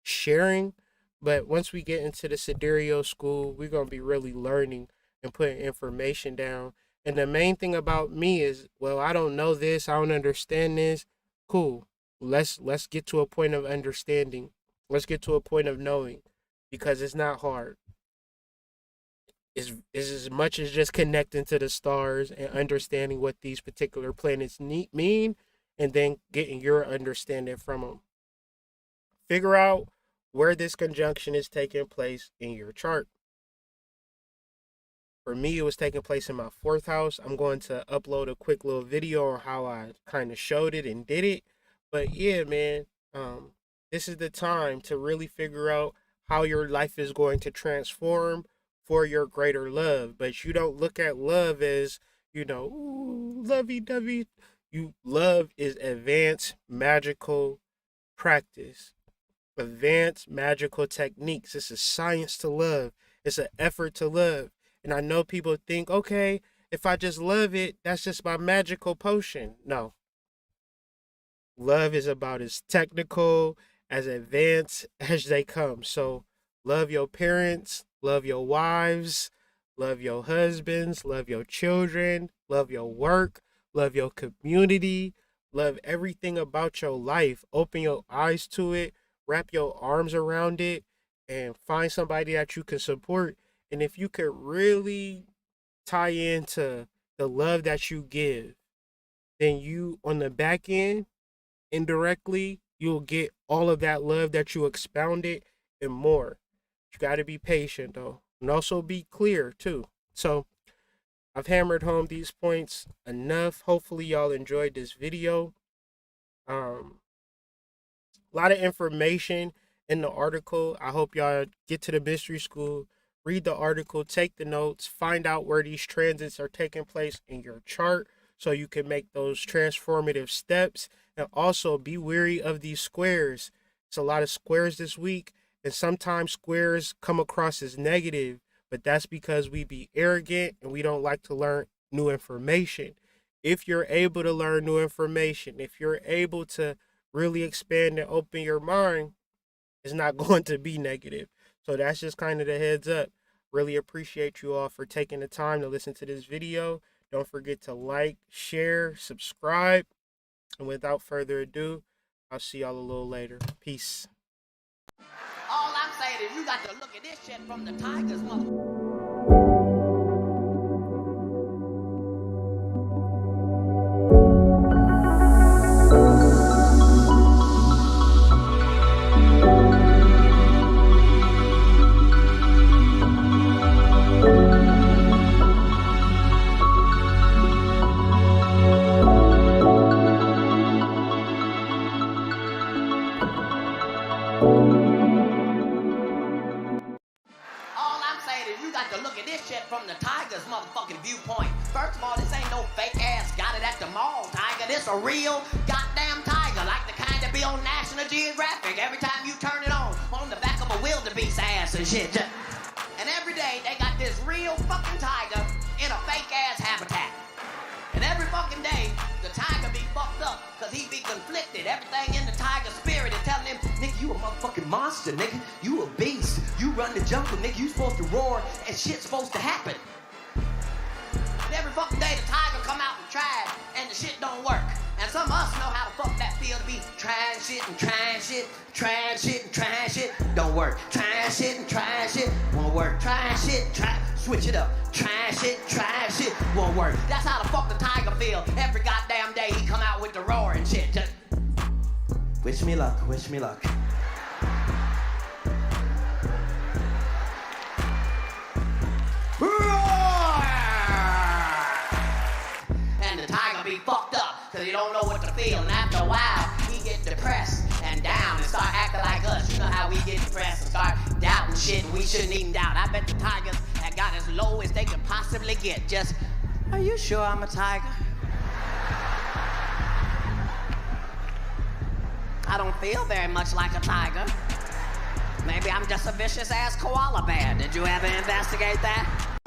sharing, but once we get into the sidereal school, we're going to be really learning and putting information down. And the main thing about me is, well, I don't know this, I don't understand this. Cool. Let's get to a point of understanding. Let's get to a point of knowing, because it's not hard. It's as much as just connecting to the stars and understanding what these particular planets mean, and then getting your understanding from them. Figure out where this conjunction is taking place in your chart. For me, it was taking place in my 4th house. I'm going to upload a quick little video on how I kind of showed it and did it. But yeah, man, this is the time to really figure out how your life is going to transform for your greater love. But you don't look at love as, ooh, lovey-dovey. Love is advanced magical practice, advanced magical techniques. It's a science to love. It's an effort to love. And I know people think, okay, if I just love it, that's just my magical potion. No. Love is about as technical, as advanced as they come. So love your parents, love your wives, love your husbands, love your children, love your work, love your community, love everything about your life. Open your eyes to it, wrap your arms around it, and find somebody that you can support. And if you could really tie into the love that you give, then you, on the back end, indirectly, you'll get all of that love that you expounded and more. You got to be patient, though, and also be clear, too. So I've hammered home these points enough. Hopefully y'all enjoyed this video. A lot of information in the article. I hope y'all get to the mystery school, read the article, take the notes, find out where these transits are taking place in your chart so you can make those transformative steps, and also be wary of these squares. It's a lot of squares this week, and sometimes squares come across as negative, but that's because we be arrogant and we don't like to learn new information. If you're able to learn new information, if you're able to really expand and open your mind, it's not going to be negative. So that's just kind of the heads up. Really appreciate you all for taking the time to listen to this video. Don't forget to like, share, subscribe. And without further ado, I'll see y'all a little later. Peace. All I'm saying is you got to look at this shit from the tiger's mother. From the tiger's motherfucking viewpoint. First of all, this ain't no fake ass got it at the mall tiger. This a real goddamn tiger, like the kind that be on National Geographic every time you turn it on the back of a wildebeest ass and shit. And every day they got this real fucking tiger in a fake ass habitat. And every fucking day the tiger be fucked up because he be conflicted. Everything in the tiger spirit is telling him, nigga, you a motherfucking monster, nigga. You a beast. You run the jungle, nigga. You supposed to roar and shit's supposed to happen. And every fucking day the tiger come out and try it and the shit don't work. And some of us know how the fuck that feel to be trying shit and trying shit, trying shit and trying shit, don't work. Trying shit and trying shit, won't work. Trying shit, switch it up. Trying shit, won't work. That's how the fuck the tiger feel. Every goddamn day he come out with the roar and shit. Just wish me luck, wish me luck. And the tiger be fucked up because he don't know what to feel. And after a while, he get depressed and down and start acting like us. You know how we get depressed and start doubting shit and we shouldn't even doubt. I bet the tigers that got as low as they can possibly get. Just, are you sure I'm a tiger? I don't feel very much like a tiger. Maybe I'm just a vicious ass koala bear. Did you ever investigate that?